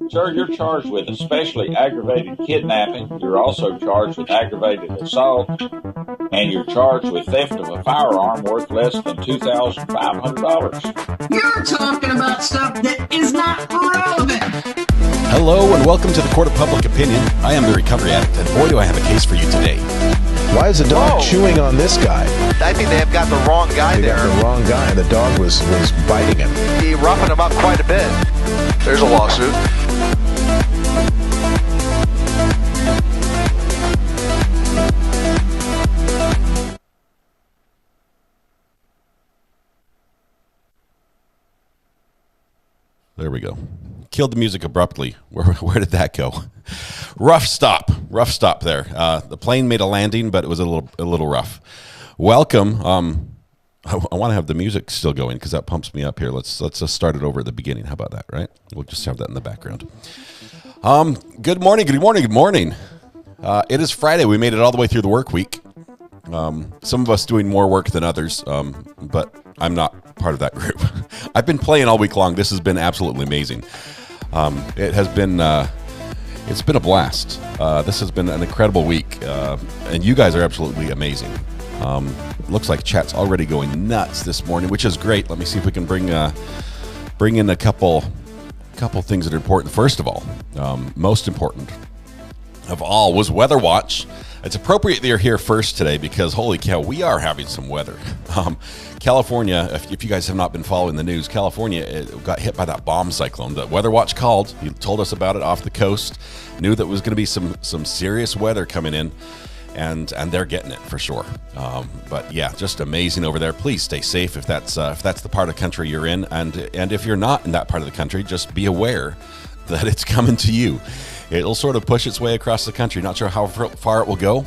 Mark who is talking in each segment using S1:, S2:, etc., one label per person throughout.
S1: Sir, you're charged with especially aggravated kidnapping. You're also charged with aggravated assault, and you're charged with theft of a firearm worth less than $2,500.
S2: You're talking about stuff that is not relevant.
S3: Hello and welcome to the Court of Public Opinion. I am the recovery addict, and boy, do I have a case for you today.
S4: Why is the dog chewing on this guy?
S5: I think they have got the wrong guy there.
S4: Got the wrong guy, and the dog was biting him.
S5: He roughened him up quite a bit. There's a lawsuit.
S3: There we go. Killed the music abruptly. Where did that go? Rough stop there. The plane made a landing, but it was a little rough. Welcome. I want to have the music still going because that pumps me up here. Let's just start it over at the beginning. How about that? Right? We'll just have that in the background. Good morning. It is Friday. We made it all the way through the work week. Some of us doing more work than others, but I'm not part of that group. I've been playing all week long. This has been absolutely amazing. It's been a blast. This has been an incredible week, and you guys are absolutely amazing. Looks like chat's already going nuts this morning, which is great. Let me see if we can bring in a couple things that are important. First of all, most important of all was Weather Watch. It's appropriate they're here first today because, holy cow, we are having some weather. California, if you guys have not been following the news, California got hit by that bomb cyclone. The Weather Watch called. He told us about it off the coast. Knew that was going to be some serious weather coming in, and they're getting it for sure. But yeah, just amazing over there. Please stay safe if that's the part of the country you're in, and if you're not in that part of the country, just be aware that it's coming to you. It'll sort of push its way across the country. Not sure how far it will go,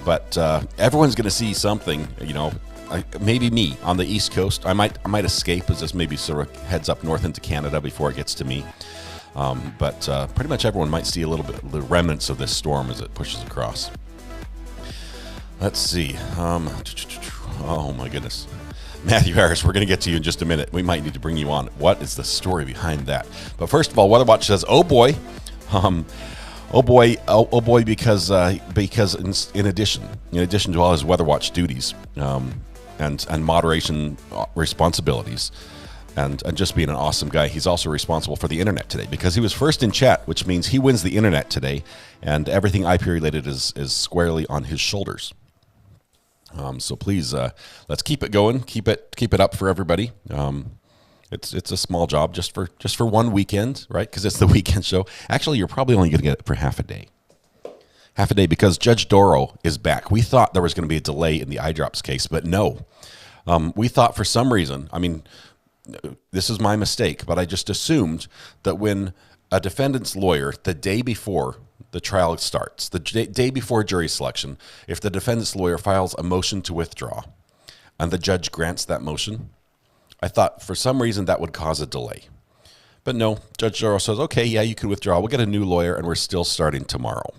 S3: but everyone's going to see something. You know, maybe me on the East Coast. I might escape as this maybe sort of heads up north into Canada before it gets to me. But pretty much everyone might see a little bit of the remnants of this storm as it pushes across. Let's see. Oh my goodness. Matthew Harris, we're going to get to you in just a minute. We might need to bring you on. What is the story behind that? But first of all, Weather Watch says, oh boy, because in addition to all his Weather Watch duties and moderation responsibilities, and just being an awesome guy, he's also responsible for the internet today because he was first in chat, which means he wins the internet today, and everything IP related is squarely on his shoulders. So please, let's keep it going, keep it up for everybody. It's a small job just for one weekend, right? Because it's the weekend show. Actually, you're probably only going to get it for half a day because Judge Dorow is back. We thought there was going to be a delay in the eye drops case, but no. We thought for some reason, I mean, this is my mistake, but I just assumed that when a defendant's lawyer, the day before the trial starts, the day before jury selection, if the defendant's lawyer files a motion to withdraw and the judge grants that motion, I thought for some reason that would cause a delay. But no, Judge Dorow says, okay, yeah, you can withdraw. We'll get a new lawyer, and we're still starting tomorrow.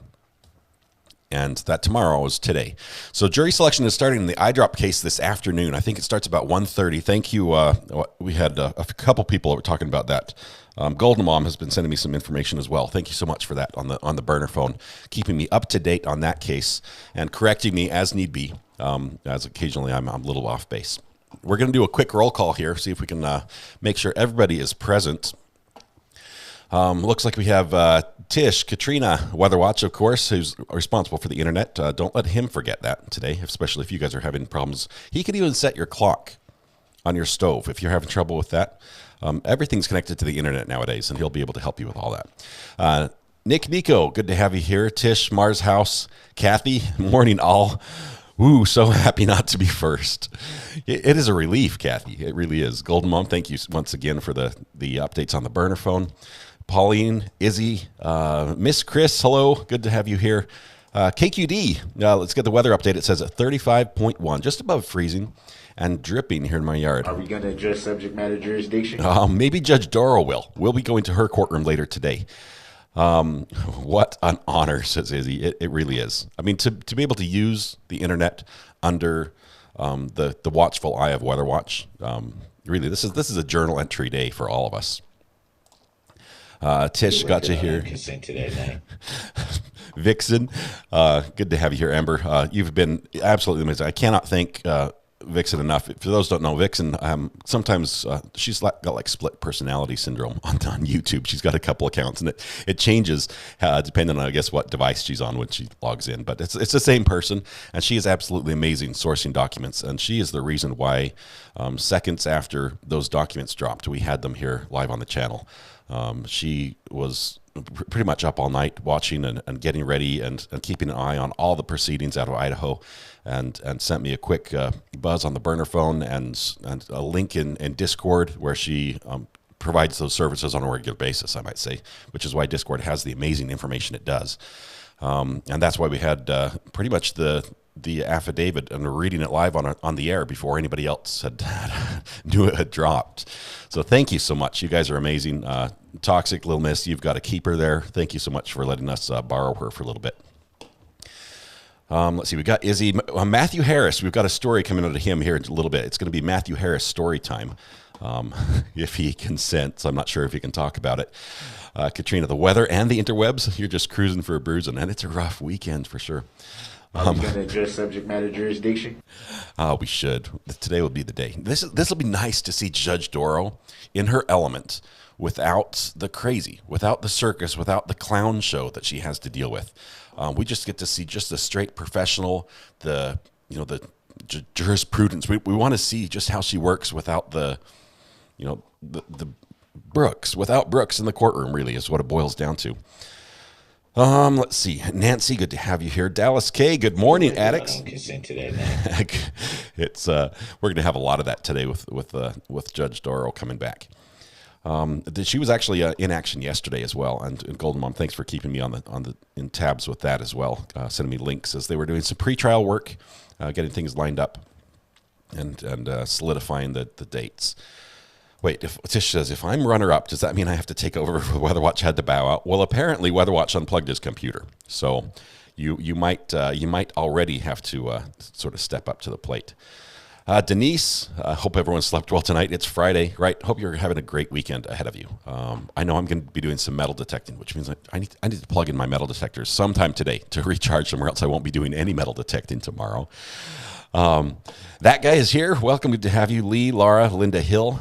S3: And that tomorrow is today. So jury selection is starting in the eye drop case this afternoon. I think it starts about 1:30. Thank you. We had a couple people that were talking about that. Golden Mom has been sending me some information as well. Thank you so much for that on the burner phone, keeping me up to date on that case and correcting me as need be, as occasionally I'm a little off base. We're going to do a quick roll call here, see if we can make sure everybody is present. Looks like we have Tish, Katrina, Weather Watch, of course, who's responsible for the internet. Don't let him forget that today, especially if you guys are having problems. He could even set your clock on your stove if you're having trouble with that. Everything's connected to the internet nowadays, and he'll be able to help you with all that. Nico, good to have you here. Tish, Mars House, Kathy, morning all. Ooh, so happy not to be first. It is a relief, Kathy. It really is. Golden Mom, thank you once again for the updates on the burner phone. Pauline, Izzy, Miss Chris, hello. Good to have you here. KQD, let's get the weather update. It says at 35.1, just above freezing and dripping here in my yard.
S6: Are we going to address subject matter jurisdiction?
S3: Maybe Judge Dorrow will. We'll be going to her courtroom later today. What an honor, says Izzy. It really is. I mean, to be able to use the internet under the watchful eye of Weather Watch, really, this is a journal entry day for all of us. Tish, got you here. Vixen, good to have you here, Amber. You've been absolutely amazing. I cannot thank Vixen enough. For those who don't know, Vixen, sometimes she's got like split personality syndrome on YouTube. She's got a couple accounts, and it changes depending on, I guess, what device she's on when she logs in. But it's the same person, and she is absolutely amazing sourcing documents. And she is the reason why seconds after those documents dropped, we had them here live on the channel. She was pretty much up all night watching and getting ready and keeping an eye on all the proceedings out of Idaho, and sent me a quick buzz on the burner phone and a link in Discord where she provides those services on a regular basis, I might say, which is why Discord has the amazing information it does. And that's why we had pretty much the affidavit, and we're reading it live on the air before anybody else had knew it had dropped. So thank you so much. You guys are amazing. Toxic Lil Miss, you've got a keeper there. Thank you so much for letting us borrow her for a little bit. Let's see, we got Izzy. Matthew Harris, we've got a story coming out of him here in a little bit. It's going to be Matthew Harris story time, if he consents. I'm not sure if he can talk about it. Katrina, the weather and the interwebs, you're just cruising for a bruising, and it's a rough weekend for sure.
S6: Are we going to address subject matter jurisdiction?
S3: We should. Today will be the day. This will be nice to see Judge Dorow in her element, without the crazy, without the circus, without the clown show that she has to deal with. We just get to see just the straight professional, the jurisprudence. We want to see just how she works without the Brooks, without Brooks in the courtroom, really, is what it boils down to. Let's see. Nancy, good to have you here. Dallas K, good morning, addicts. It's we're going to have a lot of that today with Judge Dorrow coming back. She was actually in action yesterday as well, and Golden Mom, thanks for keeping me in tabs with that as well, sending me links as they were doing some pretrial work, getting things lined up, and solidifying the dates. Wait, if Tish says, if I'm runner-up, does that mean I have to take over? WeatherWatch had to bow out. Well, apparently WeatherWatch unplugged his computer, so you might already have to sort of step up to the plate. Denise, I hope everyone slept well tonight. It's Friday, right? Hope you're having a great weekend ahead of you. I know I'm going to be doing some metal detecting, which means I need to plug in my metal detectors sometime today to recharge them, or else I won't be doing any metal detecting tomorrow. That guy is here. Welcome to have you, Lee, Laura, Linda Hill,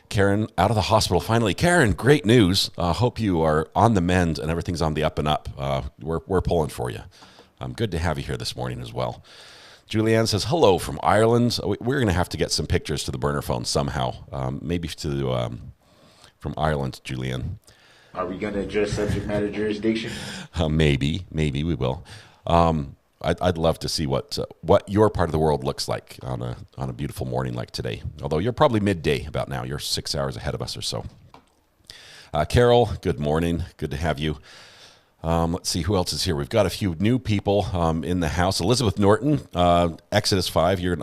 S3: Karen out of the hospital. Finally, Karen, great news. Hope you are on the mend and everything's on the up and up. We're pulling for you. Good to have you here this morning as well. Julianne says, hello from Ireland. We're going to have to get some pictures to the burner phone somehow. Maybe from Ireland, Julianne.
S6: Are we going to address subject matter jurisdiction?
S3: Maybe we will. I'd love to see what your part of the world looks like on a beautiful morning like today. Although you're probably midday about now. You're 6 hours ahead of us or so. Carol, good morning. Good to have you. Let's see who else is here. We've got a few new people in the house. Elizabeth Norton, Exodus 5. You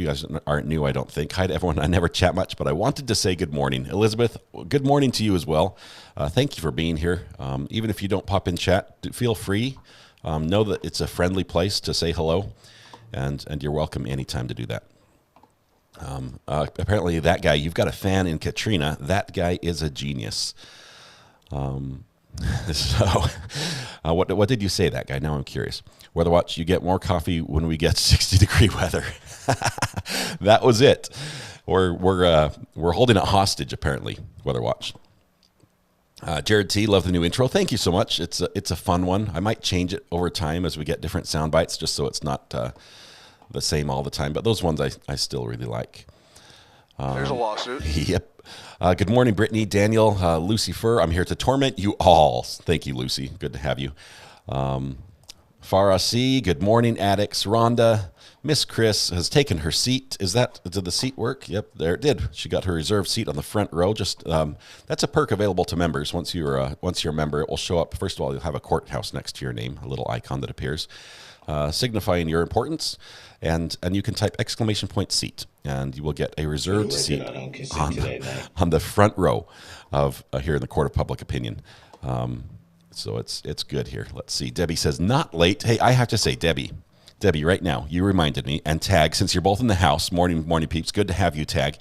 S3: guys aren't new, I don't think. Hi to everyone. I never chat much, but I wanted to say good morning. Elizabeth, good morning to you as well. Thank you for being here. Even if you don't pop in chat, feel free. Know that it's a friendly place to say hello, and you're welcome anytime to do that. Apparently that guy, you've got a fan in Katrina. That guy is a genius. So, what did you say, that guy? Now I'm curious. WeatherWatch, you get more coffee when we get 60-degree weather. That was it. We're holding it hostage, apparently, WeatherWatch. Jared T, love the new intro. Thank you so much. It's a fun one. I might change it over time as we get different sound bites, just so it's not the same all the time. But those ones I still really like.
S5: There's a lawsuit.
S3: Yep. Good morning, Brittany, Daniel, Lucy Fur. I'm here to torment you all. Thank you, Lucy. Good to have you. Farah C, good morning, addicts. Rhonda, Miss Chris has taken her seat. Did the seat work? Yep, there it did. She got her reserved seat on the front row. Just that's a perk available to members. Once you're a member, it will show up. First of all, you'll have a courthouse next to your name, a little icon that appears, signifying your importance. And you can type !seat, and you will get a reserved seat on the front row of here in the Court of Public Opinion. So it's good here. Let's see. Debbie says, not late. Hey, I have to say, Debbie, right now, you reminded me, and Tag, since you're both in the house, morning peeps, good to have you, Tag.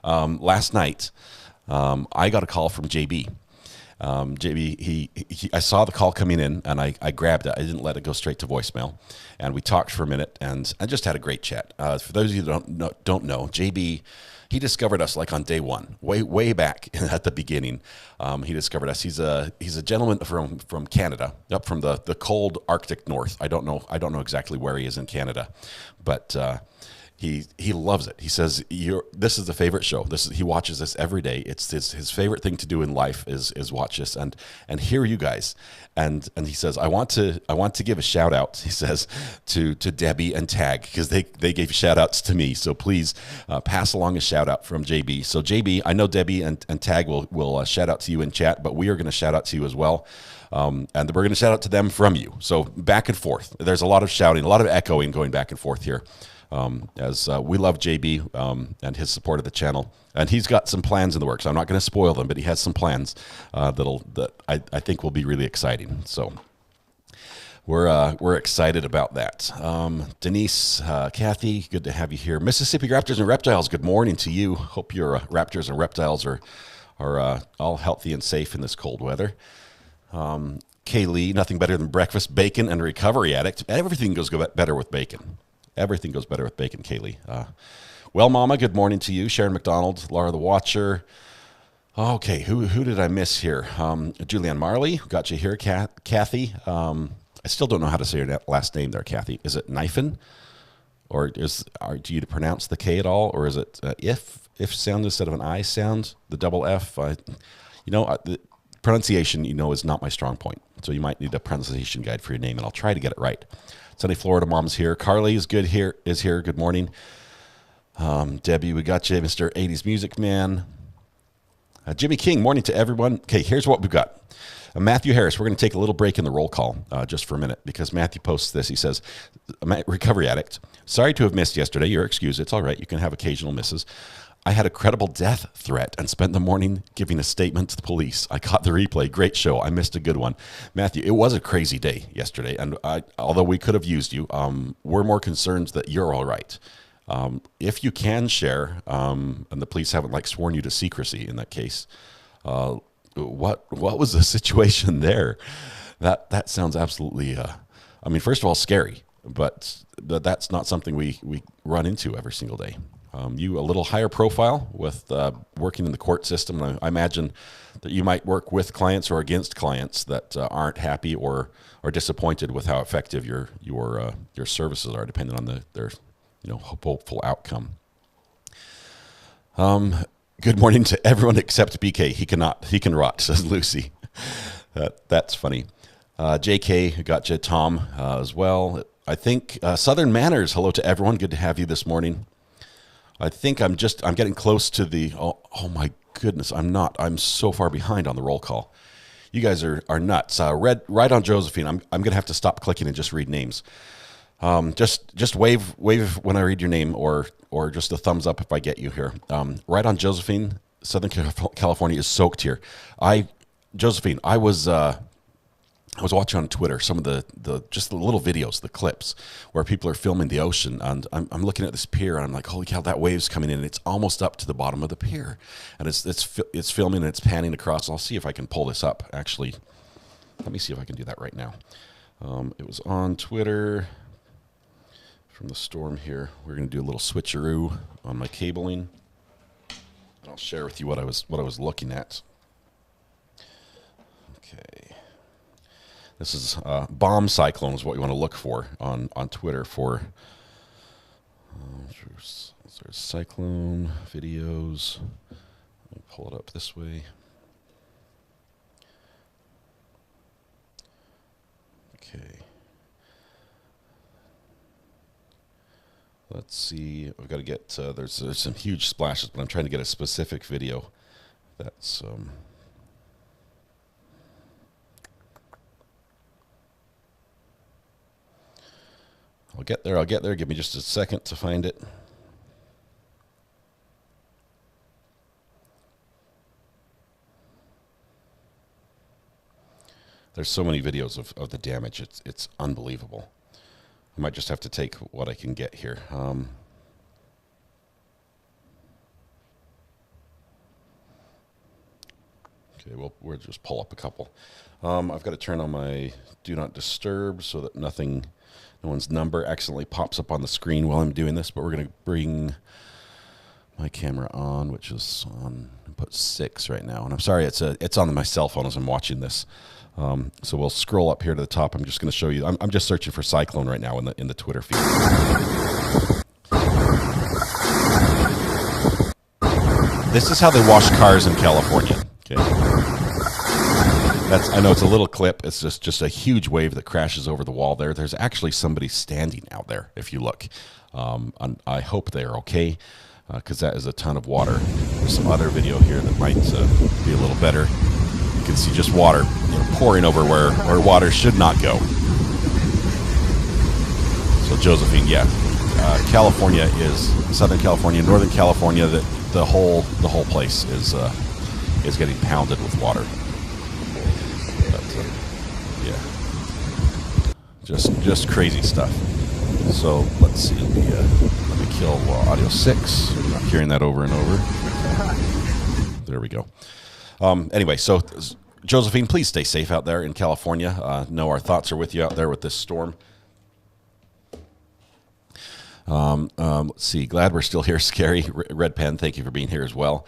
S3: Last night, I got a call from JB. JB, I saw the call coming in, and I grabbed it. I didn't let it go straight to voicemail, and we talked for a minute, and I just had a great chat. For those of you that don't know, JB, he discovered us like on day one, way back at the beginning. He discovered us. He's a gentleman from Canada, up from the cold Arctic North. I don't know exactly where he is in Canada, but he loves it. He says this is the favorite show. He watches this every day. It's his favorite thing to do in life is watch this and hear you guys. And he says I want to give a shout out. He says to Debbie and Tag, because they gave shout outs to me. So please pass along a shout out from JB. So JB, I know Debbie and Tag will shout out to you in chat, but we are going to shout out to you as well. And we're going to shout out to them from you. So back and forth. There's a lot of shouting, a lot of echoing going back and forth here. As we love JB and his support of the channel, and he's got some plans in the works. I'm not going to spoil them, but he has some plans that I think will be really exciting. So we're excited about that. Denise, Kathy, good to have you here. Mississippi Raptors and Reptiles, good morning to you. Hope your Raptors and Reptiles are all healthy and safe in this cold weather. Kaylee, nothing better than breakfast, bacon, and a recovery addict. Everything goes better with bacon. Everything goes better with bacon, Kaylee. Well, Mama, good morning to you. Sharon McDonald, Laura the Watcher. Okay, who did I miss here? Julianne Marley, got you here. Kathy, I still don't know how to say your last name there, Kathy. Is it Knifen? Or do you pronounce the K at all? Or is it if sound instead of an I sound, the double F? The pronunciation, is not my strong point. So you might need a pronunciation guide for your name, and I'll try to get it right. Sunny Florida Mom's here. Carly is here. Good morning. Debbie, we got you. Mr. 80s Music Man. Jimmy King, morning to everyone. Okay, here's what we've got. Matthew Harris, we're going to take a little break in the roll call just for a minute because Matthew posts this. He says, recovery addict, sorry to have missed yesterday. You're excused. It's all right. You can have occasional misses. I had a credible death threat and spent the morning giving a statement to the police. I caught the replay. Great show. I missed a good one. Matthew, it was a crazy day yesterday, and although we could have used you, we're more concerned that you're all right. If you can share, and the police haven't sworn you to secrecy in that case, what was the situation there? That sounds absolutely, first of all, scary, but that's not something we run into every single day. You a little higher profile with working in the court system. And I imagine that you might work with clients or against clients that aren't happy or disappointed with how effective your services are, depending on their hopeful outcome. Good morning to everyone except BK. He can rot, says Lucy. That's funny. JK, got you. Tom as well. I think Southern Manners. Hello to everyone. Good to have you this morning. I think I'm getting close to the, oh my goodness, I'm so far behind on the roll call. You guys are nuts. Right on Josephine, I'm going to have to stop clicking and just read names. Just wave when I read your name or just a thumbs up if I get you here. Right on Josephine, Southern California is soaked here. Josephine, I was watching on Twitter some of the little videos, the clips where people are filming the ocean, and I'm looking at this pier and I'm like, holy cow, that wave's coming in and it's almost up to the bottom of the pier, and it's filming and it's panning across. I'll see if I can pull this up. Actually, let me see if I can do that right now. It was on Twitter from the storm here. We're going to do a little switcheroo on my cabling, and I'll share with you what I was looking at. Okay. This is bomb cyclone is what you want to look for on Twitter for there's cyclone videos. Let me pull it up this way. Okay. Let's see. I've got to get there's some huge splashes, but I'm trying to get a specific video that's I'll get there. Give me just a second to find it. There's so many videos of the damage. It's unbelievable. I might just have to take what I can get here. Okay, we'll just pull up a couple. I've got to turn on my Do Not Disturb so that no one's number accidentally pops up on the screen while I'm doing this, but we're going to bring my camera on, which is on, put 6 right now. And I'm sorry, it's on my cell phone as I'm watching this. So we'll scroll up here to the top. I'm just going to show you. I'm just searching for Cyclone right now in the Twitter feed. This is how they wash cars in California. Okay. I know it's a little clip. It's just a huge wave that crashes over the wall there. There's actually somebody standing out there, if you look. I hope they're okay, because that is a ton of water. There's some other video here that might be a little better. You can see just water pouring over where water should not go. So Josephine, yeah. California is Southern California, Northern California. The whole place is getting pounded with water. Yeah, just crazy stuff. So let's see. Let me kill audio 6. I'm not hearing that over and over. There we go. Anyway, so Josephine, please stay safe out there in California. Know our thoughts are with you out there with this storm. Let's see. Glad we're still here. Scary Red Pen, thank you for being here as well.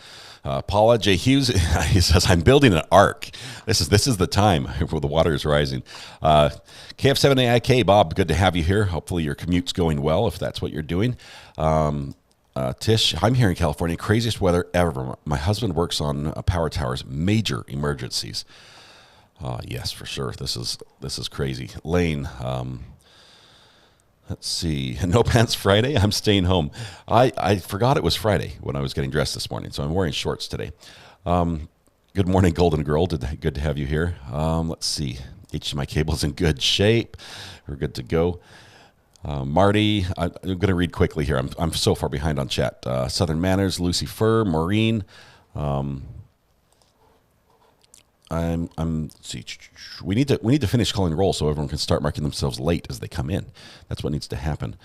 S3: Paula J. Hughes, he says, I'm building an ark. This is the time where the water is rising. KF7AIK, Bob, good to have you here. Hopefully your commute's going well if that's what you're doing. Tish, I'm here in California. Craziest weather ever. My husband works on power towers. Major emergencies. Yes, for sure. This is crazy. Lane, let's see. No pants Friday. I'm staying home. I forgot it was Friday when I was getting dressed this morning, so I'm wearing shorts today. Good morning, Golden Girl. Good to have you here. Let's see. HDMI cable's in good shape. We're good to go. Marty, I'm going to read quickly here. I'm so far behind on chat. Southern Manners, Lucy Fur, Maureen. See, we need to finish calling roll so everyone can start marking themselves late as they come in. That's what needs to happen.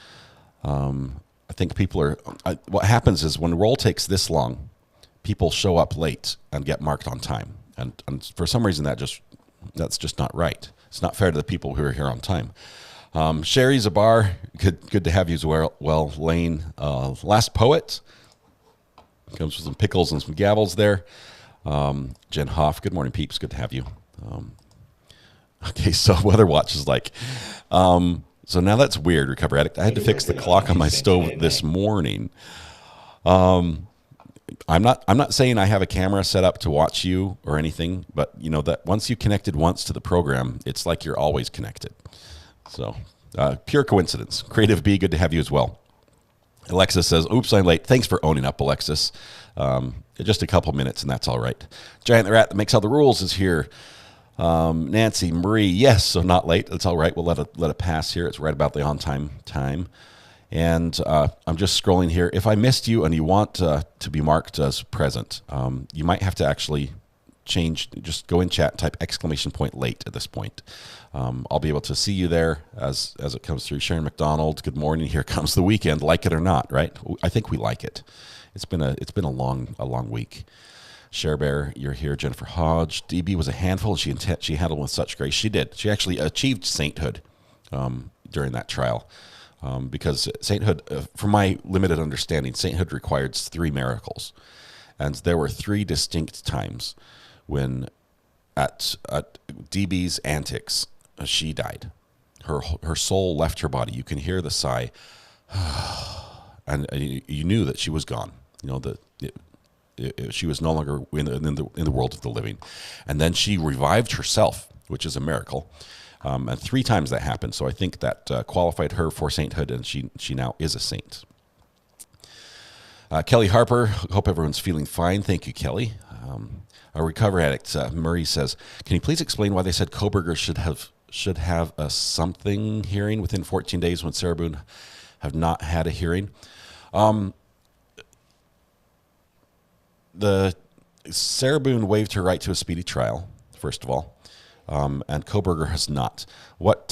S3: I think people are. What happens is when roll takes this long, people show up late and get marked on time, and for some reason that's just not right. It's not fair to the people who are here on time. Sherry Zabar, good to have you as well. Lane, Last Poet comes with some pickles and some gavels there. Jen Hoff, good morning, peeps. Good to have you. Okay, so Weather Watch is like, so now that's weird, Recover Addict. I had to fix the clock on my stove this morning. I'm not saying I have a camera set up to watch you or anything, but you know that once you connected once to the program, it's like you're always connected. So pure coincidence. Creative B, good to have you as well. Alexis says, oops, I'm late. Thanks for owning up, Alexis. Just a couple minutes, and that's all right. Giant the Rat that makes all the rules is here. Nancy, Marie, yes, so not late. That's all right. We'll let it pass here. It's right about the on-time time. And I'm just scrolling here. If I missed you and you want to be marked as present, you might have to actually change. Just go in chat, type ! late at this point. I'll be able to see you there as it comes through. Sharon McDonald, good morning. Here comes the weekend. Like it or not, right? I think we like it. It's been a long week. Cher Bear, you're here. Jennifer Hodge, DB was a handful. She handled with such grace. She did. She actually achieved sainthood during that trial, because sainthood, from my limited understanding, sainthood requires 3 miracles, and there were 3 distinct times when, at DB's antics, she died. Her soul left her body. You can hear the sigh, and you knew that she was gone. You know that she was no longer in the world of the living. And then she revived herself, which is a miracle. And 3 times that happened. So I think that qualified her for sainthood, and she now is a saint. Kelly Harper, hope everyone's feeling fine. Thank you, Kelly. A Recover Addict, Murray says, can you please explain why they said Kohberger should have a something hearing within 14 days when Sarah Boone have not had a hearing? The Sarah Boone waived her right to a speedy trial, first of all, and Kohberger has not. What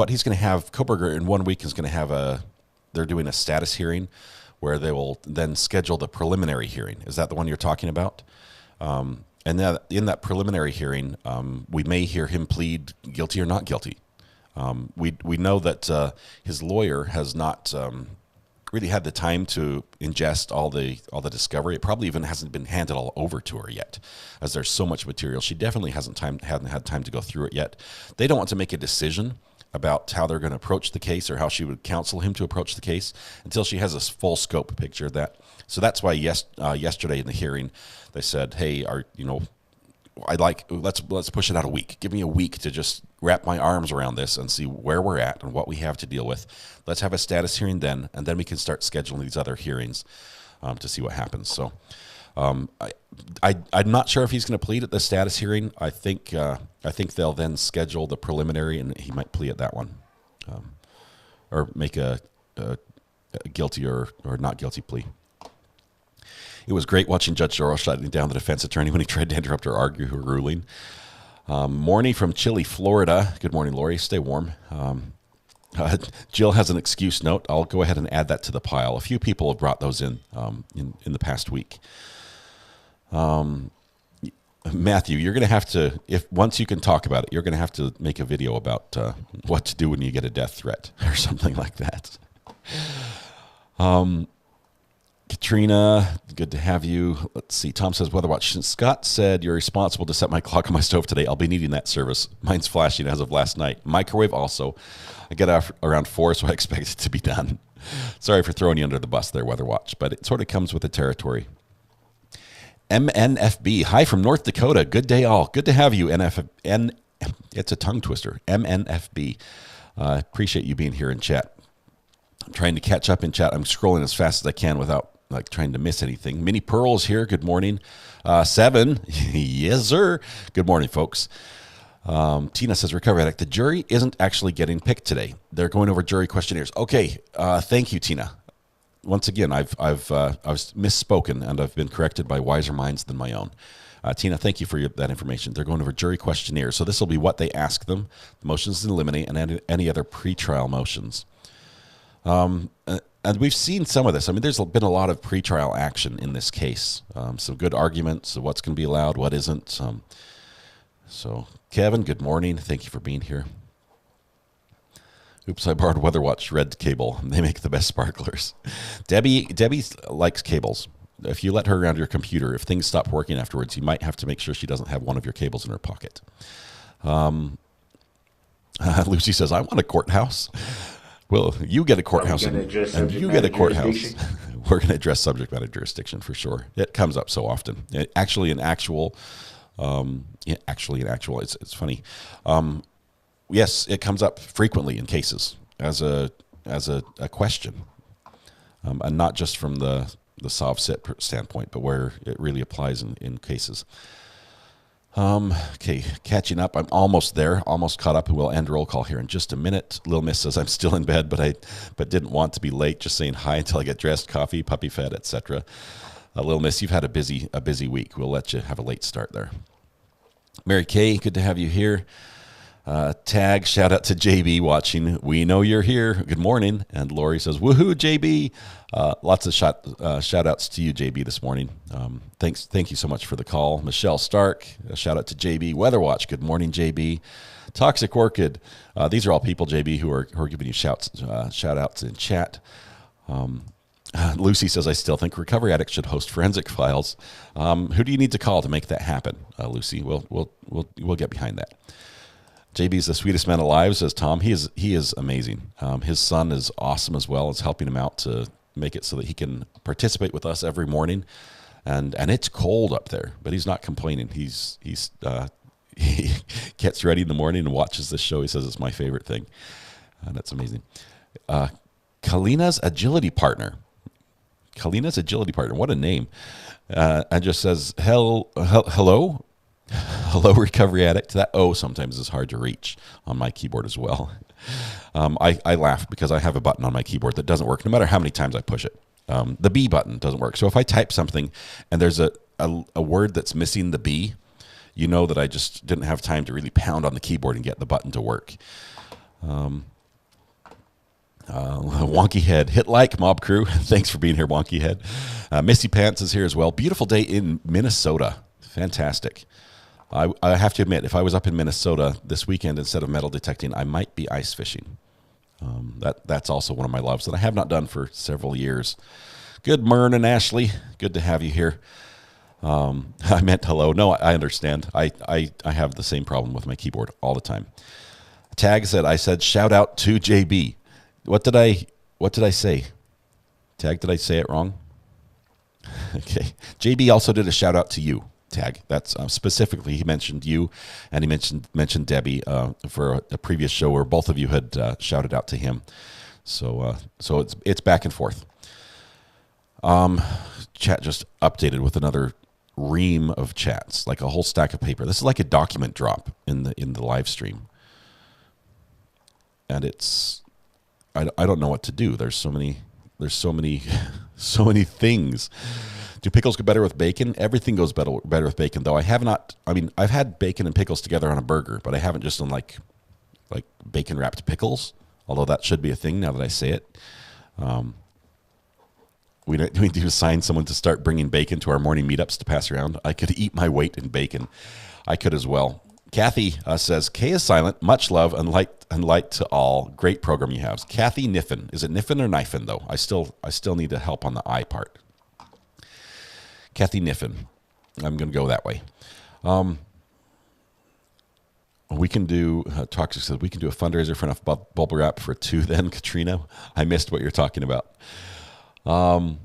S3: he's going to have, Kohberger in 1 week is going to have they're doing a status hearing where they will then schedule the preliminary hearing. Is that the one you're talking about? and in that preliminary hearing, we may hear him plead guilty or not guilty. We know that his lawyer has not really had the time to ingest all the discovery. It probably even hasn't been handed all over to her yet, as there's so much material. She definitely hadn't had time to go through it yet. They don't want to make a decision about how they're going to approach the case or how she would counsel him to approach the case until she has a full scope picture of that. So that's why yesterday in the hearing they said, hey, let's push it out a week. Give me a week to just wrap my arms around this and see where we're at and what we have to deal with. Let's have a status hearing then, and then we can start scheduling these other hearings to see what happens. So I'm not sure if he's going to plead at the status hearing. I think they'll then schedule the preliminary, and he might plead at that one, or make a guilty or not guilty plea. It was great watching Judge Dorow shutting down the defense attorney when he tried to interrupt her ruling. Morning from chilly Florida. Good morning, Lori. Stay warm. Jill has an excuse note. I'll go ahead and add that to the pile. A few people have brought those in the past week. Matthew, you're going to have to, once you can talk about it, you're going to have to make a video about what to do when you get a death threat or something like that. Katrina, good to have you. Let's see. Tom says, Weather Watch. Scott said, you're responsible to set my clock on my stove today. I'll be needing that service. Mine's flashing as of last night. Microwave also. I get off around 4, so I expect it to be done. Sorry for throwing you under the bus there, Weather Watch, but it sort of comes with the territory. MNFB. Hi from North Dakota. Good day all. Good to have you, it's a tongue twister. MNFB. Appreciate you being here in chat. I'm trying to catch up in chat. I'm scrolling as fast as I can without trying to miss anything. Minnie Pearl's here. Good morning. 7. Yes, sir. Good morning, folks. Tina says, Recovery Addict, the jury isn't actually getting picked today. They're going over jury questionnaires. Okay. Thank you, Tina. Once again, I've misspoken, and I've been corrected by wiser minds than my own. Tina, thank you for that information. They're going over jury questionnaires. So this will be what they ask them, the motions to eliminate, and any other pretrial motions. And we've seen some of this. I mean, there's been a lot of pretrial action in this case. Some good arguments of what's going to be allowed, what isn't. So, Kevin, good morning. Thank you for being here. Oops, I borrowed Weather Watch red cable. They make the best sparklers. Debbie likes cables. If you let her around your computer, if things stop working afterwards, you might have to make sure she doesn't have one of your cables in her pocket. Lucy says, I want a courthouse. Well, you get a courthouse and you get a courthouse. We're going to address subject matter jurisdiction for sure. It comes up so often. It's funny. Yes, it comes up frequently in cases as a question, and not just from the sov sit standpoint, but where it really applies in cases. Okay, catching up. I'm almost there, almost caught up, and we'll end roll call here in just a minute. Lil Miss says, I'm still in bed, but didn't want to be late, just saying hi until I get dressed, coffee, puppy fed, etc. Lil Miss, you've had a busy week. We'll let you have a late start there. Mary Kay, good to have you here. Tag, shout out to JB watching. We know you're here. Good morning. And Lori says, woohoo, JB. Lots of shout outs to you, JB, this morning. Thank you so much for the call. Michelle Stark, a shout out to JB. Weather Watch, good morning, JB. Toxic Orchid. These are all people, JB, who are giving you shout outs in chat. Lucy says, I still think Recovery Addict should host Forensic Files. Who do you need to call to make that happen, Lucy? We'll get behind that. JB's the sweetest man alive, says Tom. He is amazing. His son is awesome as well. It's helping him out to make it so that he can participate with us every morning. And it's cold up there, but he's not complaining. He gets ready in the morning and watches this show. He says it's my favorite thing. That's amazing. Kalina's agility partner. What a name. And just says, hello. Hello, Recovery Addict. That O sometimes is hard to reach on my keyboard as well. I laugh because I have a button on my keyboard that doesn't work no matter how many times I push it. The B button doesn't work. So if I type something and there's a word that's missing the B, you know that I just didn't have time to really pound on the keyboard and get the button to work. Wonky Head, hit like, Mob Crew. Thanks for being here, Wonky Head. Missy Pants is here as well. Beautiful day in Minnesota. Fantastic. I have to admit, if I was up in Minnesota this weekend instead of metal detecting, I might be ice fishing. That's also one of my loves that I have not done for several years. Good morning, Ashley. Good to have you here. I meant hello. No, I understand. I have the same problem with my keyboard all the time. Tag said, I said, shout out to JB. What did I say? Tag, did I say it wrong? Okay. JB also did a shout out to you, Tag. That's specifically, he mentioned you, and he mentioned Debbie for a previous show where both of you had shouted out to him. So it's back and forth. Chat just updated with another ream of chats, like a whole stack of paper. This is like a document drop in the live stream, and it's I don't know what to do. There's so many so many things. Do pickles go better with bacon? Everything goes better with bacon, though. I've had bacon and pickles together on a burger, but I haven't just done like bacon wrapped pickles, although that should be a thing now that I say it. We need to assign someone to start bringing bacon to our morning meetups to pass around. I could eat my weight in bacon. I could as well. Kathy says, K is silent. Much love and light to all. Great program you have. Kathy Niffen. Is it Niffen or Knifen, though? I still need to help on the I part. Kathy Niffen. I'm going to go that way. We can do, Toxic says, we can do a fundraiser for enough bubble wrap for 2 then, Katrina. I missed what you're talking about. I'm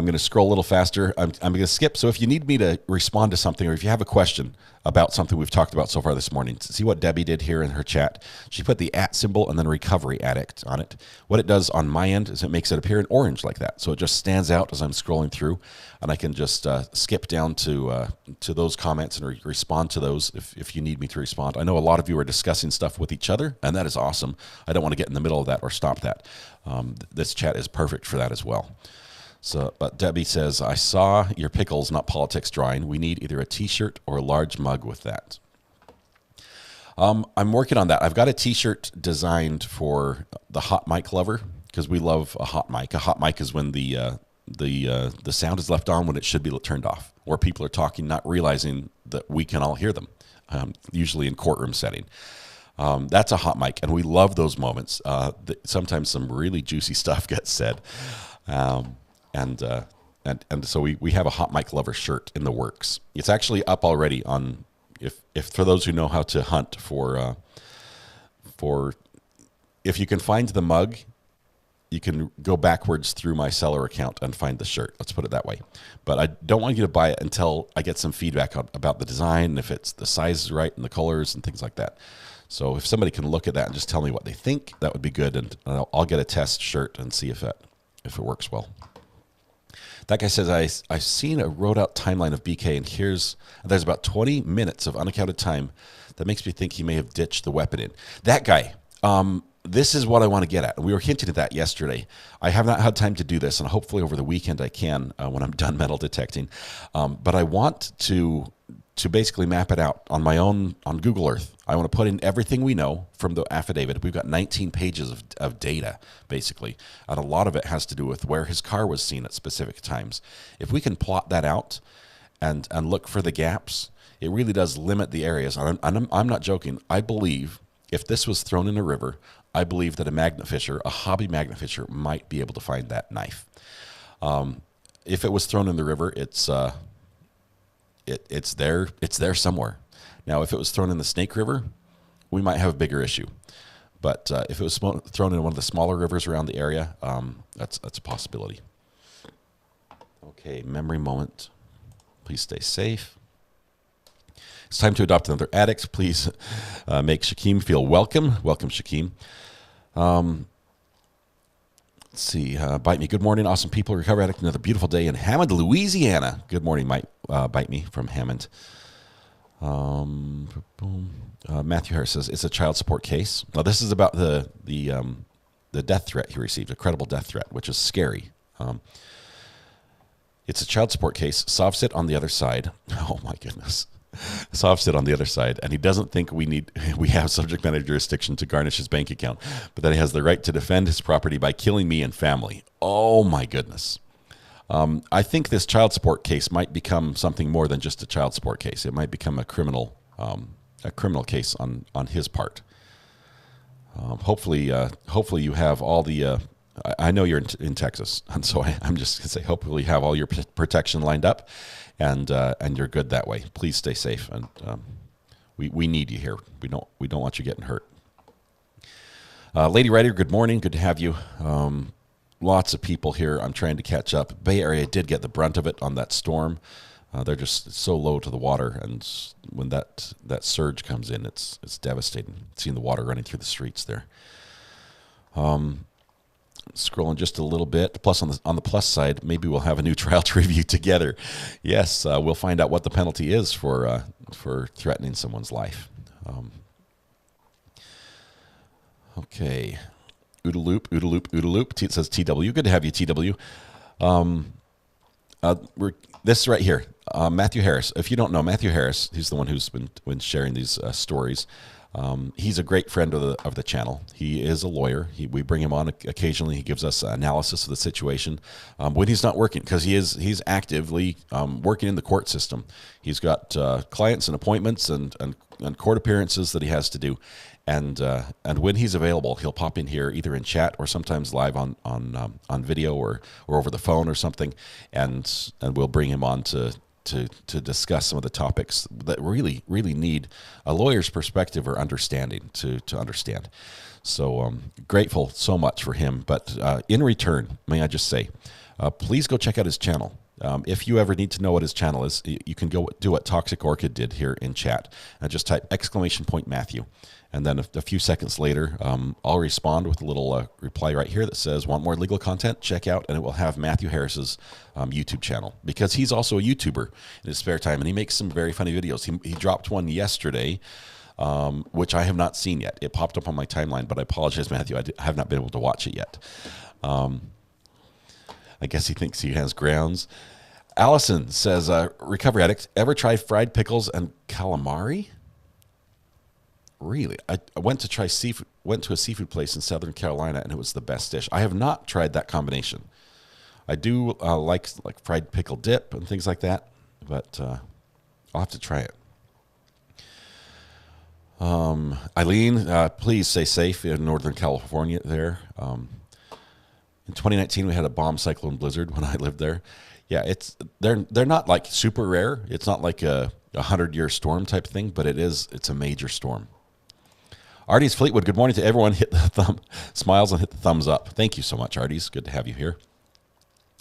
S3: going to scroll a little faster. I'm going to skip. So if you need me to respond to something, or if you have a question about something we've talked about so far this morning, see what Debbie did here in her chat. She put the @ symbol and then recovery addict on it. What it does on my end is it makes it appear in orange like that. So it just stands out as I'm scrolling through, and I can just skip down to those comments and respond to those if you need me to respond. I know a lot of you are discussing stuff with each other, and that is awesome. I don't want to get in the middle of that or stop that. This chat is perfect for that as well. So, but Debbie says, I saw your pickles, not politics drawing. We need either a T-shirt or a large mug with that. I'm working on that. I've got a T-shirt designed for the hot mic lover, because we love a hot mic. A hot mic is when the sound is left on when it should be turned off, or people are talking, not realizing that we can all hear them, usually in courtroom setting. That's a hot mic, and we love those moments. Sometimes some really juicy stuff gets said. And so we have a hot mic lover shirt in the works. It's actually up already on, if for those who know how to hunt for if you can find the mug, you can go backwards through my seller account and find the shirt. Let's put it that way. But I don't want you to buy it until I get some feedback about the design, and if it's the size is right and the colors and things like that. So if somebody can look at that and just tell me what they think, that would be good, and I'll get a test shirt and see if it works well. That guy says, I've seen a wrote out timeline of BK, and there's about 20 minutes of unaccounted time that makes me think he may have ditched the weapon in. That guy, this is what I want to get at. We were hinting at that yesterday. I have not had time to do this, and hopefully over the weekend I can when I'm done metal detecting. But I want to basically map it out on my own, on Google Earth. I want to put in everything we know from the affidavit. We've got 19 pages of data, basically, and a lot of it has to do with where his car was seen at specific times. If we can plot that out and look for the gaps, it really does limit the areas. And I'm not joking. I believe if this was thrown in a river, I believe that a magnet fisher, a hobby magnet fisher, might be able to find that knife. If it was thrown in the river, it's there somewhere. Now, if it was thrown in the Snake River, we might have a bigger issue. But if it was thrown in one of the smaller rivers around the area, that's a possibility. Okay, memory moment. Please stay safe. It's time to adopt another addict. Please make Shakeem feel welcome. Welcome, Shakeem. Let's see. Bite Me. Good morning, awesome people. Recover Addict. Another beautiful day in Hammond, Louisiana. Good morning, Mike. Bite Me from Hammond. Matthew Harris says it's a child support case. Now, this is about the death threat he received, a credible death threat, which is scary. It's a child support case. Sav sit on the other side. Oh my goodness. Sav sit on the other side, and he doesn't think we have subject matter jurisdiction to garnish his bank account, but that he has the right to defend his property by killing me and family. Oh my goodness. I think this child support case might become something more than just a child support case. It might become a criminal case on his part. Hopefully you have all the. I know you're in Texas, and so I'm just gonna say hopefully you have all your protection lined up, and you're good that way. Please stay safe, and we need you here. We don't want you getting hurt. Lady Writer, good morning. Good to have you. Lots of people here. I'm trying to catch up. Bay Area did get the brunt of it on that storm. They're just so low to the water, and when that surge comes in, it's devastating. Seeing the water running through the streets there. Scrolling just a little bit. Plus, on the plus side, maybe we'll have a new trial to review together. Yes, we'll find out what the penalty is for threatening someone's life. Okay. OODA loop, OODA loop, OODA loop. It says TW. Good to have you, TW. This right here, Matthew Harris. If you don't know, Matthew Harris, he's the one who's been sharing these stories. He's a great friend of the channel. He is a lawyer. We bring him on occasionally. He gives us analysis of the situation when he's not working, because he's actively working in the court system. He's got clients and appointments and court appearances that he has to do. And when he's available, he'll pop in here either in chat or sometimes live on video or over the phone or something, and we'll bring him on to discuss some of the topics that really need a lawyer's perspective or understanding to understand. So grateful so much for him. But in return, may I just say, please go check out his channel. If you ever need to know what his channel is, you can go do what Toxic Orchid did here in chat and just type !Matthew. And then a few seconds later, I'll respond with a little reply right here that says, want more legal content? Check out, and it will have Matthew Harris's YouTube channel, because he's also a YouTuber in his spare time, and he makes some very funny videos. He dropped one yesterday, which I have not seen yet. It popped up on my timeline, but I apologize, Matthew. I have not been able to watch it yet. I guess he thinks he has grounds. Allison says, recovery addict, ever try fried pickles and calamari? Really? I went to a seafood place in Southern Carolina, and it was the best dish. I have not tried that combination. I do like fried pickle dip and things like that, but I'll have to try it. Eileen, please stay safe in Northern California there. In 2019, we had a bomb cyclone blizzard when I lived there. Yeah, they're not like super rare. It's not like a 100-year storm type thing, but it's a major storm. Artie's Fleetwood, good morning to everyone. Hit the smiles and hit the thumbs up. Thank you so much, Artie's. Good to have you here.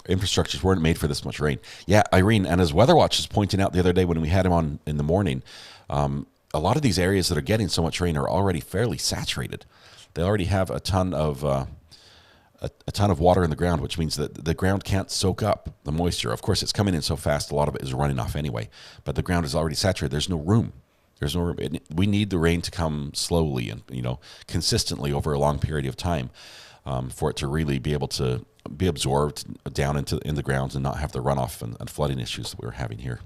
S3: Infrastructures weren't made for this much rain. Yeah, Irene, and as Weather Watch is pointing out the other day when we had him on in the morning, a lot of these areas that are getting so much rain are already fairly saturated. They already have a ton of water in the ground, which means that the ground can't soak up the moisture. Of course, it's coming in so fast, a lot of it is running off anyway, but the ground is already saturated. There's no room. We need the rain to come slowly and consistently over a long period of time for it to really be able to be absorbed down in the ground and not have the runoff and flooding issues that we were having here.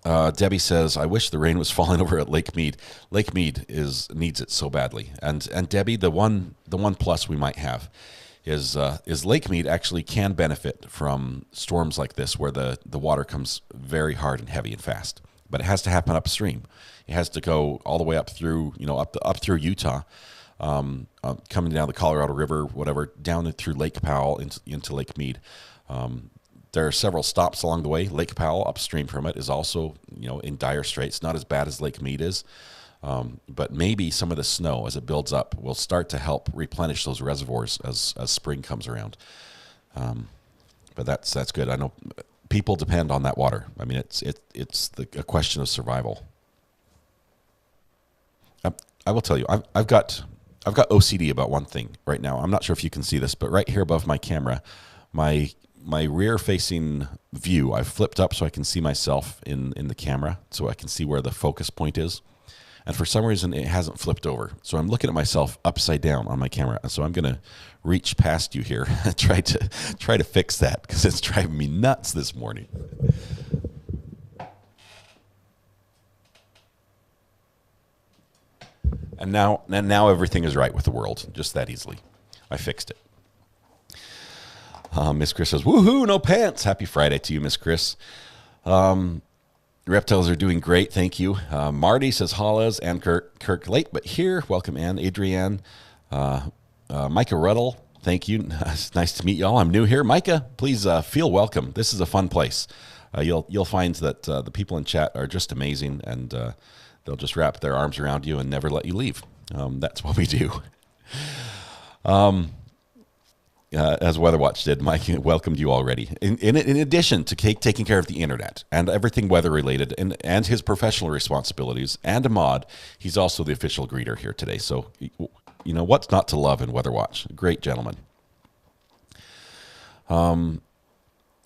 S3: Debbie says, I wish the rain was falling over at Lake Mead. Lake Mead needs it so badly. And Debbie, the one plus we might have is Lake Mead actually can benefit from storms like this, where the water comes very hard and heavy and fast. But it has to happen upstream. It has to go all the way up through up through Utah, coming down the Colorado River, whatever, down through Lake Powell into Lake Mead. There are several stops along the way. Lake Powell, upstream from it, is also in dire straits. Not as bad as Lake Mead is, but maybe some of the snow, as it builds up, will start to help replenish those reservoirs as spring comes around. But that's good. I know people depend on that water. I mean, it's a question of survival. I will tell you, I've got OCD about one thing right now. I'm not sure if you can see this, but right here above my camera, my rear-facing view, I've flipped up so I can see myself in the camera, so I can see where the focus point is. And for some reason, it hasn't flipped over. So I'm looking at myself upside down on my camera. And so I'm going to reach past you here and try to fix that, because it's driving me nuts this morning. And now everything is right with the world, just that easily. I fixed it. Miss Chris says, woohoo, no pants. Happy Friday to you, Miss Chris. Reptiles are doing great, thank you. Marty says, Hollis and Kirk late, but here. Welcome, Ann, Adrienne, Micah Ruddle, thank you. It's nice to meet y'all. I'm new here. Micah, please feel welcome. This is a fun place. You'll find that the people in chat are just amazing, and they'll just wrap their arms around you and never let you leave. That's what we do. As Weather Watch did, Mike welcomed you already. In addition to taking care of the internet and everything weather related and his professional responsibilities and a mod, he's also the official greeter here today. So, you know, what's not to love in Weather Watch? Great gentleman.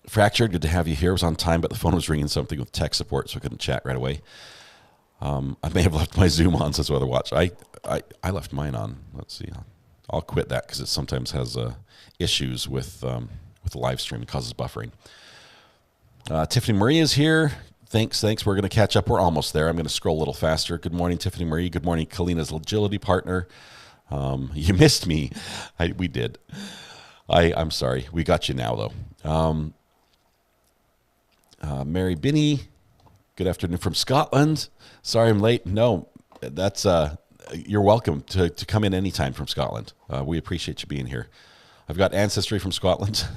S3: Fractured, good to have you here. I was on time, but the phone was ringing something with tech support, so I couldn't chat right away. I may have left my Zoom on, says Weather Watch. I left mine on. Let's see. I'll quit that because it sometimes has issues with the live stream. It causes buffering. Tiffany Marie is here. Thanks. We're going to catch up. We're almost there. I'm going to scroll a little faster. Good morning, Tiffany Marie. Good morning, Kalina's agility partner. You missed me. We did. I'm sorry. We got you now, though. Mary Binney. Good afternoon from Scotland. Sorry I'm late. No, that's... you're welcome to come in anytime from Scotland. We appreciate you being here. I've got ancestry from Scotland.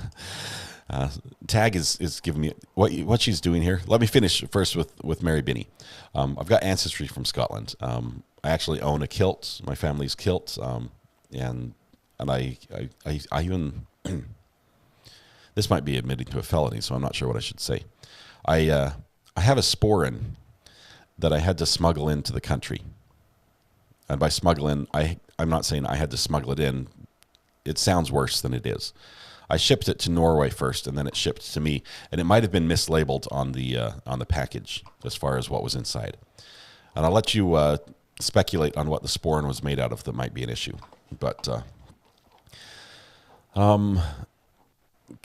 S3: Tag is giving me what she's doing here. Let me finish first with Mary Binney. I've got ancestry from Scotland. I actually own a kilt. My family's kilt, and I even this might be admitting to a felony, so I'm not sure what I should say. I have a sporin that I had to smuggle into the country. And by smuggle in, I'm not saying I had to smuggle it in. It sounds worse than it is. I shipped it to Norway first, and then it shipped to me. And it might have been mislabeled on the package as far as what was inside. And I'll let you speculate on what the sporin was made out of that might be an issue. But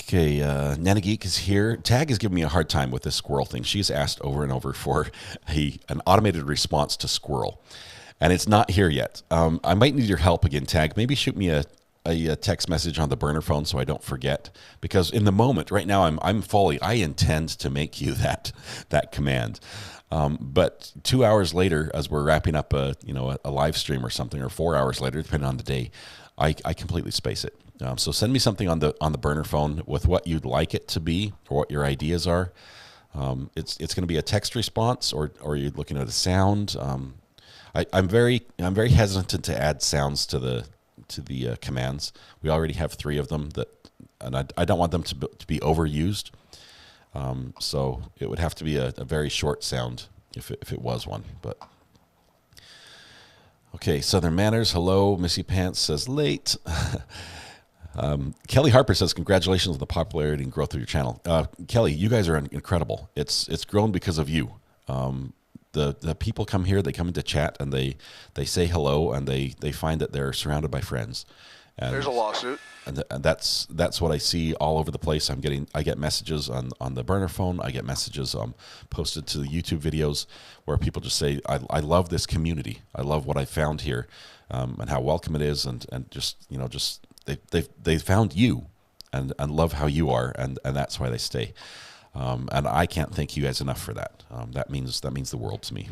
S3: okay, Nana Geek is here. Tag is giving me a hard time with this squirrel thing. She's asked over and over for an automated response to squirrel. And it's not here yet. I might need your help again, Tag. Maybe shoot me a text message on the burner phone so I don't forget. Because in the moment, right now, I intend to make you that command. But 2 hours later, as we're wrapping up a live stream or something, or 4 hours later, depending on the day, I completely space it. So send me something on the burner phone with what you'd like it to be or what your ideas are. It's going to be a text response, or you're looking at a sound. I'm very hesitant to add sounds to the commands. We already have 3 of them and I don't want them to be overused. So it would have to be a very short sound if it was one. But okay, Southern Manners. Hello, Missy Pants says late. Kelly Harper says congratulations on the popularity and growth of your channel. Kelly, you guys are incredible. It's grown because of you. The people come here, they come into chat, and they say hello, and they find that they're surrounded by friends. And
S5: there's a lawsuit.
S3: And that's what I see all over the place. I get messages on the burner phone. I get messages posted to the YouTube videos where people just say, I love this community. I love what I found here, and how welcome it is, and just they found you and love how you are, and that's why they stay. And I can't thank you guys enough for that. That means the world to me.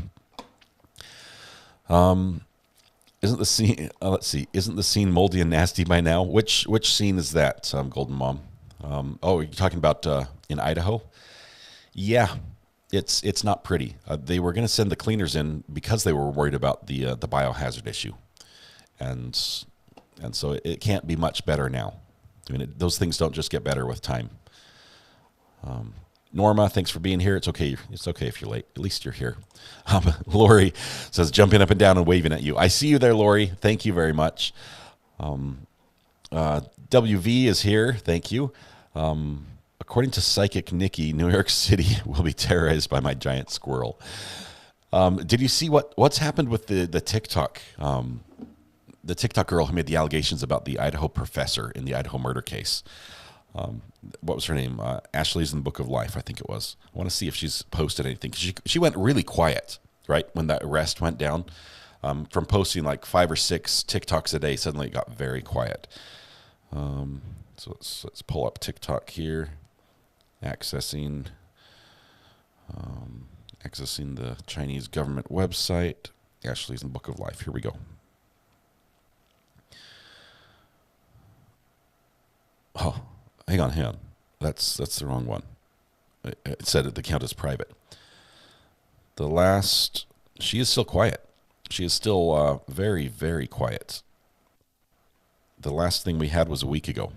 S3: Isn't the scene? Let's see. Isn't the scene moldy and nasty by now? Which scene is that, Golden Mom? You're talking about in Idaho? Yeah, it's not pretty. They were going to send the cleaners in because they were worried about the biohazard issue, and so it can't be much better now. I mean, those things don't just get better with time. Norma, thanks for being here. It's okay. It's okay if you're late. At least you're here. Lori says, jumping up and down and waving at you. I see you there, Lori. Thank you very much. WV is here. Thank you. According to Psychic Nikki, New York City will be terrorized by my giant squirrel. Did you see what's happened with the TikTok? The TikTok girl who made the allegations about the Idaho professor in the Idaho murder case. What was her name? Ashley's in the Book of Life, I think it was. I want to see if she's posted anything. She went really quiet, right, when that arrest went down. From posting like 5 or 6 TikToks a day, suddenly it got very quiet. So let's pull up TikTok here. Accessing the Chinese government website. Ashley's in Book of Life. Here we go. Oh, hang on. That's the wrong one. It said the account is private. She is still quiet. She is still very, very quiet. The last thing we had was a week ago.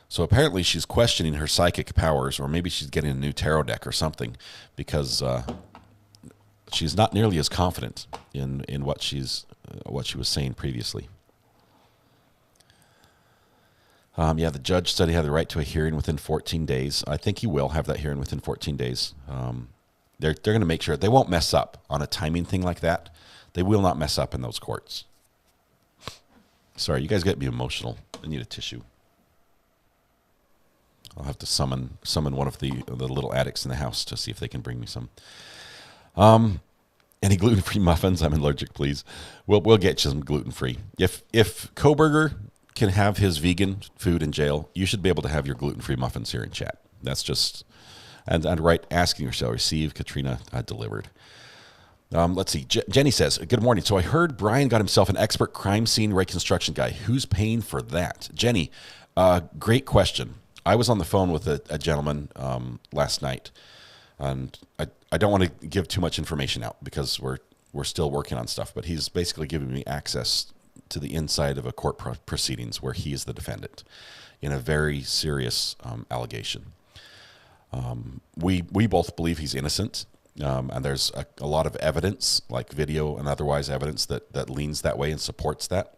S3: So apparently she's questioning her psychic powers, or maybe she's getting a new tarot deck or something, because she's not nearly as confident in what she was saying previously. The judge said he had the right to a hearing within 14 days. I think he will have that hearing within 14 days. They're going to make sure they won't mess up on a timing thing like that. They will not mess up in those courts. Sorry, you guys get me emotional. I need a tissue. I'll have to summon one of the little addicts in the house to see if they can bring me some. Any gluten-free muffins? I'm allergic, please. We'll get you some gluten-free. If Koberger can have his vegan food in jail, you should be able to have your gluten-free muffins here in chat. That's just and right. Asking yourself, receive Katrina delivered. Let's see. Jenny says, good morning. So I heard Brian got himself an expert crime scene reconstruction guy. Who's paying for that? Jenny, great question. I was on the phone with a gentleman last night, and I don't want to give too much information out because we're still working on stuff, but he's basically giving me access to the inside of a court proceedings where he is the defendant in a very serious allegation. We both believe he's innocent, and there's a lot of evidence, like video and otherwise evidence that leans that way and supports that.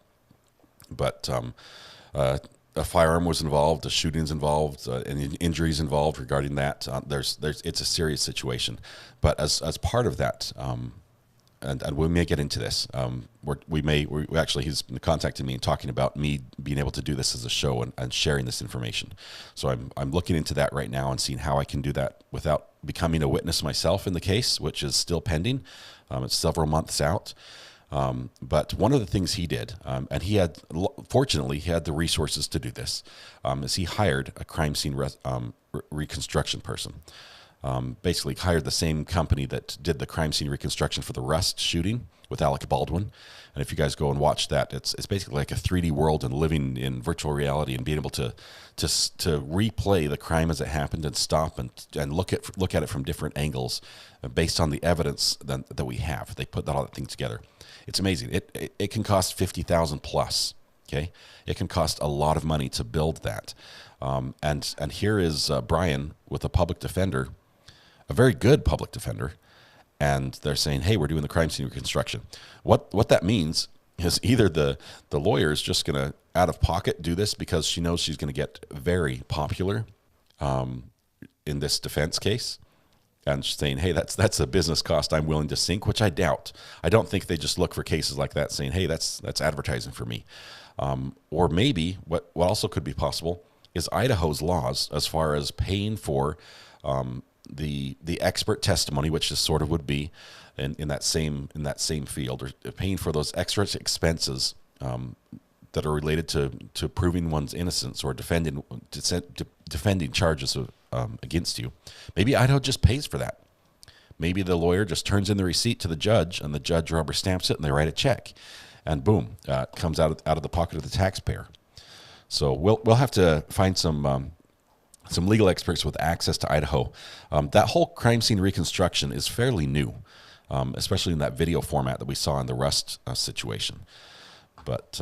S3: But a firearm was involved, a shooting's involved, and injuries involved regarding that. It's a serious situation. But as part of that, and we may get into this. He's contacted me and talking about me being able to do this as a show and sharing this information. So I'm looking into that right now and seeing how I can do that without becoming a witness myself in the case, which is still pending. It's several months out. But one of the things he did, and fortunately he had the resources to do this, is he hired a crime scene reconstruction person. Basically hired the same company that did the crime scene reconstruction for the Rust shooting with Alec Baldwin. And if you guys go and watch that, it's basically like a 3D world and living in virtual reality and being able to replay the crime as it happened and stop and look at it from different angles based on the evidence that we have. They put all that thing together. It's amazing. It can cost $50,000 plus. Okay, it can cost a lot of money to build that. And here is Brian with a public defender, a very good public defender, and they're saying, hey, we're doing the crime scene reconstruction. What that means is either the lawyer is just going to out of pocket do this because she knows she's going to get very popular in this defense case, and she's saying, hey, that's a business cost I'm willing to sink, which I doubt. I don't think they just look for cases like that saying, hey, that's advertising for me. Or maybe what also could be possible is Idaho's laws as far as paying for the expert testimony, which is sort of would be in that same field, or paying for those extra expenses that are related to proving one's innocence or defending charges against you. Maybe Idaho just pays for that. Maybe the lawyer just turns in the receipt to the judge, and the judge rubber stamps it, and they write a check, and boom, it comes out of the pocket of the taxpayer. So we'll have to find some legal experts with access to Idaho. That whole crime scene reconstruction is fairly new, especially in that video format that we saw in the Rust situation. But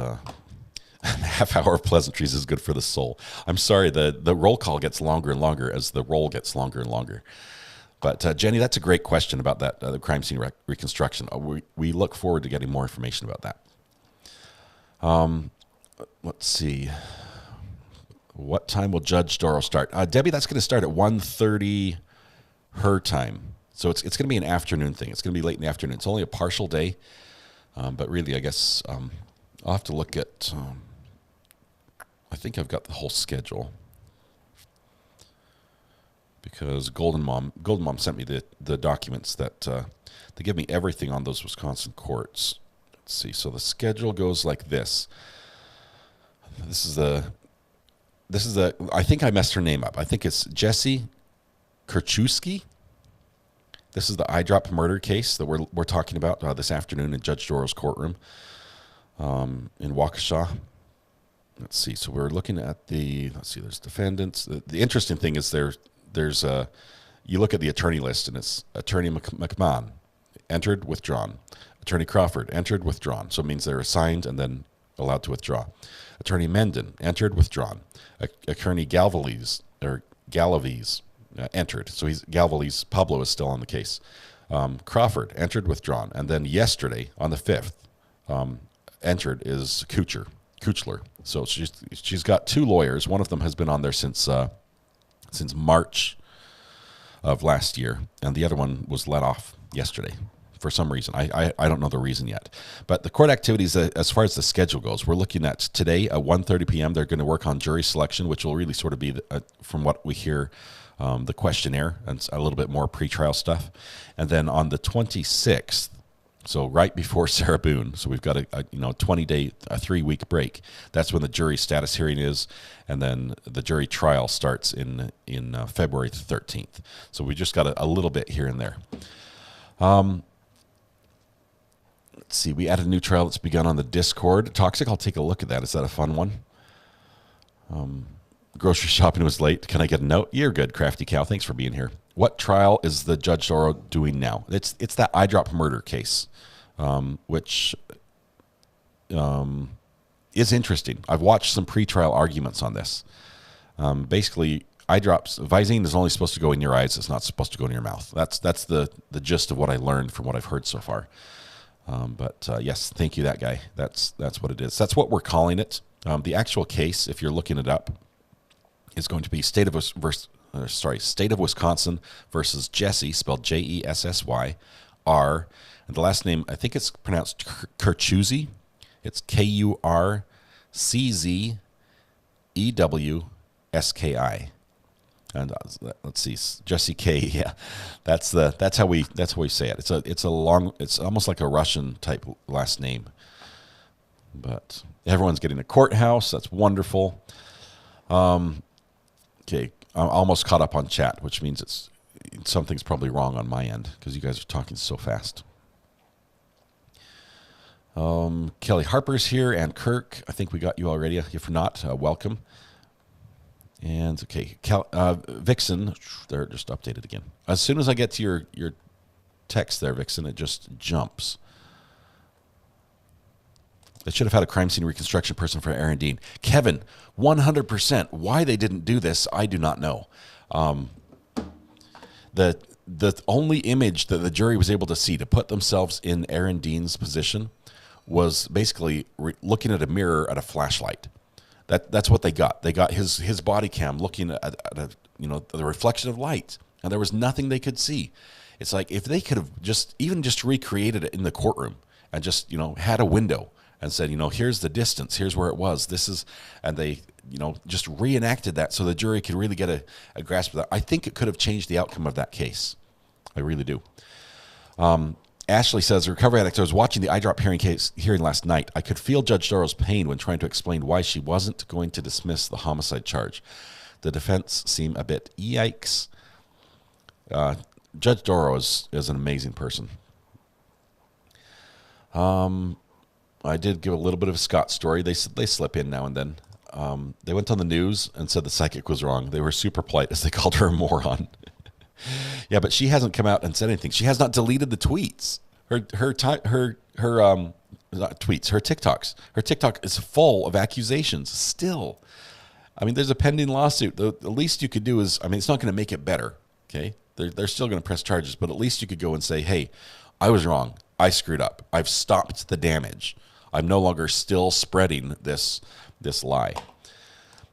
S3: a half hour of pleasantries is good for the soul. I'm sorry, the roll call gets longer and longer as the roll gets longer and longer. But Jenny, that's a great question about that, the crime scene reconstruction. We look forward to getting more information about that. Let's see. What time will Judge Dorrow start? Debbie, that's going to start at 1:30 her time. So it's going to be an afternoon thing. It's going to be late in the afternoon. It's only a partial day. But really, I guess I'll have to look at... I think I've got the whole schedule. Because Golden Mom sent me the documents that they give me everything on those Wisconsin courts. Let's see. So the schedule goes like this. This is the. I think I messed her name up. I think it's Jesse Kerchewski. This is the eye drop murder case that we're talking about this afternoon in Judge Dorrow's courtroom in Waukesha. Let's see. So we're looking at there's defendants. The interesting thing is there's you look at the attorney list, and it's Attorney McMahon, entered, withdrawn. Attorney Crawford, entered, withdrawn. So it means they're assigned and then allowed to withdraw. Attorney Menden, entered, withdrawn. Attorney Galvales, entered. So Galvales, Pablo is still on the case. Crawford, entered, withdrawn. And then yesterday, on the 5th, entered is Kuchler. So she's got 2 lawyers. One of them has been on there since March of last year, and the other one was let off yesterday for some reason. I don't know the reason yet. But the court activities, as far as the schedule goes, we're looking at today at 1:30 p.m. They're going to work on jury selection, which will really sort of be, from what we hear, the questionnaire and a little bit more pretrial stuff. And then on the 26th, so right before Sarah Boone, so we've got a 20-day, a 3-week break. That's when the jury status hearing is, and then the jury trial starts in February 13th. So we just got a little bit here and there. Let's see, we added a new trial that's begun on the Discord. Toxic, I'll take a look at that. Is that a fun one? Grocery shopping was late. Can I get a note? You're good, Crafty Cow. Thanks for being here. What trial is the Judge Dorrow doing now? It's that eye drop murder case, which is interesting. I've watched some pretrial arguments on this. Basically, eye drops, Visine is only supposed to go in your eyes. It's not supposed to go in your mouth. That's the gist of what I learned from what I've heard so far. But yes, thank you, that guy. That's what it is. That's what we're calling it. The actual case, if you're looking it up, is going to be State of Wisconsin versus Jesse, spelled Jessy, R, and the last name, I think it's pronounced Kerchewski. It's Kurtzewski. And let's see, Jesse K. Yeah, that's how we say it. It's almost like a Russian type last name. But everyone's getting a courthouse. That's wonderful. Okay, I'm almost caught up on chat, which means something's probably wrong on my end because you guys are talking so fast. Kelly Harper's here, and Kirk. I think we got you already. If not, welcome. And okay, Vixen, they're just updated again. As soon as I get to your text there, Vixen, it just jumps. They should have had a crime scene reconstruction person for Aaron Dean. Kevin, 100%. Why they didn't do this, I do not know. The only image that the jury was able to see to put themselves in Aaron Dean's position was basically looking at a mirror at a flashlight. That's what they got. They got his body cam looking at the reflection of light, and there was nothing they could see. It's like if they could have just recreated it in the courtroom and just had a window and said, here's the distance, here's where it was, and they just reenacted that so the jury could really get a grasp of that. I think it could have changed the outcome of that case. I really do. Ashley says, recovery addict, I was watching the eye drop hearing last night. I could feel Judge Dorrow's pain when trying to explain why she wasn't going to dismiss the homicide charge. The defense seemed a bit yikes. Judge Dorrow is an amazing person. I did give a little bit of a Scott story. They slip in now and then. They went on the news and said the psychic was wrong. They were super polite as they called her a moron. Yeah, but she hasn't come out and said anything. She has not deleted the tweets. Her tweets, her TikToks. Her TikTok is full of accusations still. I mean, there's a pending lawsuit. The least you could do is, it's not going to make it better. Okay, they're still going to press charges, but at least you could go and say, hey, I was wrong. I screwed up. I've stopped the damage. I'm no longer still spreading this lie.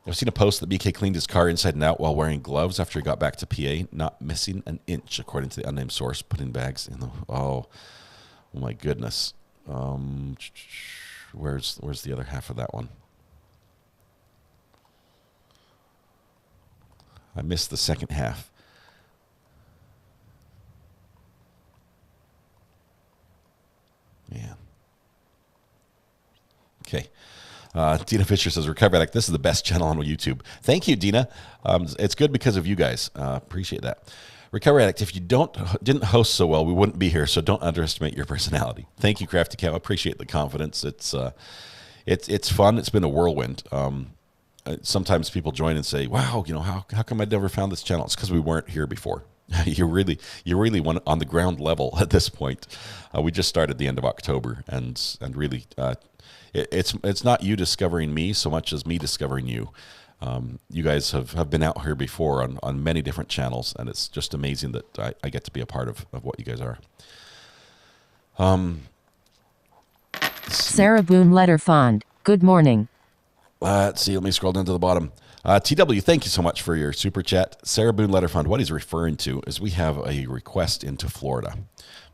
S3: I've seen a post that BK cleaned his car inside and out while wearing gloves after he got back to PA, not missing an inch, according to the unnamed source, putting bags in the... Oh my goodness. Where's the other half of that one? I missed the second half. Yeah. Okay. Dina Fisher says, Recovery Addict, this is the best channel on YouTube. Thank you, Dina. It's good because of you guys. Appreciate that. Recovery Addict, if you didn't host so well, we wouldn't be here, so don't underestimate your personality. Thank you, Crafty Cow. I appreciate the confidence. It's fun. It's been a whirlwind. Sometimes people join and say, wow, how come I never found this channel? It's because we weren't here before. You're really one on the ground level at this point. We just started the end of October, and really, it's not you discovering me so much as me discovering you. You guys have been out here before on many different channels, and it's just amazing that I get to be a part of what you guys are.
S7: Sarah Boone Letter Fond, good morning.
S3: Let's see, let me scroll down to the bottom. TW, thank you so much for your super chat. Sarah Boone Letter Fund, what he's referring to is we have a request into Florida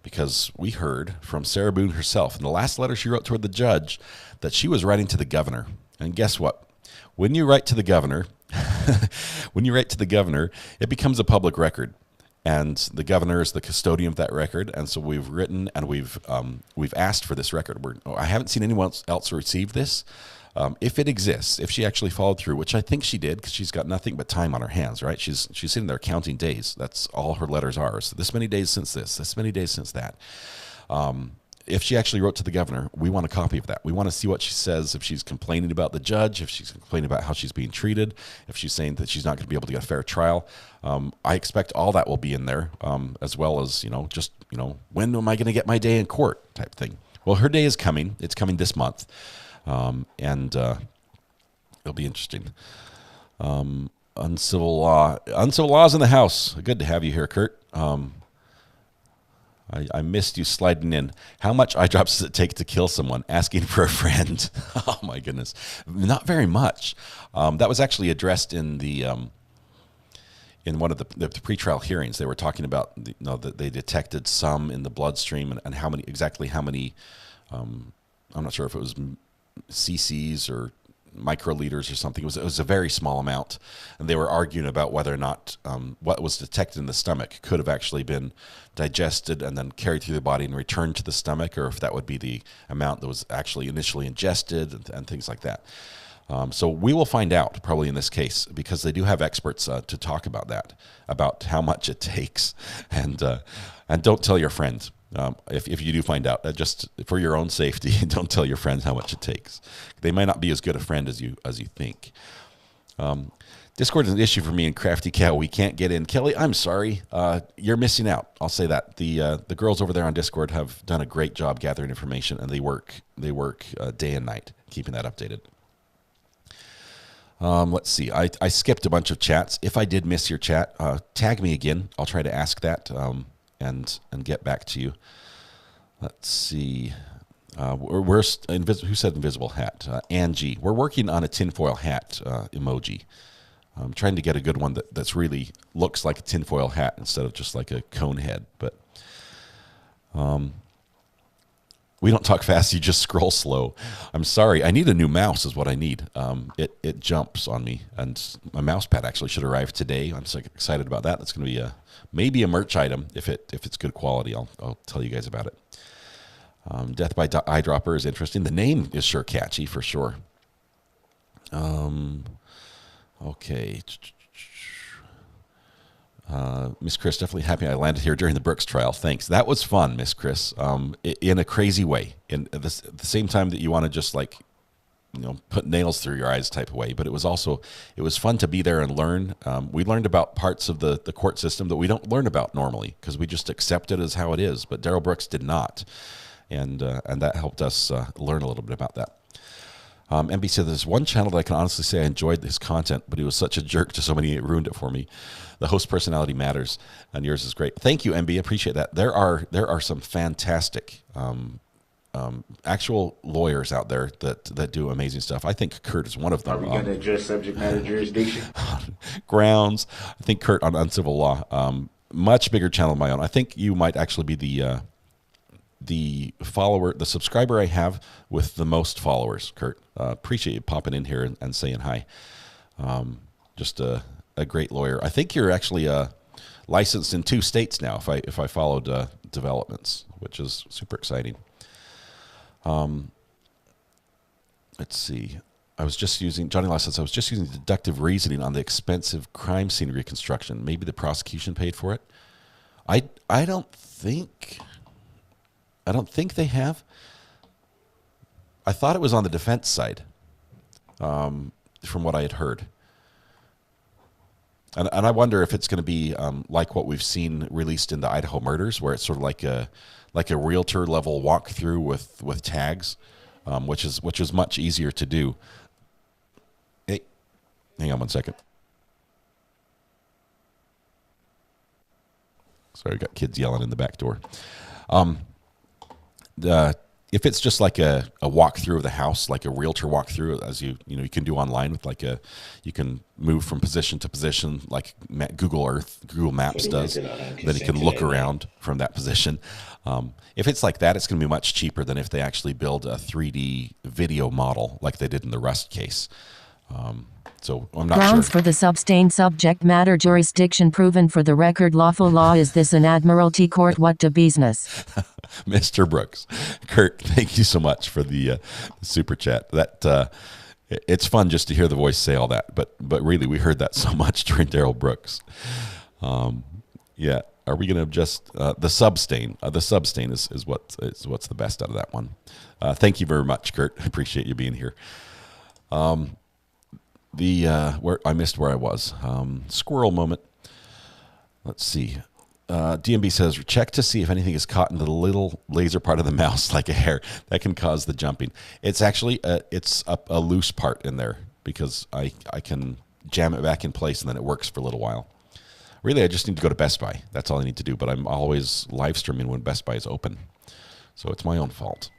S3: because we heard from Sarah Boone herself in the last letter she wrote toward the judge that she was writing to the governor. And guess what? When you write to the governor, it becomes a public record. And the governor is the custodian of that record. And so we've written and we've asked for this record. I haven't seen anyone else receive this. If it exists, if she actually followed through, which I think she did, because she's got nothing but time on her hands, right? She's sitting there counting days. That's all her letters are. So this many days since this many days since that. If she actually wrote to the governor, we want a copy of that. We want to see what she says, if she's complaining about the judge, if she's complaining about how she's being treated, if she's saying that she's not going to be able to get a fair trial. I expect all that will be in there, as well as, when am I going to get my day in court type thing. Well, her day is coming. It's coming this month. And it'll be interesting. Uncivil laws in the house. Good to have you here, Kurt. I missed you sliding in. How much eye drops does it take to kill someone? Asking for a friend. Oh my goodness, not very much. That was actually addressed in the in one of the pretrial hearings. They were talking about that they detected some in the bloodstream and how many. I'm not sure if it was cc's or microliters or something. It was a very small amount, and they were arguing about whether or not what was detected in the stomach could have actually been digested and then carried through the body and returned to the stomach, or if that would be the amount that was actually initially ingested and things like that. So we will find out probably in this case, because they do have experts to talk about that, about how much it takes, and don't tell your friends. If you do find out, just for your own safety, don't tell your friends how much it takes. They might not be as good a friend as you think. Discord is an issue for me and Crafty Cow. We can't get in. Kelly, I'm sorry. You're missing out. I'll say that. The girls over there on Discord have done a great job gathering information, and they work day and night keeping that updated. Let's see. I skipped a bunch of chats. If I did miss your chat, tag me again. I'll try to ask that. And get back to you. Let's see. Who said invisible hat? Angie. We're working on a tinfoil hat emoji. I'm trying to get a good one that's really looks like a tinfoil hat instead of just like a cone head. But we don't talk fast. You just scroll slow. I'm sorry. I need a new mouse is what I need. It jumps on me, and my mouse pad actually should arrive today. I'm so excited about that. That's going to be maybe a merch item if it's good quality. I'll tell you guys about it. Death by Eyedropper is interesting. The name is sure catchy for sure. Okay. Miss Chris, definitely happy I landed here during the Brooks trial. Thanks. That was fun, Miss Chris, in a crazy way. In the same time that you want to just put nails through your eyes type of way. But it was fun to be there and learn. We learned about parts of the court system that we don't learn about normally because we just accept it as how it is. But Darrell Brooks did not. And that helped us learn a little bit about that. MB said, there's one channel that I can honestly say I enjoyed his content, but he was such a jerk to so many, it ruined it for me. The host personality matters, and yours is great. Thank you, MB. Appreciate that. There are some fantastic actual lawyers out there that do amazing stuff. I think Kurt is one of them.
S6: Are we going to address subject matter jurisdiction?
S3: Grounds. I think Kurt on uncivil law. Much bigger channel of my own. I think you might actually be the follower, the subscriber I have with the most followers, Kurt. Appreciate you popping in here and saying hi. Just a great lawyer. I think you're actually licensed in 2 states now, if I followed developments, which is super exciting. let's see. Johnny Law says, I was just using deductive reasoning on the expensive crime scene reconstruction. Maybe the prosecution paid for it. I don't think they have. I thought it was on the defense side, from what I had heard. And I wonder if it's going to be like what we've seen released in the Idaho murders, where it's sort of like a realtor level walkthrough with tags, which is much easier to do. Hey, hang on one second. Sorry, I got kids yelling in the back door. If it's just like a walkthrough of the house, like a realtor walkthrough, as you can do online with you can move from position to position like Google Maps does. Then you can look around from that position. If it's like that, it's going to be much cheaper than if they actually build a 3D video model like they did in the Rust case. So I'm not
S7: Grounds
S3: sure.
S7: for the substain subject matter jurisdiction proven for the record lawful law. Is this an admiralty court? What to business?
S3: Mr. Brooks. Kurt, thank you so much for the super chat. That it's fun just to hear the voice say all that, but really we heard that so much during Daryl Brooks. Yeah, are we going to just the substain? The substain is what's the best out of that one. Thank you very much, Kurt. I appreciate you being here. Where I missed where I was. Squirrel moment. Let's see. DMB says, check to see if anything is caught in the little laser part of the mouse like a hair. That can cause the jumping. It's actually it's a loose part in there because I can jam it back in place and then it works for a little while. Really, I just need to go to Best Buy. That's all I need to do. But I'm always live streaming when Best Buy is open. So it's my own fault.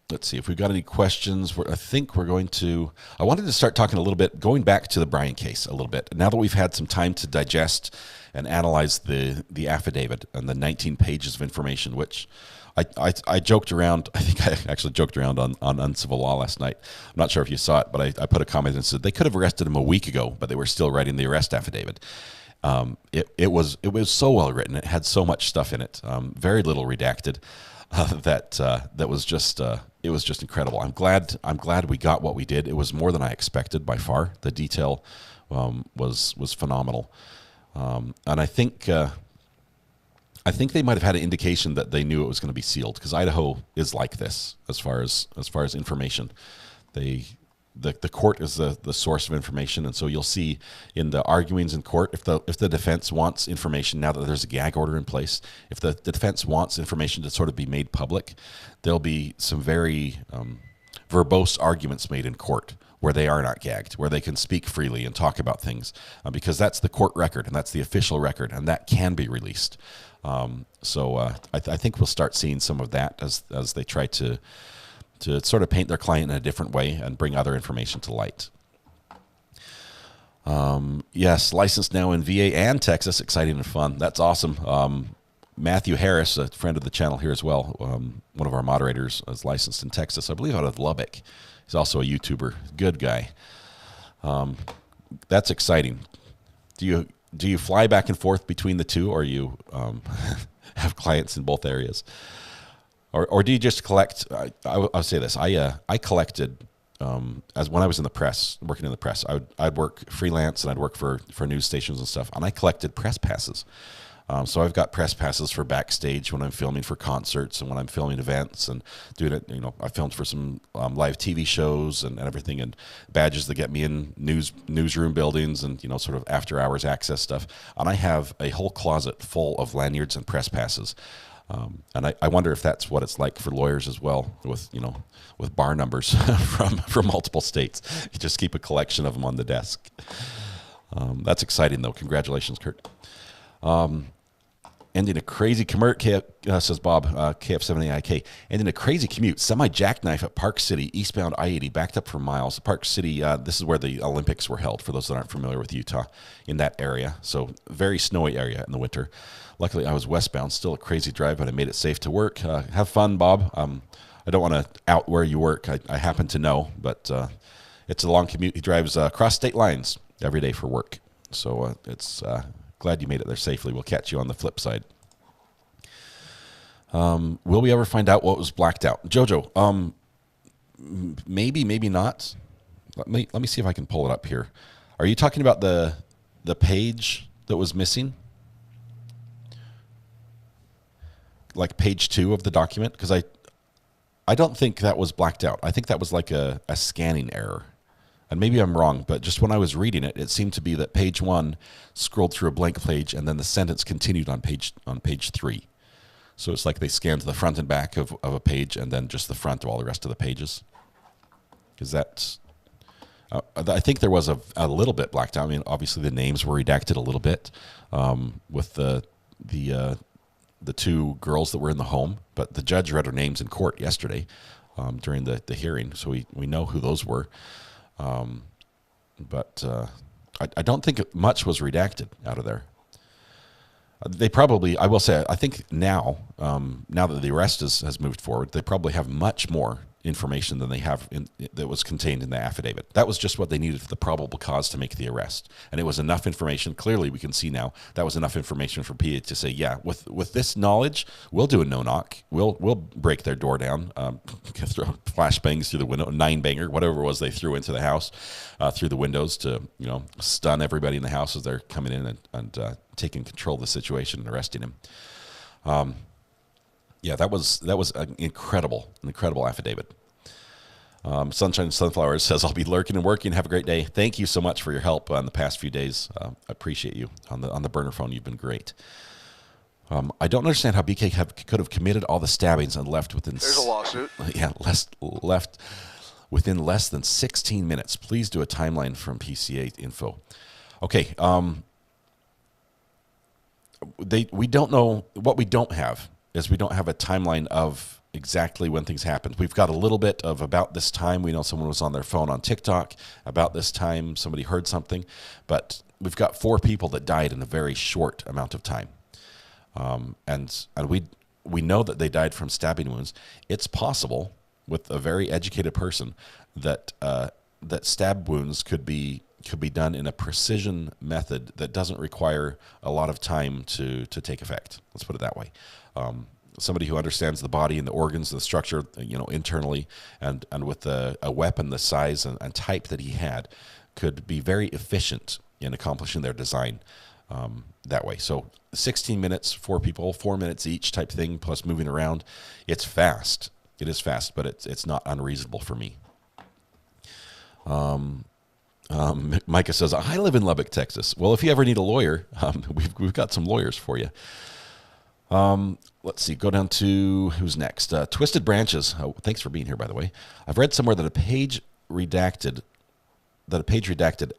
S3: Let's see if we've got any questions. I think we're going to... I wanted to start talking a little bit, going back to the Bryan case a little bit. Now that we've had some time to digest and analyze the affidavit and the 19 pages of information, which I joked around. I think I actually joked around on Uncivil Law last night. I'm not sure if you saw it, but I put a comment and said they could have arrested him a week ago, but they were still writing the arrest affidavit. It was so well written. It had so much stuff in it, very little redacted. That was just it was just incredible. I'm glad we got what we did. It was more than I expected by far. The detail was phenomenal, and I think they might have had an indication that they knew it was going to be sealed because Idaho is like this as far as information. The court is the source of information, and so you'll see in the arguings in court if the defense wants information now that there's a gag order in place, if the defense wants information to sort of be made public, there'll be some very verbose arguments made in court where they are not gagged, where they can speak freely and talk about things because that's the court record and that's the official record, and that can be released. So I think we'll start seeing some of that as they try to sort of paint their client in a different way and bring other information to light. Yes, licensed now in VA and Texas. Exciting and fun. That's awesome. Matthew Harris, a friend of the channel here as well, one of our moderators, is licensed in Texas, I believe out of Lubbock. He's also a YouTuber. Good guy. That's exciting. Do you fly back and forth between the two, or you have clients in both areas? Or do you just collect? I'll say this. I collected as when I was in the press, working in the press. I'd work freelance and I'd work for news stations and stuff, and I collected press passes. So I've got press passes for backstage when I'm filming for concerts and when I'm filming events and doing it. I filmed for some live TV shows and everything, and badges that get me in newsroom buildings and sort of after hours access stuff. And I have a whole closet full of lanyards and press passes. And I wonder if that's what it's like for lawyers as well, with bar numbers from multiple states. You just keep a collection of them on the desk. That's exciting, though. Congratulations, Kurt. Ending a crazy commute, says Bob, KF70IK. Ending a crazy commute, semi-jackknife at Park City, eastbound I-80, backed up for miles. Park City, this is where the Olympics were held, for those that aren't familiar with Utah, in that area. So very snowy area in the winter. Luckily, I was westbound, still a crazy drive, but I made it safe to work. Have fun, Bob. I don't want to out where you work. I happen to know, but it's a long commute. He drives across state lines every day for work. So it's glad you made it there safely. We'll catch you on the flip side. Will we ever find out what was blacked out? Jojo, maybe, maybe not. Let me see if I can pull it up here. Are you talking about the page that was missing? Like page 2 of the document? Because I don't think that was blacked out. I think that was like a scanning error. And maybe I'm wrong, but just when I was reading it, it seemed to be that page 1 scrolled through a blank page and then the sentence continued on page 3. So it's like they scanned the front and back of a page and then just the front of all the rest of the pages. Because that's... I think there was a little bit blacked out. I mean, obviously the names were redacted a little bit with the 2 girls that were in the home, but the judge read her names in court yesterday during the hearing, so we know who those were. But I don't think much was redacted out of there. They probably, I will say, I think now that the arrest has moved forward, they probably have much more information than they have that was contained in the affidavit. That was just what they needed for the probable cause to make the arrest. And it was enough information. Clearly, we can see now that was enough information for PA to say, yeah, with this knowledge, we'll do a no-knock. We'll break their door down, throw flashbangs through the window, 9-banger, whatever it was they threw into the house, through the windows to, stun everybody in the house as they're coming in and taking control of the situation and arresting him. Yeah, that was an incredible affidavit. Sunshine and Sunflowers says, I'll be lurking and working. Have a great day. Thank you so much for your help on the past few days. I appreciate you on the burner phone. You've been great. I don't understand how BK could have committed all the stabbings and left within...
S5: There's a lawsuit.
S3: Yeah, left within less than 16 minutes. Please do a timeline from PCA info. Okay. We don't know. What we don't have is we don't have a timeline of exactly when things happened. We've got a little bit of about this time. We know someone was on their phone on TikTok. About this time, somebody heard something. But we've got 4 people that died in a very short amount of time. And we know that they died from stabbing wounds. It's possible with a very educated person that stab wounds could be done in a precision method that doesn't require a lot of time to take effect. Let's put it that way. Somebody who understands the body and the organs and the structure, internally, and with a weapon the size and type that he had, could be very efficient in accomplishing their design that way. So 16 minutes, 4 people, 4 minutes each type thing, plus moving around. It's fast. It is fast, but it's not unreasonable for me. Micah says, I live in Lubbock, Texas. Well, if you ever need a lawyer, we've got some lawyers for you. Let's see, go down to who's next. Twisted Branches. Oh, thanks for being here, by the way. I've read somewhere that a page redacted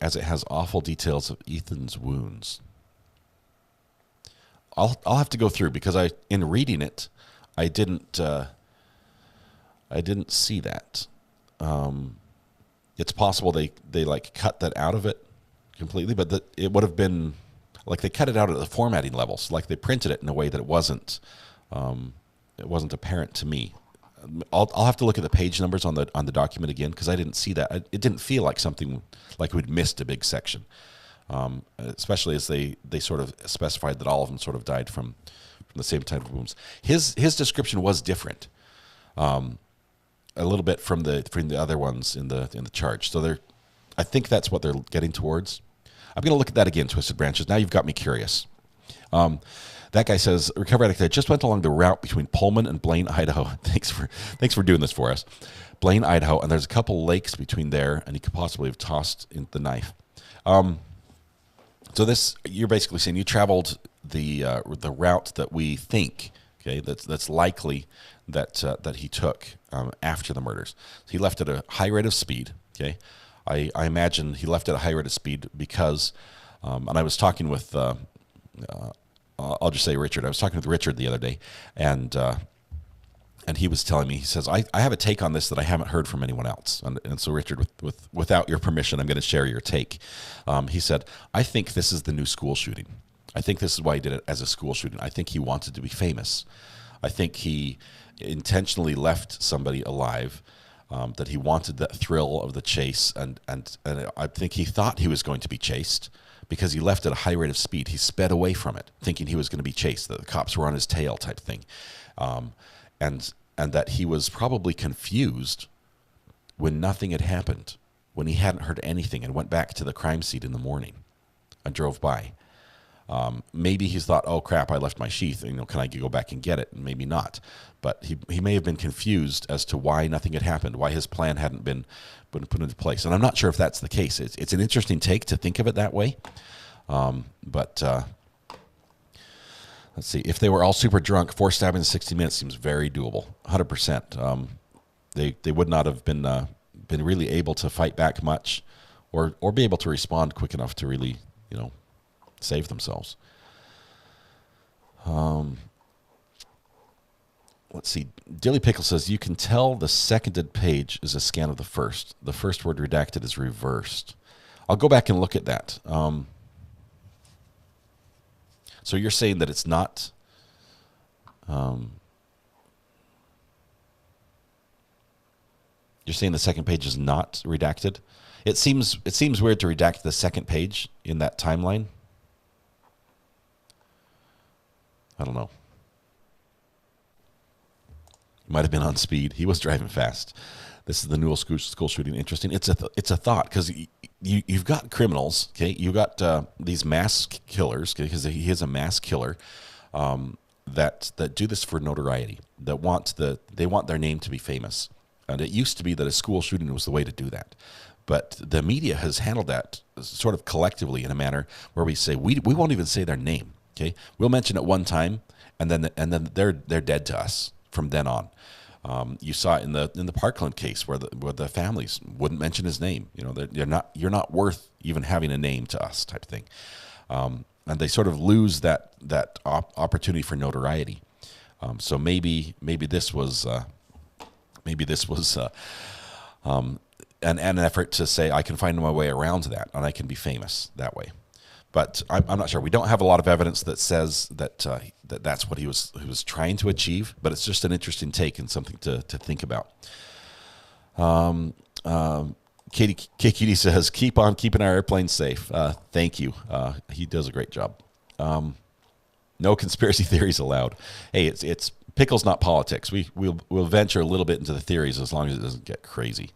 S3: as it has awful details of Ethan's wounds. I'll have to go through because in reading it, I didn't see that. It's possible they like cut that out of it completely, but it would have been like they cut it out at the formatting levels, like they printed it in a way that it wasn't apparent to me. I'll have to look at the page numbers on the document again because I didn't see that. It didn't feel like something like we'd missed a big section, especially as they sort of specified that all of them sort of died from the same type of wounds. His description was different. A little bit from the other ones in the charge. So I think that's what they're getting towards. I'm going to look at that again, Twisted Branches. Now you've got me curious. That guy says, Recovery Addict, I just went along the route between Pullman and Blaine, Idaho. Thanks for doing this for us. Blaine, Idaho, and there's a couple lakes between there, and he could possibly have tossed in the knife. So this, you're basically saying you traveled the route that we think, okay, that's likely that he took after the murders. He left at a high rate of speed. Okay, I imagine he left at a high rate of speed because, and I was talking with, I'll just say Richard. I was talking with Richard the other day, and he was telling me, he says, I have a take on this that I haven't heard from anyone else. And so Richard, without your permission, I'm going to share your take. He said, I think this is the new school shooting. I think this is why he did it as a school shooting. I think he wanted to be famous. I think he intentionally left somebody alive, that he wanted that thrill of the chase. And I think he thought he was going to be chased because he left at a high rate of speed. He sped away from it, thinking he was going to be chased, that the cops were on his tail type thing. And that he was probably confused when nothing had happened, when he hadn't heard anything, and went back to the crime scene in the morning and drove by. Maybe he's thought, oh crap, I left my sheath. Can I go back and get it? And maybe not. But he may have been confused as to why nothing had happened, why his plan hadn't been put into place. And I'm not sure if that's the case. It's an interesting take to think of it that way. But let's see. If they were all super drunk, 4 stabbings in 60 minutes seems very doable. 100%. They would not have been really able to fight back much, or be able to respond quick enough to really save themselves. Let's see. Dilly Pickle says, you can tell the seconded page is a scan of the first. The first word redacted is reversed. I'll go back and look at that. So you're saying that it's not... you're saying the second page is not redacted? It seems weird to redact the second page in that timeline. I don't know. He might have been on speed. He was driving fast. This is the Newell school shooting. Interesting. It's a thought, because you've got criminals. Okay, you got these mass killers, because he is a mass killer, that do this for notoriety. They want their name to be famous. And it used to be that a school shooting was the way to do that. But the media has handled that sort of collectively in a manner where we say we won't even say their name. Okay, we'll mention it one time, and then they're dead to us from then on. You saw it in the Parkland case where the families wouldn't mention his name. You're not worth even having a name to us, type of thing. And they sort of lose that opportunity for notoriety. So maybe this was an effort to say, I can find my way around that, and I can be famous that way. But I'm not sure. We don't have a lot of evidence that says that's what he was trying to achieve. But it's just an interesting take and something to think about. Katie says, keep on keeping our airplane safe. Thank you. He does a great job. No conspiracy theories allowed. Hey, it's pickles, not politics. We'll venture a little bit into the theories as long as it doesn't get crazy.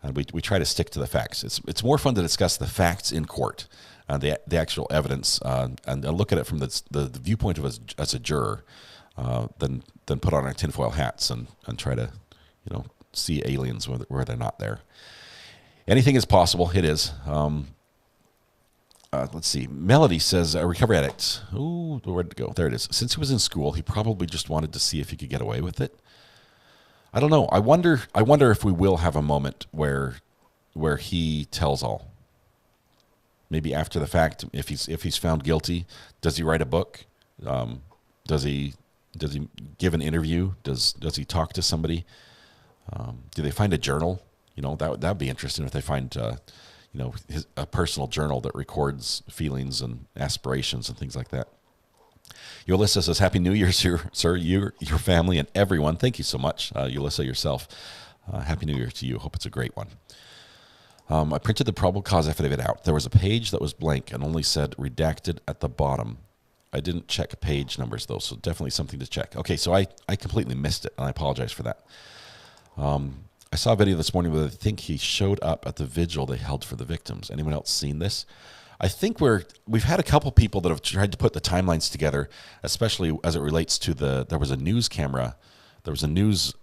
S3: And we try to stick to the facts. It's more fun to discuss the facts in court, the actual evidence, and look at it from the viewpoint of as a juror, than put on our tinfoil hats and try to see aliens where they're not there. Anything is possible. It is. Let's see. Melody says, a recovery addict. Ooh, where'd it go? There it is. Since he was in school, he probably just wanted to see if he could get away with it. I don't know. I wonder if we will have a moment where he tells all. Maybe after the fact, if he's found guilty, does he write a book? Does he give an interview? Does he talk to somebody? Do they find a journal? That'd be interesting if they find a personal journal that records feelings and aspirations and things like that. Ulissa says, Happy New Year, sir, your family, and everyone. Thank you so much, Ulissa, yourself. Happy New Year to you. Hope it's a great one. I printed the probable cause affidavit out. There was a page that was blank and only said redacted at the bottom. I didn't check page numbers, though, so definitely something to check. Okay, so I completely missed it, and I apologize for that. I saw a video this morning where I think he showed up at the vigil they held for the victims. Anyone else seen this? I think we've had a couple people that have tried to put the timelines together, especially as it relates to there was a news camera, there was a news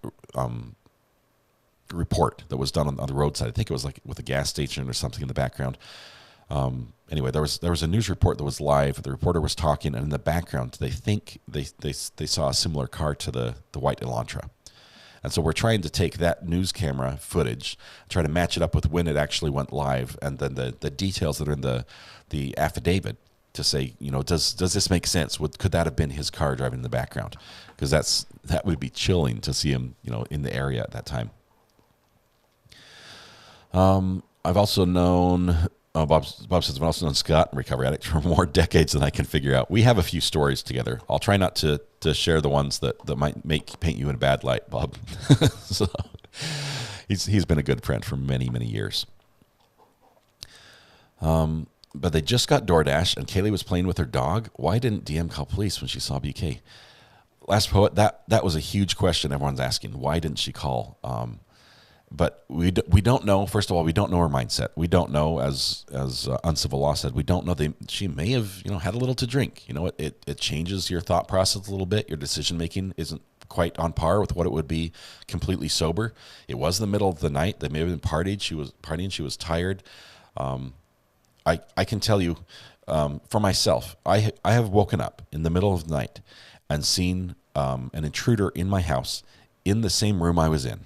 S3: report that was done on the roadside. I think it was like with a gas station or something in the background. Anyway, there was a news report that was live. The reporter was talking, and in the background, they think they saw a similar car to the white Elantra. And so we're trying to take that news camera footage, try to match it up with when it actually went live, and then the details that are in the affidavit to say, does this make sense? Could that have been his car driving in the background? Because that would be chilling to see him, in the area at that time. I've also known. Bob says, I've also known Scott, a recovery addict, for more decades than I can figure out. We have a few stories together. I'll try not to share the ones that might paint you in a bad light, Bob. So he's been a good friend for many, many years. But they just got DoorDash, and Kaylee was playing with her dog. Why didn't DM call police when she saw BK? Last Poet, that was a huge question everyone's asking. Why didn't she call? but we don't know. First of all, we don't know her mindset. We don't know, as uncivil law said, we don't know. She may have had a little to drink. It changes your thought process a little bit. Your decision making isn't quite on par with what it would be completely sober. It was the middle of the night. They may have been partied. She was partying. She was tired. I can tell you, for myself, I have woken up in the middle of the night and seen an intruder in my house in the same room I was in.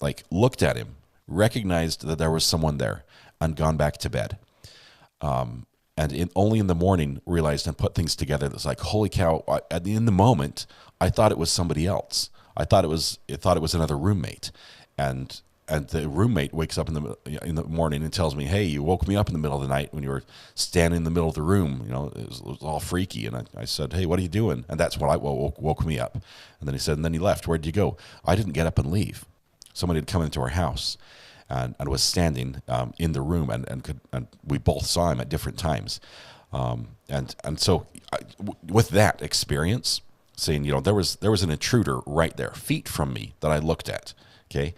S3: Like, looked at him, recognized that there was someone there, and gone back to bed. And only in the morning realized and put things together. That's like, holy cow! In the moment, I thought it was somebody else. I thought it was another roommate, and the roommate wakes up in the morning and tells me, "Hey, you woke me up in the middle of the night when you were standing in the middle of the room. It was all freaky." And I said, "Hey, what are you doing?" And that's what woke me up. And then he said, "And then he left. Where'd you go?" I didn't get up and leave. Somebody had come into our house and was standing in the room, and we both saw him at different times. And so with that experience, saying, there was an intruder right there, feet from me, that I looked at, okay,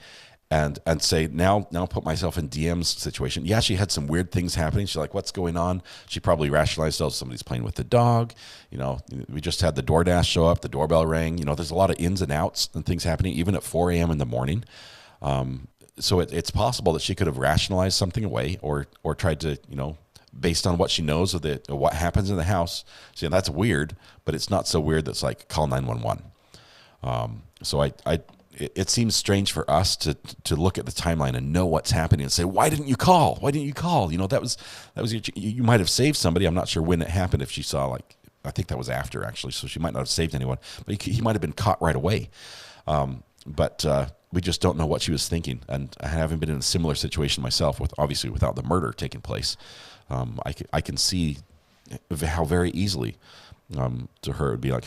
S3: and say, now put myself in DM's situation. Yeah, she had some weird things happening. She's like, what's going on? She probably rationalized, somebody's playing with the dog. We just had the DoorDash show up, the doorbell rang. There's a lot of ins and outs and things happening, even at 4 a.m. in the morning. So it's possible that she could have rationalized something away, or tried to, based on what she knows of what happens in the house. See, that's weird, but it's not so weird that's like, call 911. So it seems strange for us to look at the timeline and know what's happening and say, why didn't you call? Why didn't you call? That was you might have saved somebody. I'm not sure when it happened. If she saw, I think that was after, actually, so she might not have saved anyone, but he might have been caught right away. But we just don't know what she was thinking. And I haven't been in a similar situation myself, obviously without the murder taking place. I can see how very easily to her it would be like,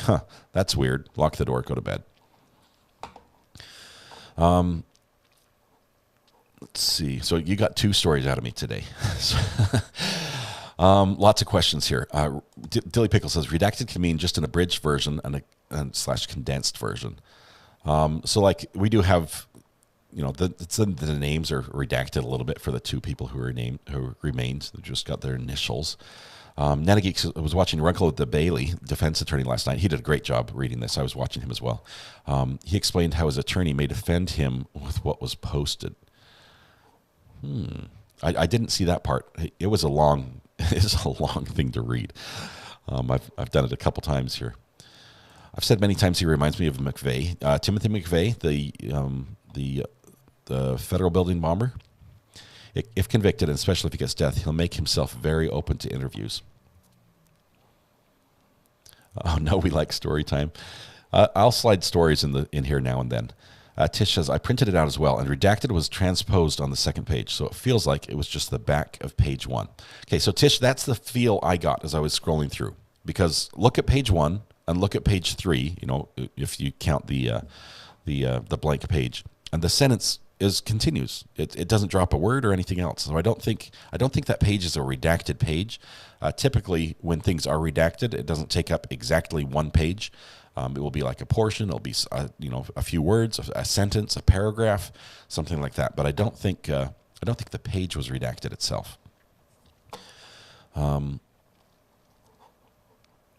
S3: that's weird. Lock the door, go to bed. Let's see. So you got 2 stories out of me today. Lots of questions here. Dilly Pickle says, redacted can mean just an abridged version and / condensed version. So we do have, the names are redacted a little bit for the 2 people who remained. They just got their initials. Nanageek was watching Runkle the Bailey, defense attorney, last night. He did a great job reading this. I was watching him as well. He explained how his attorney may defend him with what was posted. I didn't see that part. It was a long thing to read. I've done it a couple times here. I've said many times he reminds me of McVeigh, Timothy McVeigh, the federal building bomber. If convicted, and especially if he gets death, he'll make himself very open to interviews. Oh no, we like story time. I'll slide stories in here now and then. Tish says, I printed it out as well, and redacted was transposed on the second page, so it feels like it was just the back of page 1. Okay, so Tish, that's the feel I got as I was scrolling through. Because look at page 1 and look at page 3. If you count the blank page, and the sentence continues. It doesn't drop a word or anything else. So I don't think that page is a redacted page. Typically, when things are redacted, it doesn't take up exactly 1 page. It will be like a portion. It'll be a few words, a sentence, a paragraph, something like that. But I don't think the page was redacted itself.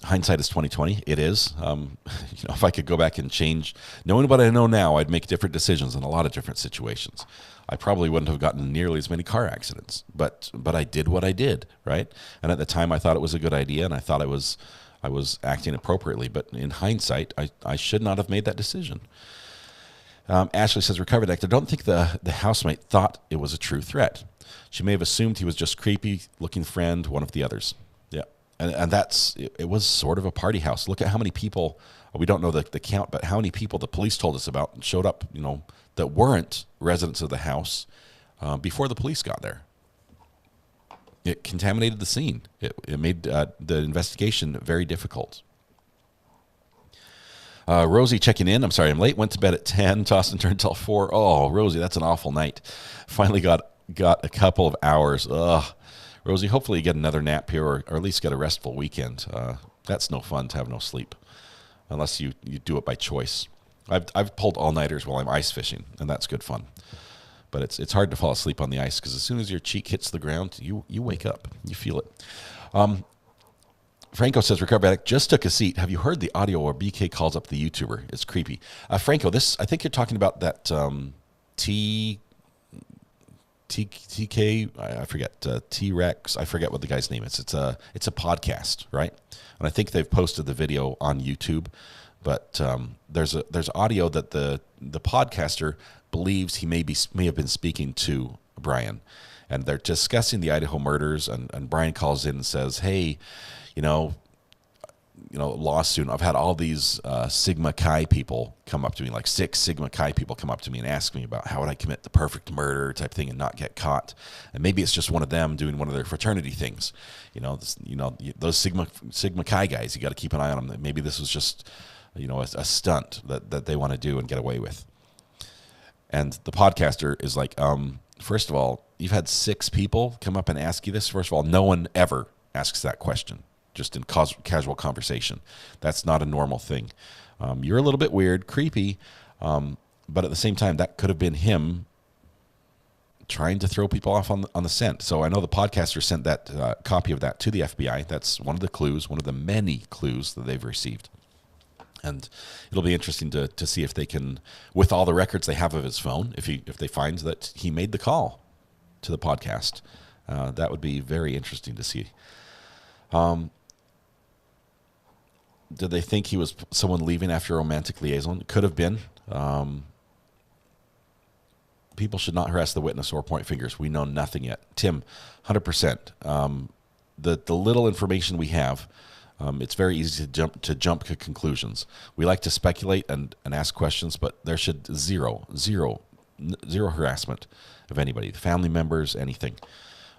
S3: Hindsight is 20/20. It is. If I could go back and change, knowing what I know now, I'd make different decisions in a lot of different situations. I probably wouldn't have gotten nearly as many car accidents, but I did what I did, right? And at the time, I thought it was a good idea, and I thought I was acting appropriately. But in hindsight, I should not have made that decision. Ashley says, recovered act. I don't think the housemate thought it was a true threat. She may have assumed he was just creepy-looking friend, one of the others. Yeah, and it was sort of a party house. Look at how many people, we don't know the count, but how many people the police told us about and showed up, that weren't residents of the house before the police got there. It contaminated the scene. It made the investigation very difficult. Rosie checking in. I'm sorry, I'm late. Went to bed at 10, tossed and turned until 4. Oh, Rosie, that's an awful night. Finally got a couple of hours. Ugh. Rosie, hopefully you get another nap here, or at least get a restful weekend. That's no fun to have no sleep, unless you do it by choice. I've pulled all-nighters while I'm ice fishing, and that's good fun. But it's hard to fall asleep on the ice because as soon as your cheek hits the ground, you wake up. You feel it. Franco says, Recovery Addict just took a seat. Have you heard the audio where BK calls up the YouTuber? It's creepy. Franco, I think you're talking about that TK, I forget, T-Rex. I forget what the guy's name is. It's a podcast, right? And I think they've posted the video on YouTube. But there's audio that the podcaster believes he may have been speaking to Brian. And they're discussing the Idaho murders, and Brian calls in and says, hey, law student, I've had all these Sigma Chi people come up to me, like 6 Sigma Chi people come up to me and ask me about how would I commit the perfect murder type thing and not get caught. And maybe it's just one of them doing one of their fraternity things. Those Sigma Chi guys, you got to keep an eye on them. Maybe this was just, a stunt that they want to do and get away with. And the podcaster is like, first of all, you've had 6 people come up and ask you this. First of all, no one ever asks that question, just in casual conversation. That's not a normal thing. You're a little bit weird, creepy, but at the same time, that could have been him trying to throw people off on the scent. So I know the podcaster sent that copy of that to the FBI. That's one of the clues, one of the many clues that they've received. And it'll be interesting to see if they can, with all the records they have of his phone, if they find that he made the call to the podcast. That would be very interesting to see. Did they think he was someone leaving after a romantic liaison? Could have been. People should not harass the witness or point fingers. We know nothing yet. Tim, 100%. The little information we have, it's very easy to jump to conclusions. We like to speculate and ask questions, but there should zero harassment of anybody, family members, anything.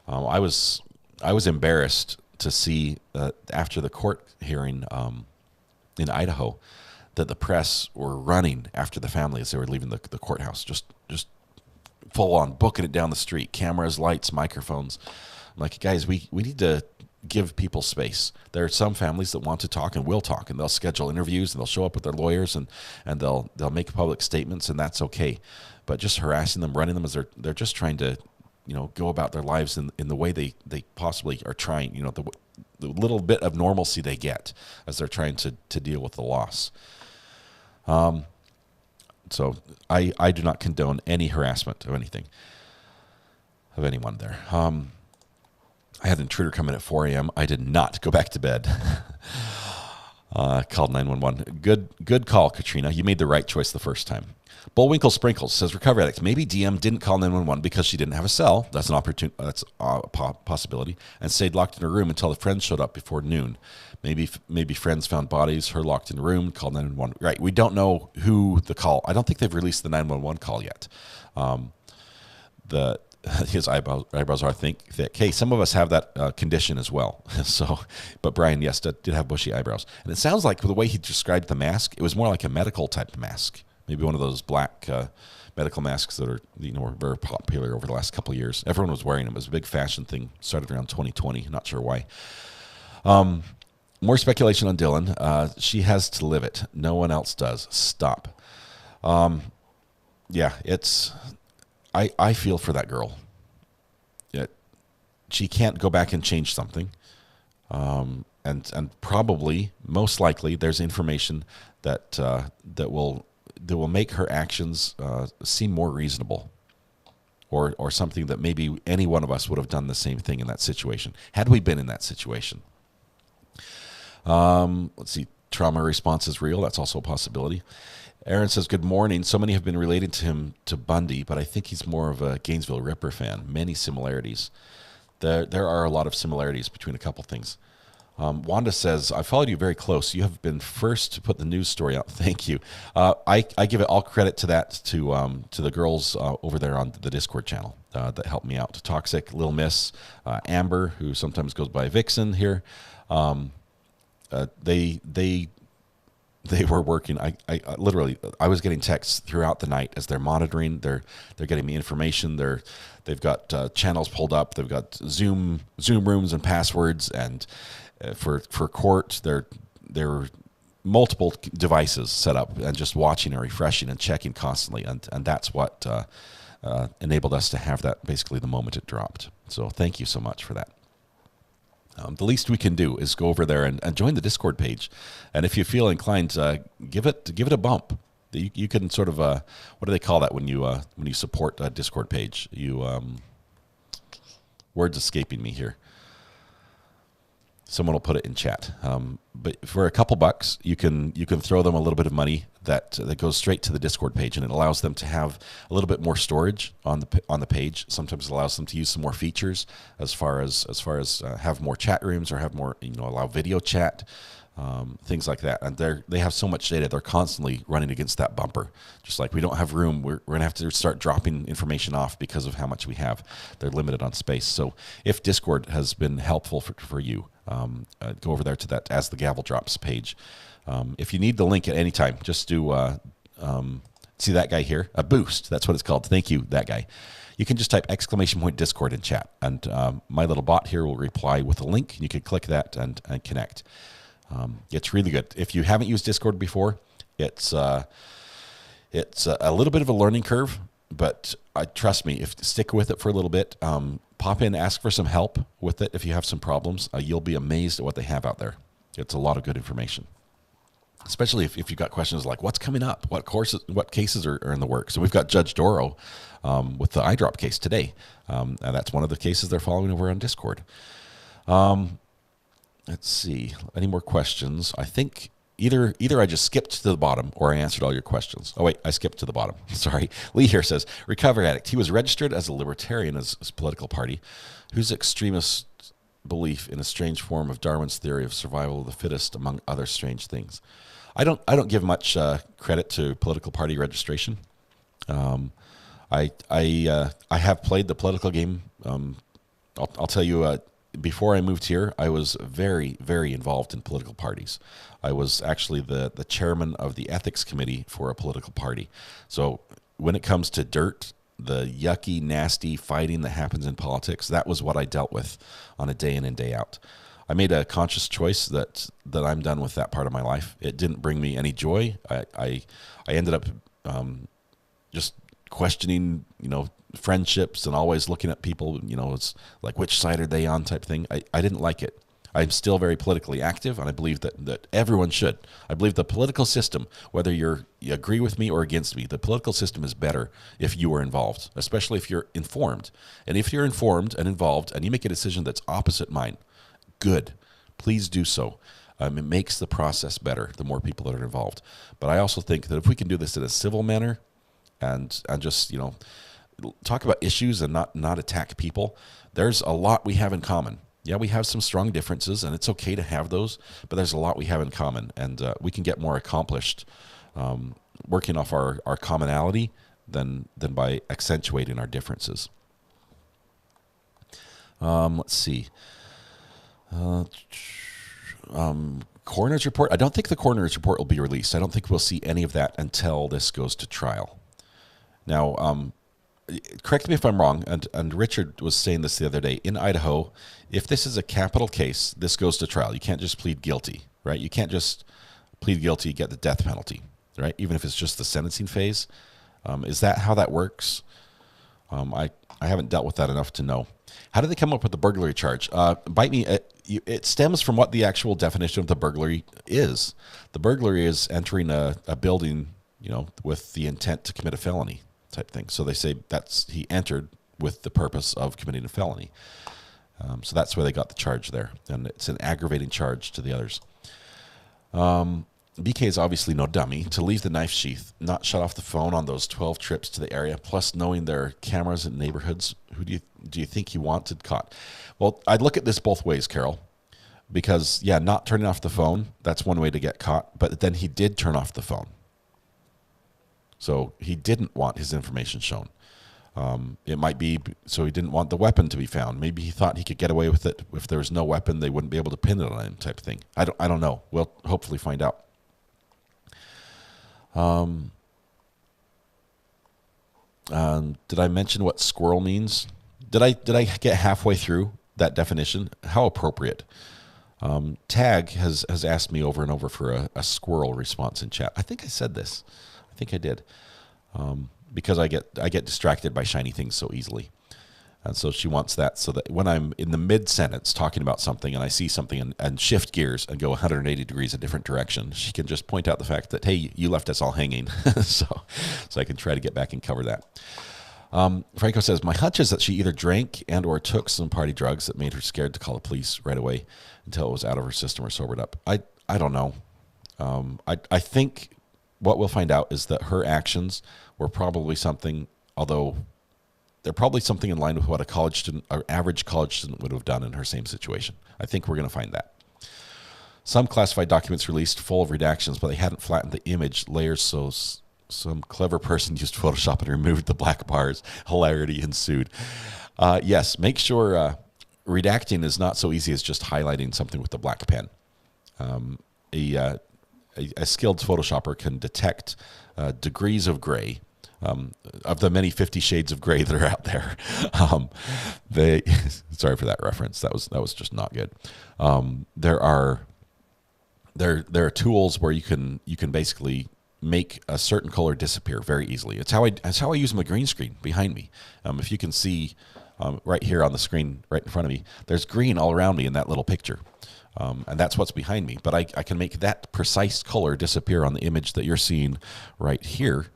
S3: I was embarrassed to see after the court hearing in Idaho that the press were running after the family as they were leaving the courthouse, just full on booking it down the street, cameras, lights, microphones. I'm like, guys, we need to give people space. There are some families that want to talk and will talk, and they'll schedule interviews and they'll show up with their lawyers and they'll make public statements, and that's okay. But just harassing them, running them as they're just trying to go about their lives in the way they possibly are trying, the little bit of normalcy they get as they're trying to deal with the loss. So I do not condone any harassment of anything, of anyone there. I had an intruder come in at 4 a.m. I did not go back to bed. Called 911. Good call, Katrina. You made the right choice the first time. Bullwinkle Sprinkles says, Recovery Addict, maybe DM didn't call 911 because she didn't have a cell. That's an opportunity. That's a possibility. And stayed locked in her room until the friends showed up before noon. Maybe friends found bodies, her locked in the room, called 911. Right. We don't know who the call. I don't think they've released the 911 call yet. His eyebrows are thick. Hey, some of us have that condition as well. So, but Brian, yes, did have bushy eyebrows. And it sounds like the way he described the mask, it was more like a medical type mask. Maybe one of those black medical masks that are were very popular over the last couple of years. Everyone was wearing them. It was a big fashion thing. Started around 2020. Not sure why. More speculation on Dylan. She has to live it. No one else does. Stop. Yeah, it's. I feel for that girl. She can't go back and change something, and probably, most likely, there's information that will make her actions seem more reasonable, or something that maybe any one of us would have done the same thing in that situation had we been in that situation. Let's see. Trauma response is real. That's also a possibility. Aaron says, good morning. So many have been relating to him to Bundy, but I think he's more of a Gainesville Ripper fan. Many similarities. There are a lot of similarities between a couple things. Wanda says, I followed you very close. You have been first to put the news story out. Thank you. I give it all credit to that, to the girls over there on the Discord channel that helped me out. Toxic, Lil Miss, Amber, who sometimes goes by Vixen here. They were working. I literally, I was getting texts throughout the night as they're monitoring. They're getting me information. They've got channels pulled up. They've got Zoom rooms and passwords. And for court, they're multiple devices set up and just watching and refreshing and checking constantly. And that's what enabled us to have that basically the moment it dropped. So thank you so much for that. The least we can do is go over there and join the Discord page. And if you feel inclined, give it a bump. You can sort of, what do they call that when you support a Discord page? Words escaping me here. Someone will put it in chat. But for a couple bucks, you can throw them a little bit of money that goes straight to the Discord page, and it allows them to have a little bit more storage on the page. Sometimes it allows them to use some more features as far as have more chat rooms or have more, allow video chat, things like that. And they have so much data, they're constantly running against that bumper. Just like we don't have room, we're going to have to start dropping information off because of how much we have. They're limited on space. So if Discord has been helpful for you, go over there to that As the Gavel Drops page. If you need the link at any time, just do see that guy here, a boost. That's what it's called. Thank you, that guy. You can just type !Discord in chat, and my little bot here will reply with a link. You can click that and connect. It's really good. If you haven't used Discord before, it's a little bit of a learning curve, but trust me, stick with it for a little bit. Pop in, ask for some help with it. If you have some problems, you'll be amazed at what they have out there. It's a lot of good information, especially if you've got questions like what's coming up, what cases are in the works. So we've got Judge Dorrow with the eyedrop case today, and that's one of the cases they're following over on Discord. Let's see, any more questions? I think either I just skipped to the bottom or I answered all your questions. Oh, wait, I skipped to the bottom. Sorry. Lee here says, recovered addict. He was registered as a libertarian as his political party, whose extremist belief in a strange form of Darwin's theory of survival of the fittest, among other strange things. I don't give much credit to political party registration. I have played the political game. I'll tell you, before I moved here, I was very, very involved in political parties. I was actually the chairman of the ethics committee for a political party. So when it comes to dirt, the yucky, nasty fighting that happens in politics, that was what I dealt with on a day in and day out. I made a conscious choice that I'm done with that part of my life. It didn't bring me any joy. I ended up just questioning, friendships and always looking at people, it's like which side are they on type thing. I didn't like it. I'm still very politically active, and I believe that everyone should. I believe the political system, whether you agree with me or against me, the political system is better if you are involved, especially if you're informed. And if you're informed and involved and you make a decision that's opposite mine, good. Please do so. It makes the process better, the more people that are involved. But I also think that if we can do this in a civil manner and just, talk about issues and not attack people, there's a lot we have in common. Yeah, we have some strong differences, and it's okay to have those, but there's a lot we have in common, and we can get more accomplished working off our commonality than by accentuating our differences. Let's see. Coroner's report. I don't think the coroner's report will be released. I don't think we'll see any of that until this goes to trial. Now, correct me if I'm wrong, and Richard was saying this the other day. In Idaho, if this is a capital case, this goes to trial. You can't just plead guilty, right? You can't just plead guilty, get the death penalty, right? Even if it's just the sentencing phase. Is that how that works? I haven't dealt with that enough to know. How did they come up with the burglary charge? Bite me. It stems from what the actual definition of the burglary is. The burglary is entering a building, with the intent to commit a felony type thing. So they say he entered with the purpose of committing a felony. So that's where they got the charge there. And it's an aggravating charge to the others. BK is obviously no dummy. To leave the knife sheath, not shut off the phone on those 12 trips to the area, plus knowing there are cameras in neighborhoods, who do you think he wanted caught? Well, I'd look at this both ways, Carol, because, not turning off the phone, that's one way to get caught, but then he did turn off the phone. So he didn't want his information shown. It might be so he didn't want the weapon to be found. Maybe he thought he could get away with it. If there was no weapon, they wouldn't be able to pin it on him type of thing. I don't know. We'll hopefully find out. Did I mention what squirrel means? Did I get halfway through that definition? How appropriate. Tag has asked me over and over for a squirrel response in chat. I think I said this. I think I did. Because I get distracted by shiny things so easily. And so she wants that so that when I'm in the mid-sentence talking about something and I see something and shift gears and go 180 degrees a different direction, she can just point out the fact that, hey, you left us all hanging. so I can try to get back and cover that. Franco says, my hunch is that she either drank and or took some party drugs that made her scared to call the police right away until it was out of her system or sobered up. I don't know. I think what we'll find out is that her actions were probably something, although they're probably something in line with what a college student, or average college student would have done in her same situation. I think we're going to find that. Some classified documents released full of redactions, but they hadn't flattened the image layers, so some clever person used Photoshop and removed the black bars. Hilarity ensued. Yes, make sure redacting is not so easy as just highlighting something with the black pen. A skilled Photoshopper can detect degrees of gray. Of the many 50 shades of gray that are out there. Sorry for that reference. That was just not good. There are tools where you can basically make a certain color disappear very easily. It's how I use my green screen behind me. If you can see right here on the screen right in front of me, there's green all around me in that little picture. And that's what's behind me. But I can make that precise color disappear on the image that you're seeing right here.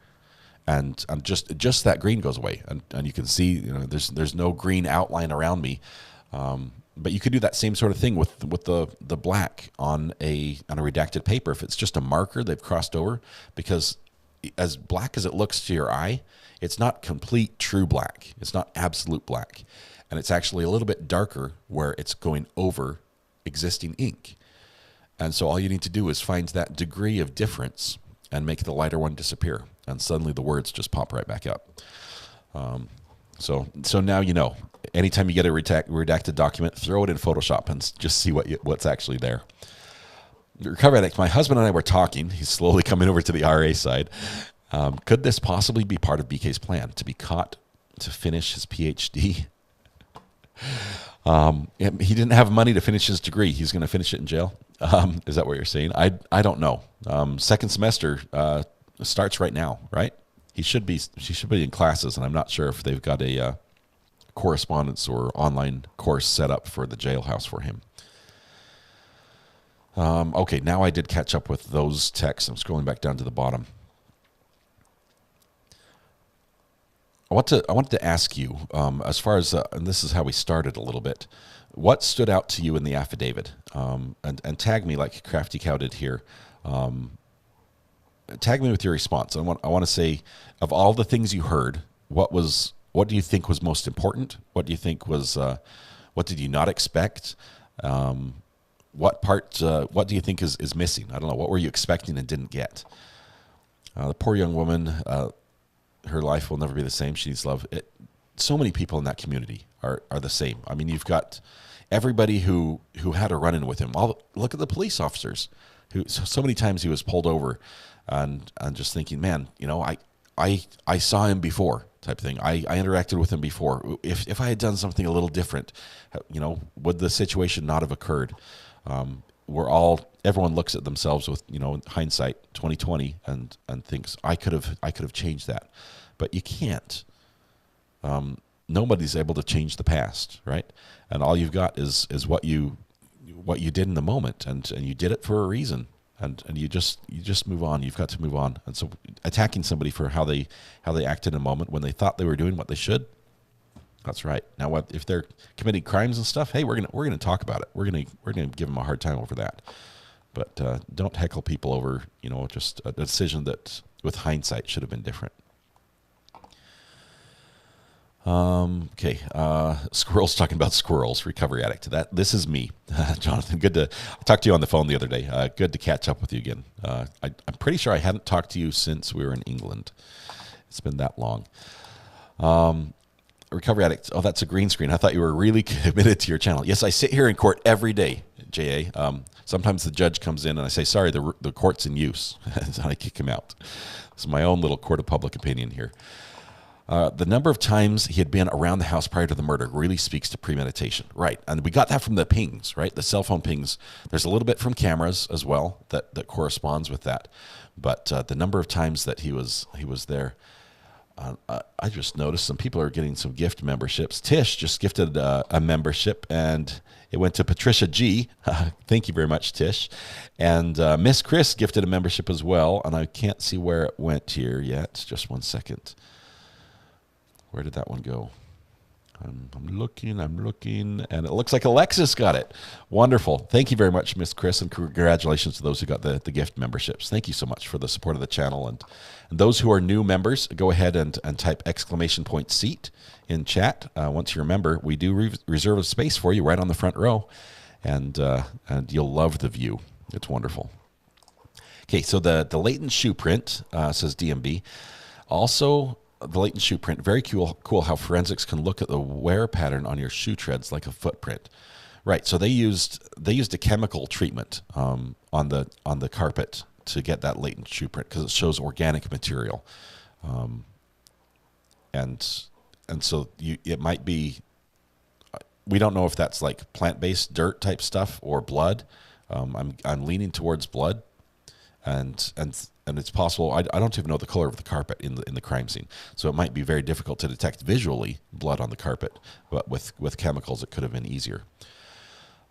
S3: And just that green goes away, and you can see, there's no green outline around me, but you could do that same sort of thing with the black on a redacted paper. If it's just a marker they've crossed over, because as black as it looks to your eye, it's not complete true black. It's not absolute black, and it's actually a little bit darker where it's going over existing ink. And so all you need to do is find that degree of difference and make the lighter one disappear. And suddenly the words just pop right back up. So now you know. Anytime you get a redacted document, throw it in Photoshop and just see what's actually there. Recovery addict. My husband and I were talking. He's slowly coming over to the RA side. Could this possibly be part of BK's plan to be caught to finish his PhD? He didn't have money to finish his degree. He's going to finish it in jail. Is that what you're saying? I don't know. Second semester starts right now, right? She should be in classes, and I'm not sure if they've got a correspondence or online course set up for the jailhouse for him. Okay, now I did catch up with those texts. I'm scrolling back down to the bottom. I wanted to ask you, as far as, and this is how we started a little bit, what stood out to you in the affidavit? And tag me like Crafty Cow did here. Tag me with your response. I want to say, of all the things you heard, what do you think was most important? What do you think was, what did you not expect? What do you think is missing? I don't know. What were you expecting and didn't get? The poor young woman, her life will never be the same. She needs love. So many people in that community are the same. I mean, you've got everybody who had a run-in with him. Look at the police officers who so many times he was pulled over, and just thinking, man, I saw him before, type of thing. I interacted with him before. If I had done something a little different, would the situation not have occurred? Everyone looks at themselves with, hindsight 2020 and thinks I could have changed that, but you can't. Nobody's able to change the past, right? And all you've got is what you did in the moment, and you did it for a reason, and you just move on. You've got to move on. And so attacking somebody for how they acted in a moment when they thought they were doing what they should, that's right. Now, if they're committing crimes and stuff? Hey, we're gonna talk about it. We're gonna give them a hard time over that. But don't heckle people over just a decision that, with hindsight, should have been different. Okay. Squirrels talking about squirrels. Recovery addict. This is me, Jonathan. Good to talk to you on the phone the other day. Good to catch up with you again. I'm pretty sure I hadn't talked to you since we were in England. It's been that long. Recovery addict. Oh, that's a green screen. I thought you were really committed to your channel. Yes, I sit here in court every day, JA. Sometimes the judge comes in and I say, sorry, the court's in use. And I kick him out. It's my own little court of public opinion here. The number of times he had been around the house prior to the murder really speaks to premeditation. Right. And we got that from the pings, right? The cell phone pings. There's a little bit from cameras as well that corresponds with that. But the number of times that he was there, I just noticed some people are getting some gift memberships. Tish just gifted a membership, and it went to Patricia G. Thank you very much, Tish. And Miss Chris gifted a membership as well, and I can't see where it went here yet. Just one second. Where did that one go? I'm looking, and it looks like Alexis got it. Wonderful. Thank you very much, Miss Chris, and congratulations to those who got the gift memberships. Thank you so much for the support of the channel. And those who are new members, go ahead and type !seat in chat. Once you're a member, we do reserve a space for you right on the front row, and you'll love the view. It's wonderful. Okay, so the latent shoe print, says DMB. Also, the latent shoe print, very cool how forensics can look at the wear pattern on your shoe treads like a footprint. Right, so they used a chemical treatment on the carpet to get that latent shoe print because it shows organic material, and so it might be. We don't know if that's like plant-based dirt type stuff or blood. I'm leaning towards blood, and it's possible. I don't even know the color of the carpet in the crime scene, so it might be very difficult to detect visually blood on the carpet. But with chemicals, it could have been easier.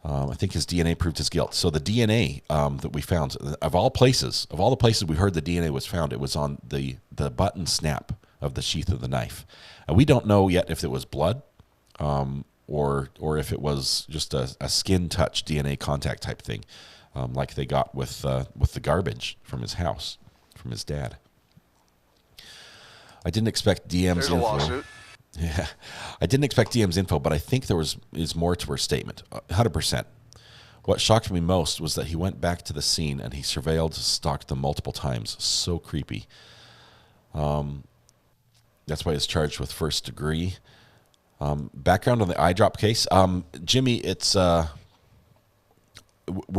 S3: I think his DNA proved his guilt. So the DNA that we found, of all the places we heard the DNA was found, it was on the button snap of the sheath of the knife. And we don't know yet if it was blood, or if it was just a skin touch DNA contact type thing, like they got with the garbage from his house, from his dad. I didn't expect DM's
S5: There's a
S3: info.
S5: lawsuit.
S3: Yeah, I didn't expect DM's info, but I think there is more to her statement. 100%. What shocked me most was that he went back to the scene and he stalked them multiple times. So creepy. That's why he's charged with first degree. Background on the eye drop case. Jimmy, it's we're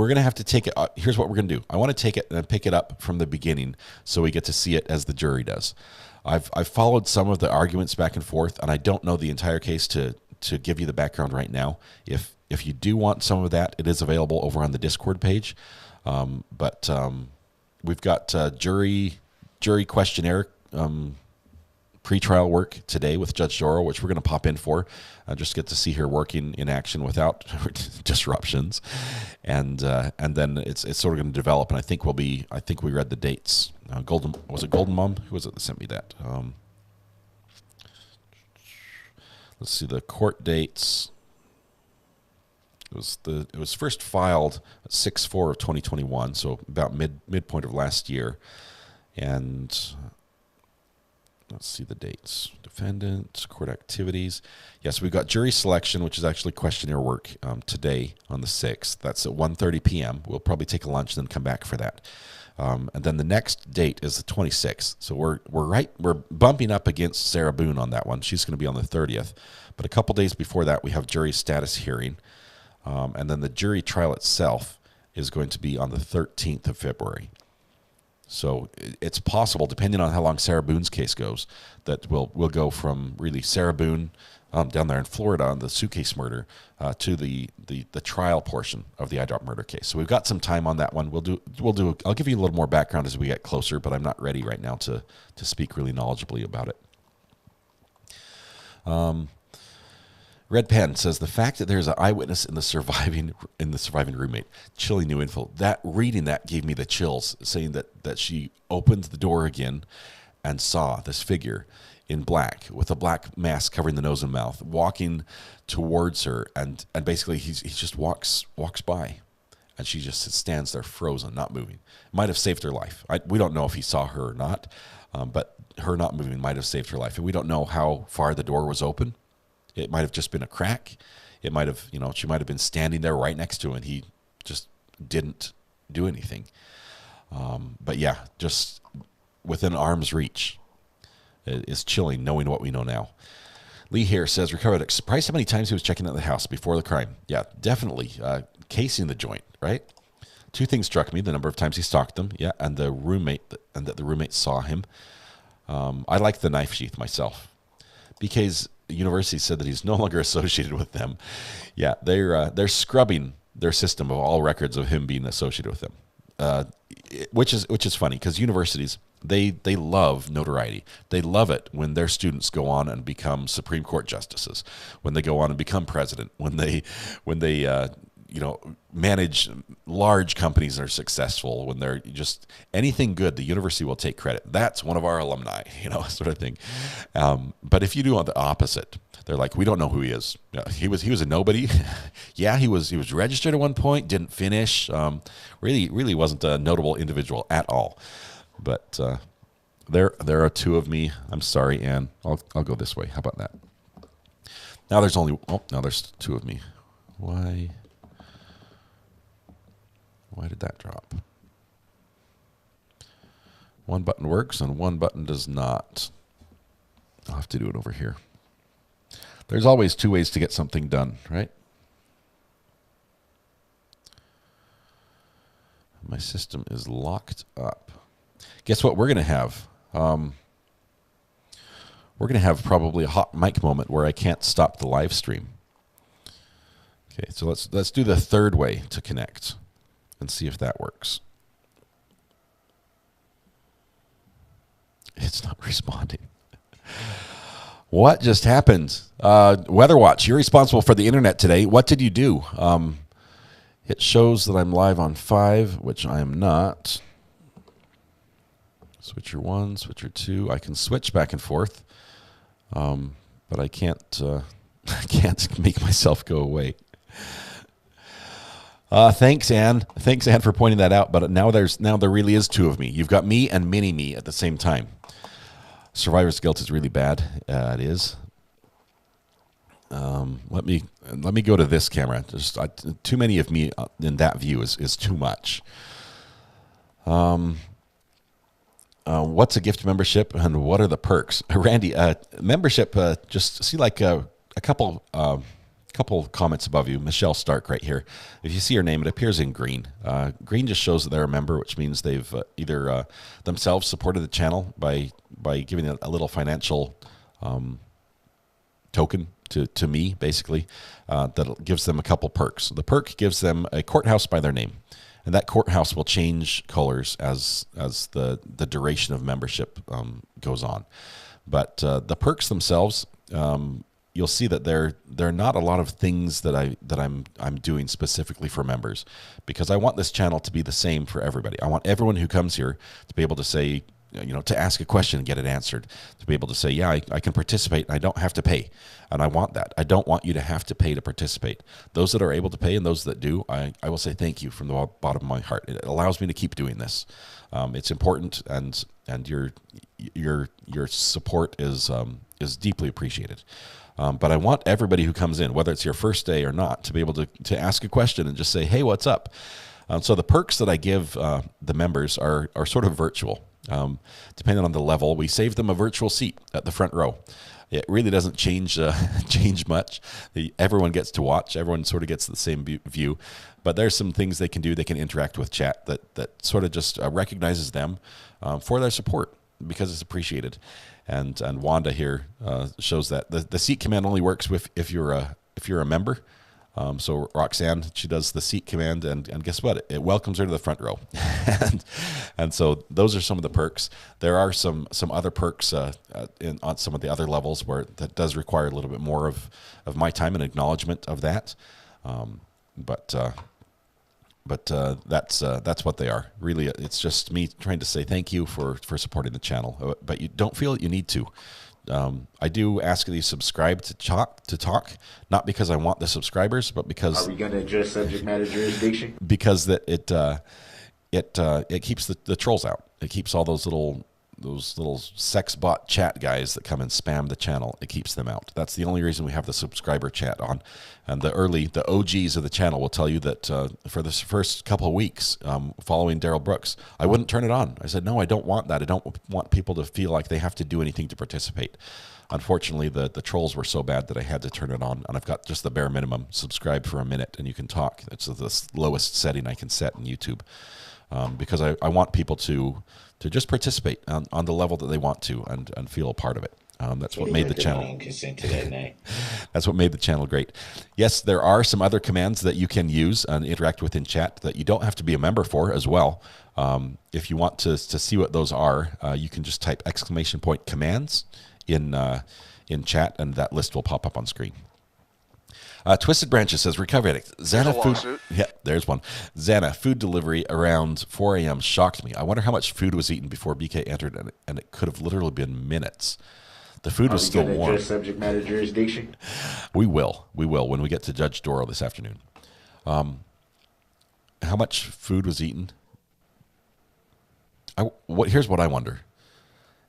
S3: going to have to take it. Here's what we're going to do. I want to take it and pick it up from the beginning so we get to see it as the jury does. I've followed some of the arguments back and forth, and I don't know the entire case to give you the background right now. If you do want some of that, it is available over on the Discord page. But we've got jury questionnaire pretrial work today with Judge Dorrow, which we're going to pop in for. Just get to see her working in action without disruptions, and then it's sort of going to develop. And I think we read the dates. Was it Golden Mom? Who was it that sent me that? Let's see the court dates. It was first filed 6/4 of 2021, so about midpoint of last year, and. Let's see the dates. Defendant, court activities. Yes, we've got jury selection, which is actually questionnaire work today on the 6th. That's at 1:30 p.m. We'll probably take a lunch and then come back for that. And then the next date is the 26th. So we're bumping up against Sarah Boone on that one. She's going to be on the 30th. But a couple days before that, we have jury status hearing. And then the jury trial itself is going to be on the 13th of February. So it's possible, depending on how long Sarah Boone's case goes, that we'll go from really Sarah Boone down there in Florida on the suitcase murder to the trial portion of the eyedrop murder case. So we've got some time on that one. I'll give you a little more background as we get closer, but I'm not ready right now to speak really knowledgeably about it. Red Pen says the fact that there's an eyewitness in the surviving roommate, chilling new info. Reading that gave me the chills, saying that she opened the door again and saw this figure in black with a black mask covering the nose and mouth, walking towards her, and basically he just walks by, and she just stands there frozen, not moving. Might have saved her life. We don't know if he saw her or not, but her not moving might have saved her life, and we don't know how far the door was open. It might have just been a crack. It might have, she might have been standing there right next to him and he just didn't do anything. But yeah, just within arm's reach. It is chilling knowing what we know now. Lee here says, recovered. Surprised how many times he was checking out the house before the crime. Yeah, definitely. Casing the joint, right? Two things struck me: the number of times he stalked them, yeah, and that the roommate saw him. I like the knife sheath myself. BK's university said that he's no longer associated with them. Yeah, they're scrubbing their system of all records of him being associated with them, which is funny because universities they love notoriety. They love it when their students go on and become Supreme Court justices, when they go on and become president, when they manage large companies that are successful, when they're just anything good, the university will take credit. That's one of our alumni, sort of thing. But if you do on the opposite, they're like, we don't know who he is. He was a nobody. Yeah, he was registered at one point, didn't finish. Really wasn't a notable individual at all. But there are two of me. I'm sorry, Anne. I'll go this way. How about that? Now there's two of me. Why did that drop? One button works and one button does not. I'll have to do it over here. There's always two ways to get something done, right? My system is locked up. Guess what we're going to have? We're going to have probably a hot mic moment where I can't stop the live stream. Okay, so let's do the third way to connect and see if that works. It's not responding. What just happened? Weather Watch, you're responsible for the internet today. What did you do? It shows that I'm live on 5, which I am not. Switcher 1, switcher 2. I can switch back and forth, but I can't. I can't make myself go away. Thanks, Anne. Thanks, Anne, for pointing that out. But now there really is two of me. You've got me and mini me at the same time. Survivor's guilt is really bad. It is. Let me go to this camera. Just too many of me in that view is too much. What's a gift membership and what are the perks? Randy, membership, just see like a couple comments above you. Michelle Stark right here. If you see her name, it appears in green. Green just shows that they're a member, which means they've either themselves supported the channel by giving a little financial token to me, basically, that gives them a couple perks. The perk gives them a courthouse by their name. And that courthouse will change colors as the duration of membership goes on. But the perks themselves, you'll see that there are not a lot of things that I'm doing specifically for members, because I want this channel to be the same for everybody. I want everyone who comes here to be able to say, to ask a question and get it answered, to be able to say, yeah, I can participate and I don't have to pay. And I want that. I don't want you to have to pay to participate. Those that are able to pay and those that do, I will say thank you from the bottom of my heart. It allows me to keep doing this. It's important, and your support is deeply appreciated. But I want everybody who comes in, whether it's your first day or not, to be able to ask a question and just say, hey, what's up? So the perks that I give the members are sort of virtual. Depending on the level, we save them a virtual seat at the front row. It really doesn't change much. Everyone gets to watch. Everyone sort of gets the same view. But there's some things they can do. They can interact with chat that sort of just recognizes them for their support, because it's appreciated. And Wanda here shows that the seat command only works if you're a member. So Roxanne, she does the seat command, and guess what? It welcomes her to the front row. and so those are some of the perks. There are some other perks on some of the other levels where that does require a little bit more of my time and acknowledgement of that. But that's what they are. Really, it's just me trying to say thank you for supporting the channel. But you don't feel that you need to. I do ask that you subscribe to talk, not because I want the subscribers, but because
S6: Are we going to adjust subject matter jurisdiction?
S3: Because that it keeps the trolls out. It keeps all those little sex bot chat guys that come and spam the channel. It keeps them out. That's the only reason we have the subscriber chat on. And the OGs of the channel will tell you that for the first couple of weeks following Daryl Brooks, I wouldn't turn it on. I said, no, I don't want that. I don't want people to feel like they have to do anything to participate. Unfortunately, the trolls were so bad that I had to turn it on, and I've got just the bare minimum. Subscribe for a minute and you can talk. It's the lowest setting I can set in YouTube, because I want people to just participate on the level that they want to and feel a part of it. That's what made the channel.
S6: Consent to that name.
S3: That's what made the channel great. Yes, there are some other commands that you can use and interact with in chat that you don't have to be a member for as well. If you want to see what those are, you can just type !commands in chat, and that list will pop up on screen. Twisted Branches says, Recovery Addict. Xana food. Yeah, there's one. Xana, food delivery around 4 a.m. shocked me. I wonder how much food was eaten before BK entered, and it could have literally been minutes. The food was still warm.
S6: Subject matter jurisdiction?
S3: We will when we get to Judge Dorrow this afternoon. How much food was eaten? Here's what I wonder.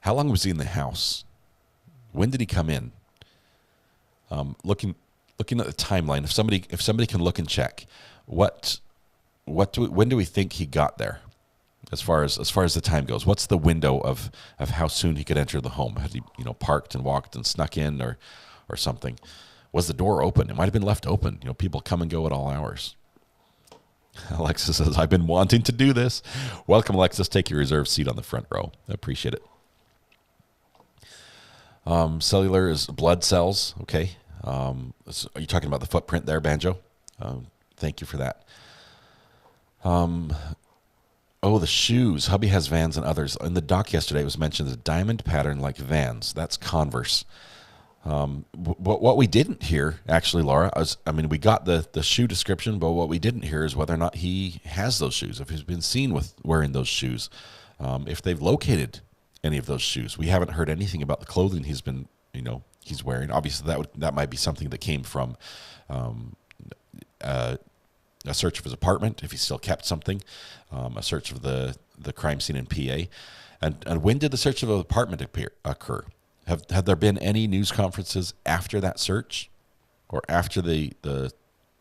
S3: How long was he in the house? When did he come in? Looking at the timeline, if somebody can look and check, when do we think he got there? As far as the time goes, what's the window of how soon he could enter the home? Had he parked and walked and snuck in or something? Was the door open? It might have been left open. People come and go at all hours. Alexis says, I've been wanting to do this. Welcome, Alexis. Take your reserved seat on the front row. I appreciate it. Cellular is blood cells. Okay. Are you talking about the footprint there, Banjo? Thank you for that. Oh, the shoes. Hubby has Vans and others. In the doc yesterday, it was mentioned a diamond pattern like Vans. That's Converse. What we didn't hear, actually, Laura, we got the shoe description, but what we didn't hear is whether or not he has those shoes, if he's been seen with wearing those shoes, if they've located any of those shoes. We haven't heard anything about the clothing he's been, he's wearing. Obviously, that might be something that came from a search of his apartment, if he still kept something, a search of the crime scene in PA. And when did the search of the apartment occur? Have there been any news conferences after that search or after the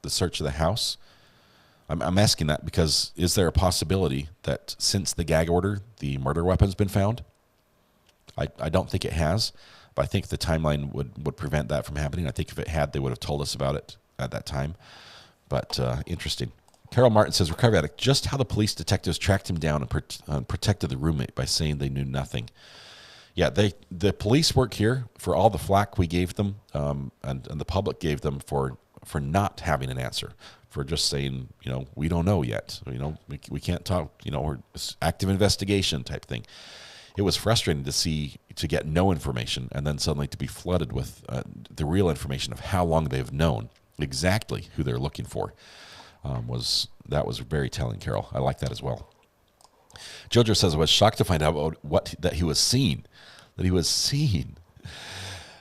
S3: search of the house? I'm asking that because is there a possibility that since the gag order, the murder weapon's been found? I don't think it has, but I think the timeline would prevent that from happening. I think if it had, they would have told us about it at that time. But interesting. Carol Martin says, Recovery Addict, just how the police detectives tracked him down and protected the roommate by saying they knew nothing. Yeah, the police work here for all the flack we gave them and the public gave them for not having an answer, for just saying, we don't know yet. We can't talk, or active investigation type thing. It was frustrating to get no information and then suddenly to be flooded with the real information of how long they've known exactly who they're looking for. Was very telling, Carol. I like that as well. Jojo says, I was shocked to find out that he was seen. That he was seen.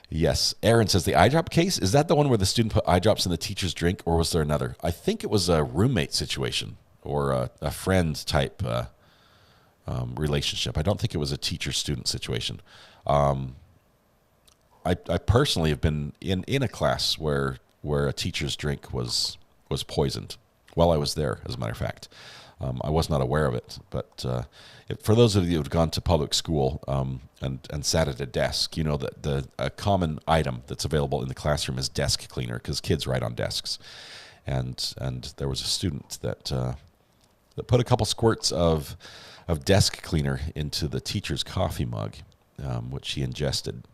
S3: Yes. Aaron says, the eye drop case, is that the one where the student put eye drops in the teacher's drink, or was there another? I think it was a roommate situation or a friend type relationship. I don't think it was a teacher-student situation. I personally have been in a class where a teacher's drink was poisoned while I was there, as a matter of fact. I was not aware of it, but for those of you who have gone to public school and sat at a desk, you know that a common item that's available in the classroom is desk cleaner, because kids write on desks. And there was a student that put a couple squirts of desk cleaner into the teacher's coffee mug, which he ingested.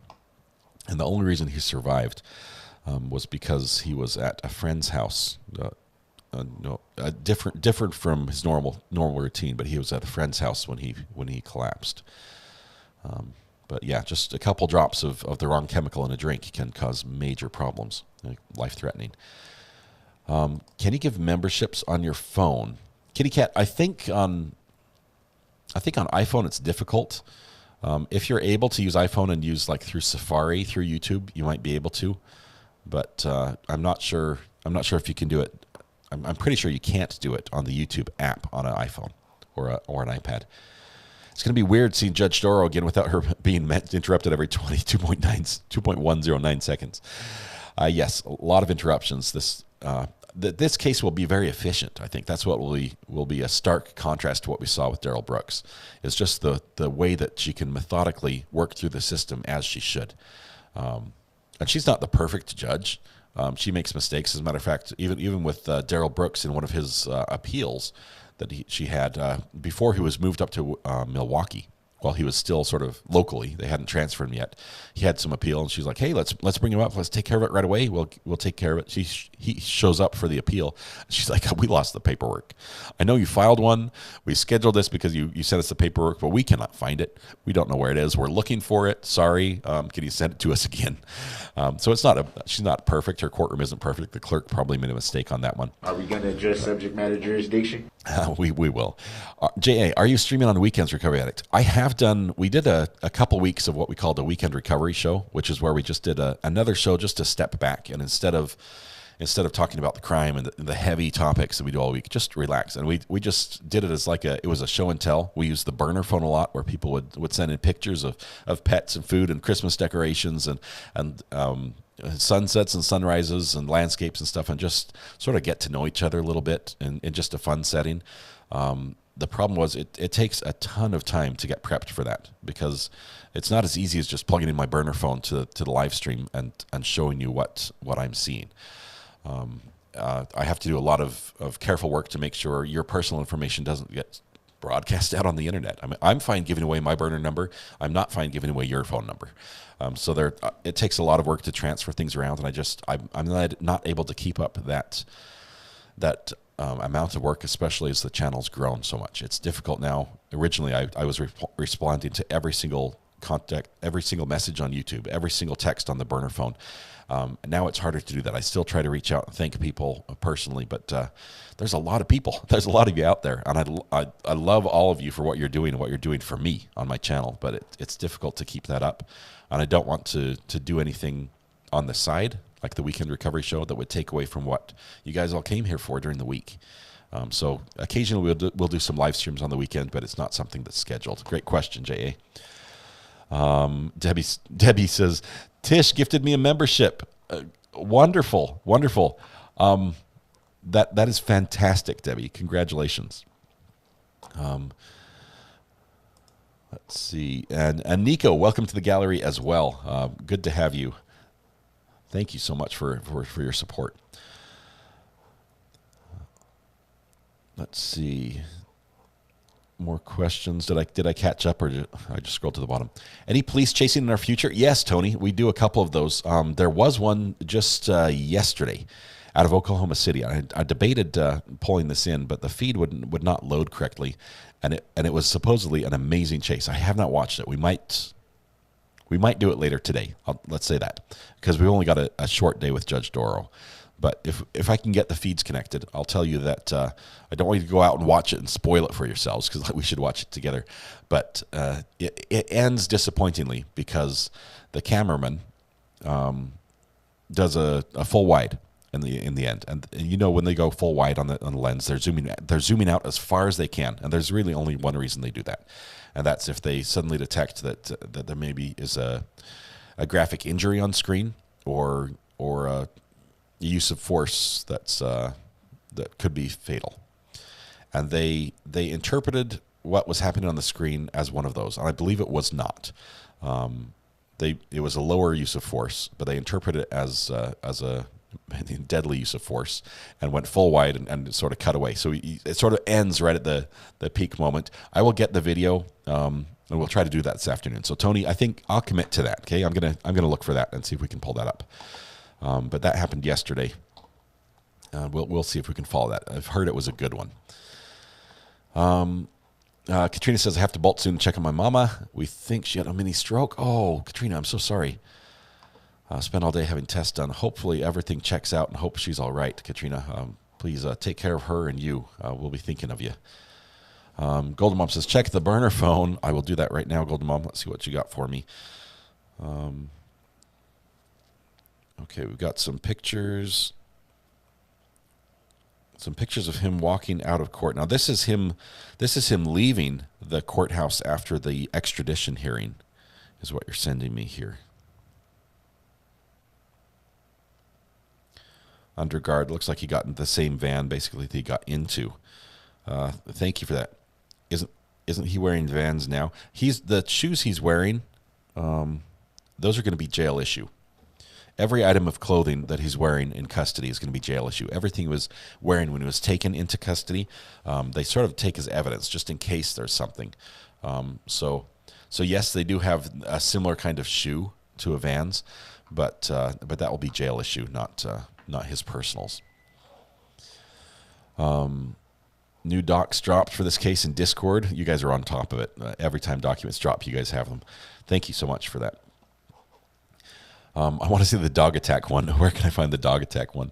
S3: And the only reason he survived was because he was at a friend's house. Different from his normal routine, but he was at a friend's house when he collapsed. But yeah, just a couple drops of the wrong chemical in a drink can cause major problems, life-threatening. Can you give memberships on your phone? Kitty Cat, I think on iPhone it's difficult. If you're able to use iPhone and use like through Safari, through YouTube, you might be able to. But I'm not sure if you can do it. I'm pretty sure you can't do it on the YouTube app on an iPhone or an iPad. It's going to be weird seeing Judge Dorrow again without her being interrupted every 2.109 seconds. Yes, a lot of interruptions. This case will be very efficient. I think that's what will be a stark contrast to what we saw with Daryl Brooks. It's just the way that she can methodically work through the system as she should. And she's not the perfect judge. She makes mistakes. As a matter of fact, even with Daryl Brooks in one of his appeals that she had before he was moved up to Milwaukee, while he was still sort of locally. They hadn't transferred him yet. He had some appeal, and she's like, "Hey, let's bring him up. Let's take care of it right away. We'll take care of it." He shows up for the appeal. She's like, "We lost the paperwork. I know you filed one. We scheduled this because you sent us the paperwork, but we cannot find it. We don't know where it is. We're looking for it. Sorry. Can you send it to us again?" So she's not perfect. Her courtroom isn't perfect. The clerk probably made a mistake on that one.
S6: Are we going to address subject matter jurisdiction?
S3: We will. J.A., are you streaming on weekends, Recovery Addict? I have done. We did a couple weeks of what we called a weekend recovery show, which is where we just did another show just to step back, and instead of talking about the crime and the heavy topics that we do all week, just relax. And we just did it as it was a show and tell. We used the burner phone a lot, where people would send in pictures of pets and food and Christmas decorations and sunsets and sunrises and landscapes and stuff, and just sort of get to know each other a little bit in just a fun setting. The problem was it takes a ton of time to get prepped for that, because it's not as easy as just plugging in my burner phone to the live stream and showing you what I'm seeing. I have to do a lot of careful work to make sure your personal information doesn't get broadcast out on the internet. I mean, I'm fine giving away my burner number. I'm not fine giving away your phone number. So it takes a lot of work to transfer things around, and I'm not able to keep up that amount of work, especially as the channel's grown so much. It's difficult now. Originally, I was responding to every single contact, every single message on YouTube, every single text on the burner phone. Now it's harder to do that. I still try to reach out and thank people personally, but there's a lot of people. There's a lot of you out there, and I love all of you for what you're doing and what you're doing for me on my channel, but it's difficult to keep that up, and I don't want to do anything on the side, like the Weekend Recovery Show, that would take away from what you guys all came here for during the week. So occasionally we'll do some live streams on the weekend, but it's not something that's scheduled. Great question, J.A. Debbie says, Tish gifted me a membership. Wonderful. That is fantastic, Debbie. Congratulations. Let's see. And Nico, welcome to the gallery as well. Good to have you. Thank you so much for your support. Let's see. More questions. Did I catch up, or did I just scrolled to the bottom? Any police chasing in our future? Yes, Tony. We do a couple of those. There was one just yesterday out of Oklahoma City. I debated pulling this in, but the feed would not load correctly, and it was supposedly an amazing chase. I have not watched it. We might do it later today. Let's say that, because we've only got a short day with Judge Dorow. But if I can get the feeds connected, I'll tell you that I don't want you to go out and watch it and spoil it for yourselves, because we should watch it together. But it ends disappointingly, because the cameraman does a full wide in the end, and you know, when they go full wide on the lens, they're zooming out as far as they can, and there's really only one reason they do that, and that's if they suddenly detect that there maybe is a graphic injury on screen, or a use of force that could be fatal. And they interpreted what was happening on the screen as one of those, and I believe it was not. It was a lower use of force, but they interpreted it as a deadly use of force, and went full wide and sort of cut away. So it sort of ends right at the peak moment. I will get the video, and we'll try to do that this afternoon. So Tony, I think I'll commit to that. Okay, I'm gonna look for that and see if we can pull that up. But that happened yesterday. We'll see if we can follow that. I've heard it was a good one. Katrina says, I have to bolt soon to check on my mama. We think she had a mini stroke. Oh, Katrina, I'm so sorry. Spent all day having tests done. Hopefully everything checks out, and hope she's all right, Katrina. Please take care of her and you. We'll be thinking of you. Golden Mom says, check the burner phone. I will do that right now, Golden Mom. Let's see what you got for me. Okay, we've got some pictures. Some pictures of him walking out of court. Now this is him leaving the courthouse after the extradition hearing, is what you're sending me here. Under guard, looks like he got in the same van basically that he got into. Thank you for that. Isn't he wearing Vans now? The shoes he's wearing, those are going to be jail issue. Every item of clothing that he's wearing in custody is going to be jail issue. Everything he was wearing when he was taken into custody, they sort of take as evidence just in case there's something. So So yes, they do have a similar kind of shoe to a Vans, but that will be jail issue, not his personals. New docs dropped for this case in Discord. You guys are on top of it. Every time documents drop, you guys have them. Thank you so much for that. I want to see the dog attack one. Where can I find the dog attack one?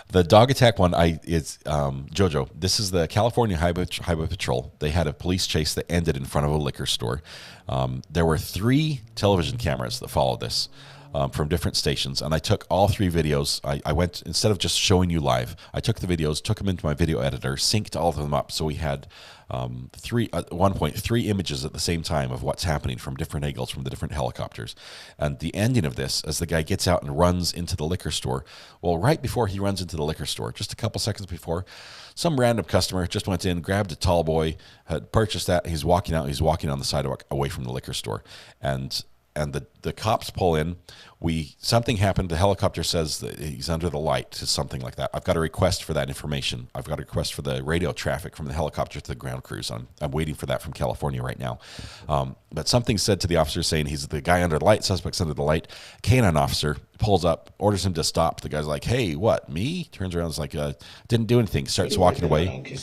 S3: The dog attack one is Jojo. This is the California Highway Patrol. They had a police chase that ended in front of a liquor store. There were 3 television cameras that followed this. From different stations, and I took all 3 videos. I went, instead of just showing you live, I took the videos, took them into my video editor, synced all of them up, so we had at one point 3 images at the same time of what's happening from different angles from the different helicopters. And the ending of this, as the guy gets out and runs into the liquor store, well, right before he runs into the liquor store, just a couple seconds before, some random customer just went in, grabbed a tall boy, had purchased that. He's walking out. He's walking on the sidewalk away from the liquor store, and the cops pull in. Something happened. The helicopter says that he's under the light, something like that. I've got a request for that information. I've got a request for the radio traffic from the helicopter to the ground crews. I'm waiting for that from California right now. But something said to the officer saying he's the guy under the light, suspect's under the light. Canine officer pulls up, orders him to stop. The guy's like, "Hey, what, me?" Turns around, is like, didn't do anything. Starts walking away, and he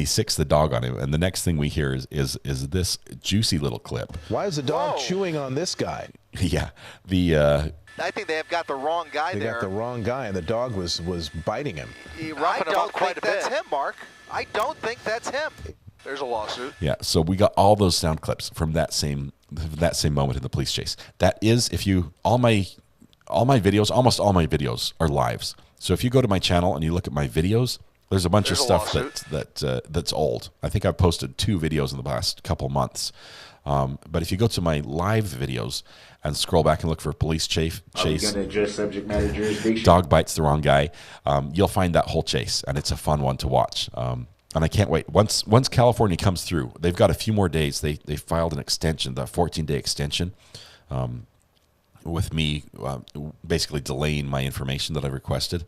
S3: sicks the dog on him. And the next thing we hear is this juicy little clip.
S4: Why is the dog chewing on this guy?
S3: Yeah,
S5: I think they have got the wrong guy there.
S4: They got the wrong guy, and the dog was biting him.
S5: I don't think that's him, Mark. I don't think that's him. There's a lawsuit.
S3: Yeah, so we got all those sound clips from that same moment in the police chase. That is, almost all my videos are lives. So if you go to my channel and you look at my videos, there's a bunch of stuff that's old. I think I've posted 2 videos in the past couple months. But if you go to my live videos and scroll back and look for police chase,
S6: Gonna address subject matter jurisdiction.
S3: dog bites the wrong guy, you'll find that whole chase, and it's a fun one to watch. And I can't wait. Once California comes through, they've got a few more days. They filed an extension, the 14-day extension, with me basically delaying my information that I requested.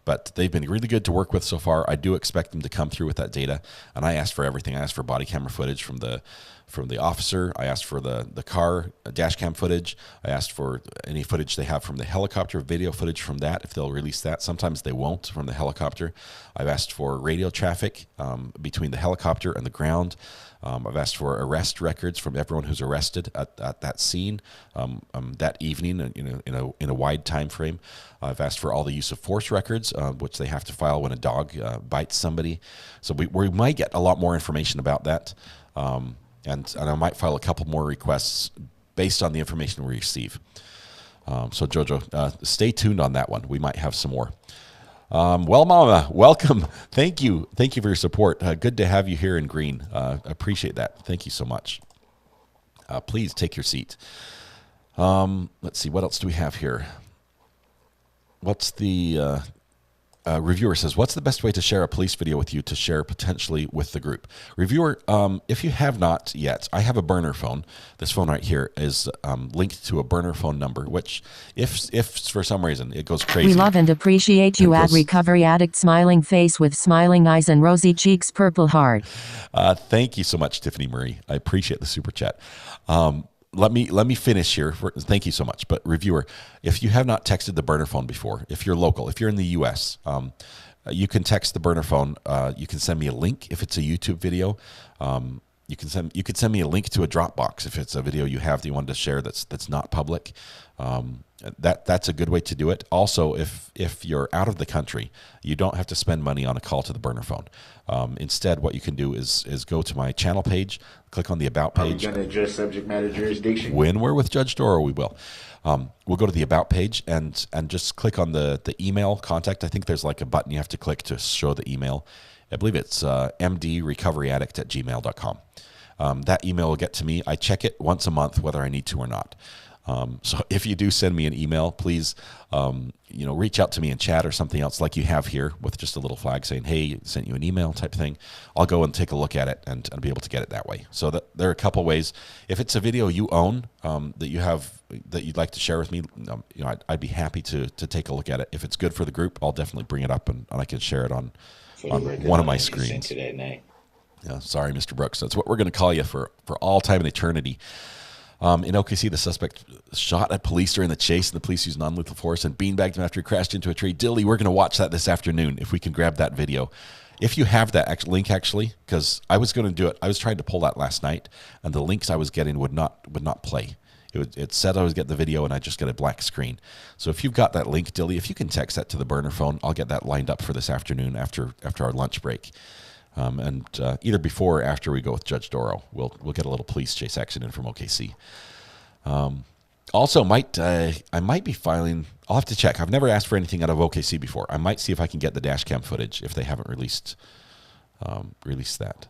S3: But they've been really good to work with so far. I do expect them to come through with that data. And I asked for everything. I asked for body camera footage from the officer. I asked for the car dash cam footage. I asked for any footage they have from the helicopter, video footage from that, if they'll release that. Sometimes they won't from the helicopter. I've asked for radio traffic between the helicopter and the ground. I've asked for arrest records from everyone who's arrested at that scene that evening in a wide time frame. I've asked for all the use of force records, which they have to file when a dog bites somebody. So we might get a lot more information about that. And I might file a couple more requests based on the information we receive. So Jojo, stay tuned on that one. We might have some more. Well, Mama, welcome. Thank you for your support. Good to have you here in green. Appreciate that. Thank you so much. Please take your seat. Let's see, what else do we have here? What's the reviewer says, what's the best way to share a police video with you to share potentially with the group? Reviewer, if you have not yet, I have a burner phone. This phone right here is linked to a burner phone number, which if for some reason it goes crazy.
S7: We love and appreciate you at Recovery Addict, smiling face with smiling eyes and rosy cheeks, purple heart.
S3: Thank you so much, Tiffany Marie. I appreciate the super chat. Let me finish here. Thank you so much. But reviewer, if you have not texted the burner phone before, if you're local, if you're in the U.S., you can text the burner phone. You can send me a link if it's a YouTube video. You could send me a link to a Dropbox if it's a video you have that you wanted to share that's not public. That's a good way to do it. Also, if you're out of the country, you don't have to spend money on a call to the burner phone. Instead, what you can do is go to my channel page, click on the About page.
S6: Are we going to address subject matter jurisdiction?
S3: When we're with Judge Dorrow, we will. We'll go to the About page and just click on the email contact. I think there's like a button you have to click to show the email. I believe it's mdrecoveryaddict@gmail.com. That email will get to me. I check it once a month whether I need to or not. So if you do send me an email, please, reach out to me in chat or something else like you have here with just a little flag saying, hey, sent you an email type thing. I'll go and take a look at it and be able to get it that way. So there are a couple ways. If it's a video you own that you'd like to share with me, I'd be happy to take a look at it. If it's good for the group, I'll definitely bring it up and I can share it on one of my screens. Yeah, sorry, Mr. Brooks. That's what we're going to call you for all time and eternity. In OKC, the suspect shot at police during the chase, and the police used non-lethal force and beanbagged him after he crashed into a tree. Dilly, we're going to watch that this afternoon if we can grab that video. If you have that link, actually, because I was going to do it. I was trying to pull that last night, and the links I was getting would not play. It said I was getting the video, and I just get a black screen. So if you've got that link, Dilly, if you can text that to the burner phone, I'll get that lined up for this afternoon after our lunch break. Either before or after we go with Judge Dorow, we'll get a little police chase action in from OKC. Also, I might be filing. I'll have to check. I've never asked for anything out of OKC before. I might see if I can get the dash cam footage if they haven't released that.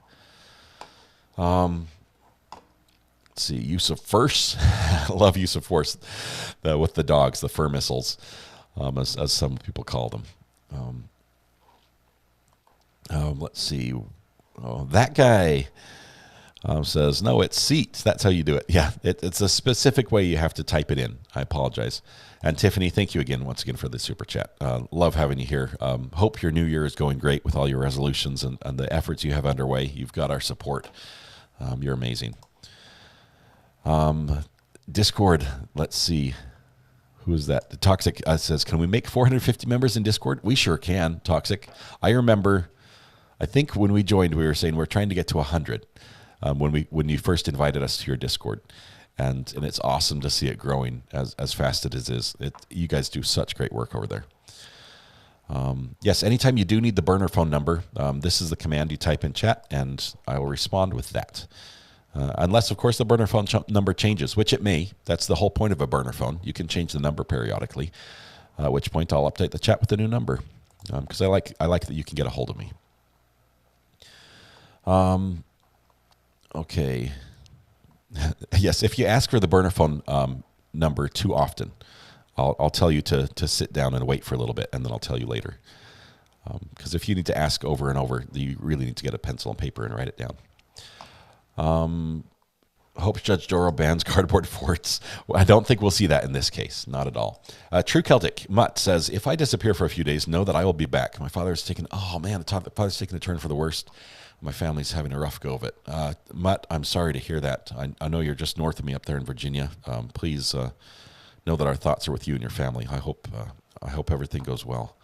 S3: Let's see, use of force. I love use of force with the dogs, the fur missiles, as some people call them. Let's see. Oh, that guy says, no, it's seats. That's how you do it. Yeah, it's a specific way you have to type it in. I apologize. And Tiffany, thank you once again for the super chat. Love having you here. Hope your new year is going great with all your resolutions and the efforts you have underway. You've got our support. You're amazing. Discord, let's see. Who is that? The Toxic says, can we make 450 members in Discord? We sure can, Toxic. I remember, I think when we joined, we were saying we're trying to get to 100 when you first invited us to your Discord. And it's awesome to see it growing as fast as it is. You guys do such great work over there. Yes, anytime you do need the burner phone number, this is the command you type in chat, and I will respond with that. Unless, of course, the burner phone number changes, which it may. That's the whole point of a burner phone. You can change the number periodically, at which point I'll update the chat with the new number, because I like that you can get a hold of me. Okay. Yes, if you ask for the burner phone number too often, I'll tell you to sit down and wait for a little bit, and then I'll tell you later. Because if you need to ask over and over, you really need to get a pencil and paper and write it down. Hope Judge Dorrow bans cardboard forts. I don't think we'll see that in this case. Not at all. True Celtic Mutt says, if I disappear for a few days, know that I will be back. My father's taking a turn for the worst. My family's having a rough go of it. Mutt, I'm sorry to hear that. I know you're just north of me up there in Virginia. Please know that our thoughts are with you and your family. I hope everything goes well.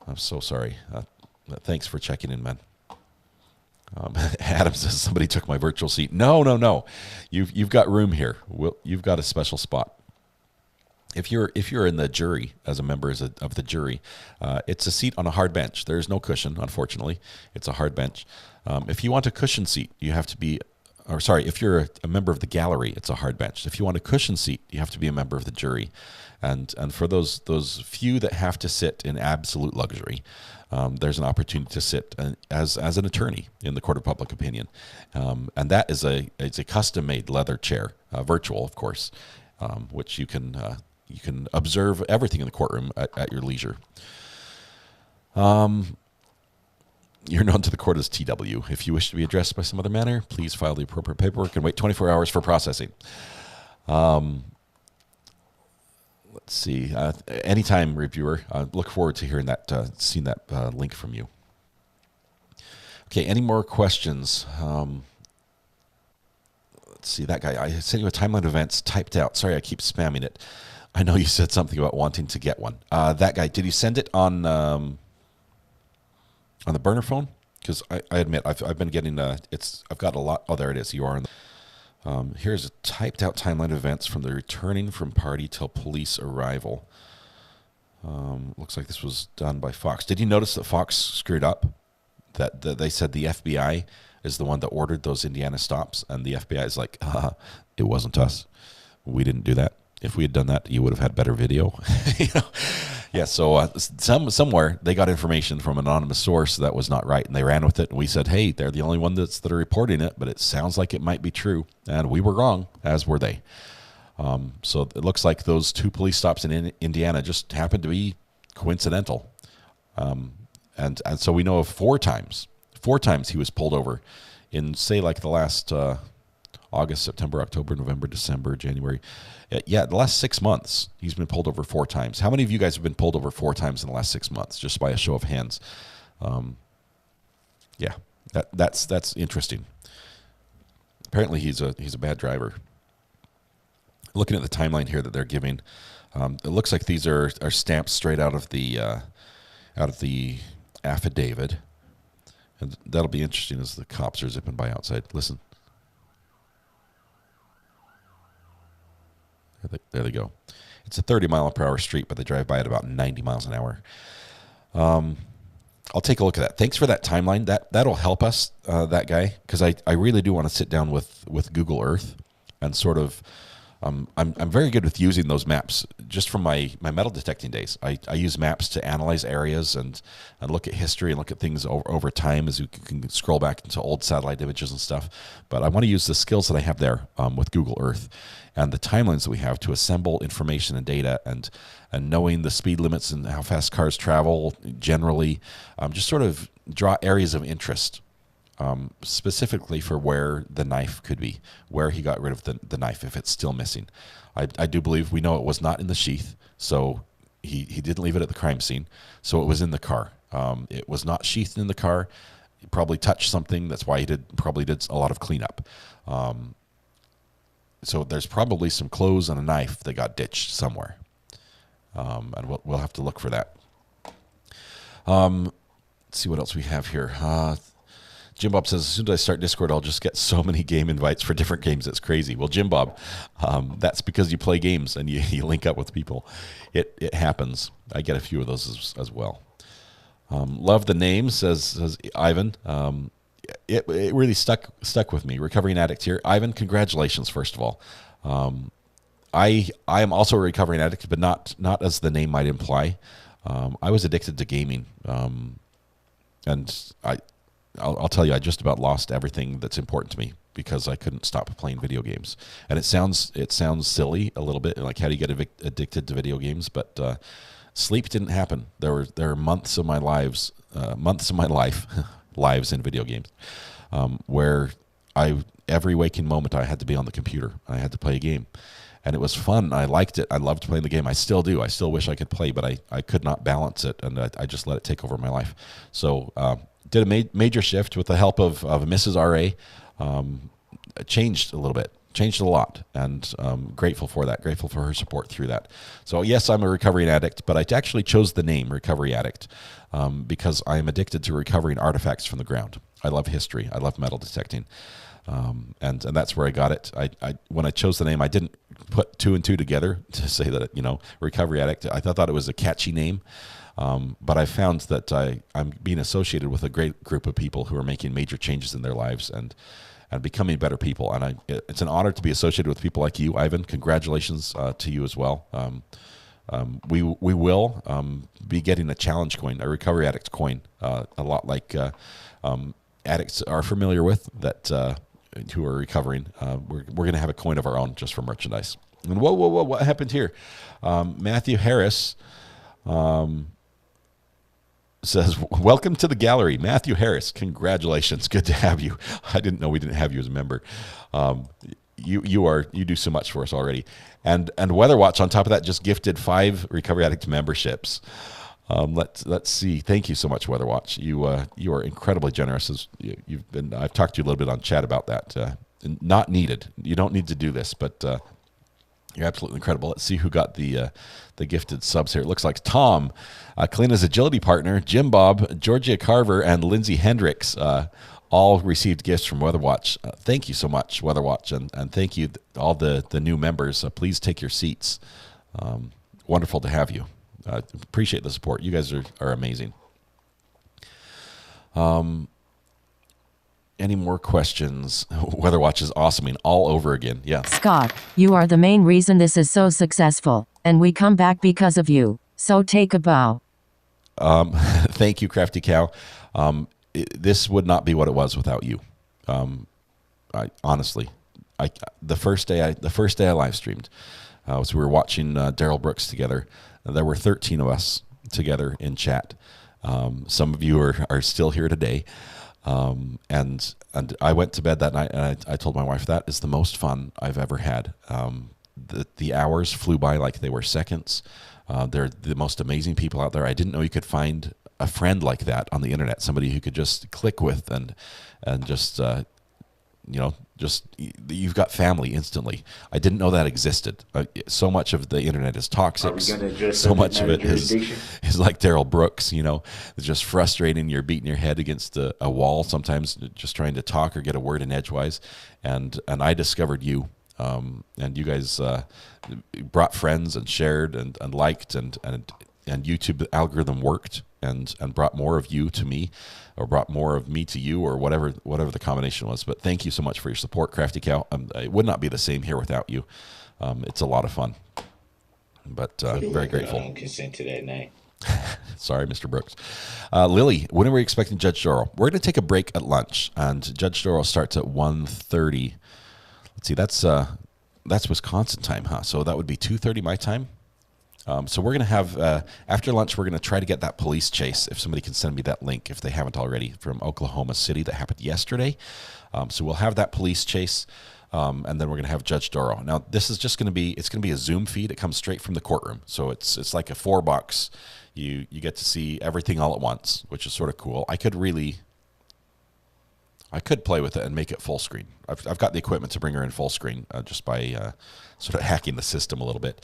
S3: I'm so sorry. Thanks for checking in, man. Adam says somebody took my virtual seat. No. You've got room here. You've got a special spot. If you're in the jury as a member of the jury, it's a seat on a hard bench. There's no cushion, unfortunately. It's a hard bench. If you want a cushion seat, you have to be. Or sorry, if you're a member of the gallery, it's a hard bench. If you want a cushion seat, you have to be a member of the jury. And for those few that have to sit in absolute luxury, there's an opportunity to sit as an attorney in the court of public opinion, and that is it's a custom-made leather chair, virtual, of course, which you can observe everything in the courtroom at your leisure. You're known to the court as TW. If you wish to be addressed by some other manner, please file the appropriate paperwork and wait 24 hours for processing. Let's see. Anytime, reviewer. Look forward to hearing that, seeing that link from you. Okay, any more questions? Let's see. That guy, I sent you a timeline of events typed out. Sorry, I keep spamming it. I know you said something about wanting to get one. That guy, did you send it on the burner phone? Because I admit I've been getting I've got a lot. Oh, there it is. You are in the. Here's a typed out timeline of events from the returning from party till police arrival. Looks like this was done by Fox. Did you notice that Fox screwed up? That they said the FBI is the one that ordered those Indiana stops, and the FBI is like, it wasn't us. We didn't do that. If we had done that, you would have had better video. Yeah, so somewhere they got information from an anonymous source that was not right, and they ran with it. And we said, hey, they're the only one that are reporting it, but it sounds like it might be true. And we were wrong, as were they. So it looks like those two police stops in Indiana just happened to be coincidental. And so we know of 4 times he was pulled over in, say, like the last August, September, October, November, December, January. Yeah, the last 6 months, he's been pulled over 4 times. How many of you guys have been pulled over 4 times in the last 6 months, just by a show of hands? Yeah, That's interesting. Apparently, he's a bad driver. Looking at the timeline here that they're giving, it looks like these are stamps straight out of the affidavit, and that'll be interesting as the cops are zipping by outside. Listen, there they go. It's a 30-mile-per-hour street, but they drive by at about 90 miles an hour. I'll take a look at that. Thanks for that timeline. That'll help us, that guy, because I really do want to sit down with Google Earth and sort of. I'm very good with using those maps just from my metal detecting days. I use maps to analyze areas and look at history and look at things over time, as you can scroll back into old satellite images and stuff. But I want to use the skills that I have there with Google Earth and the timelines that we have to assemble information and data and knowing the speed limits and how fast cars travel generally, just sort of draw areas of interest. Specifically for where the knife could be, where he got rid of the knife, if it's still missing. I do believe we know it was not in the sheath, so he didn't leave it at the crime scene, so it was in the car. It was not sheathed in the car. He probably touched something. That's why he probably did a lot of cleanup. So there's probably some clothes and a knife that got ditched somewhere, and we'll have to look for that. Let's see what else we have here. Jim Bob says, as soon as I start Discord, I'll just get so many game invites for different games. It's crazy. Well, Jim Bob, that's because you play games and you link up with people. It happens. I get a few of those as well. Love the name, says Ivan. It really stuck with me. Recovering addict here. Ivan, congratulations, first of all. I am also a recovering addict, but not as the name might imply. I was addicted to gaming, and I'll tell you, I just about lost everything that's important to me because I couldn't stop playing video games. And it sounds silly a little bit, like how do you get addicted to video games? But sleep didn't happen. There were months of my life, lives in video games, where every waking moment I had to be on the computer. I had to play a game. And it was fun. I liked it. I loved playing the game. I still do. I still wish I could play, but I could not balance it, and I just let it take over my life. So did a major shift with the help of Mrs. R.A. Changed a little bit. Changed a lot, and grateful for that. Grateful for her support through that. So yes, I'm a recovering addict, but I actually chose the name Recovery Addict because I am addicted to recovering artifacts from the ground. I love history. I love metal detecting. And that's where I got it. I when I chose the name, I didn't put two and two together to say that, Recovery Addict. I thought it was a catchy name. But I found that I'm being associated with a great group of people who are making major changes in their lives and becoming better people. And it's an honor to be associated with people like you, Ivan. Congratulations to you as well. We will be getting a challenge coin, a Recovery Addict coin, a lot like addicts are familiar with that. Who are recovering. We're going to have a coin of our own just for merchandise. And whoa, what happened here? Matthew Harris says, welcome to the gallery. Matthew Harris, congratulations. Good to have you. I didn't know we didn't have you as a member. You do so much for us already. And Weather Watch on top of that just gifted 5 Recovery Addict memberships. Let's see. Thank you so much, Weather Watch. You are incredibly generous. I've talked to you a little bit on chat about that. Not needed. You don't need to do this, but you're absolutely incredible. Let's see who got the gifted subs here. It looks like Tom, Kalina's agility partner, Jim Bob, Georgia Carver, and Lindsay Hendricks all received gifts from Weather Watch. Thank you so much, Weather Watch, and thank you all the new members. Please take your seats. Wonderful to have you. Appreciate the support. You guys are amazing. Any more questions? Weather Watch is awesome all over again. Yeah.
S7: Scott, you are the main reason this is so successful, and we come back because of you. So take a bow.
S3: Thank you, Crafty Cow. This would not be what it was without you. Honestly, the first day I live streamed, was we were watching Daryl Brooks together. There were 13 of us together in chat. Some of you are still here today. And I went to bed that night and I told my wife that is the most fun I've ever had. The hours flew by like they were seconds. They're the most amazing people out there. I didn't know you could find a friend like that on the internet, somebody who could just click with and just just you've got family instantly. I didn't know that existed. So much of the internet is toxic. So much of it is like Daryl Brooks, it's just frustrating. You're beating your head against a wall sometimes, just trying to talk or get a word in edgewise. And I discovered you, and you guys brought friends and shared and liked, and YouTube algorithm worked and brought more of you to me, or brought more of me to you, or whatever the combination was. But thank you so much for your support, Crafty Cow. It would not be the same here without you. It's a lot of fun, but very grateful.
S8: I don't consent to that name.
S3: Sorry, Mr. Brooks. Lily, when are we expecting Judge Dorrow? We're going to take a break at lunch, and Judge Dorrow starts at 1:30. Let's see, that's Wisconsin time, huh? So that would be 2:30 my time. So we're going to have, after lunch, we're going to try to get that police chase, if somebody can send me that link, if they haven't already, from Oklahoma City that happened yesterday. So we'll have that police chase, and then we're going to have Judge Dorrow. Now, this is just going to be, it's going to be a Zoom feed. It comes straight from the courtroom. So it's like a 4-box. You get to see everything all at once, which is sort of cool. I could play with it and make it full screen. I've got the equipment to bring her in full screen just by sort of hacking the system a little bit.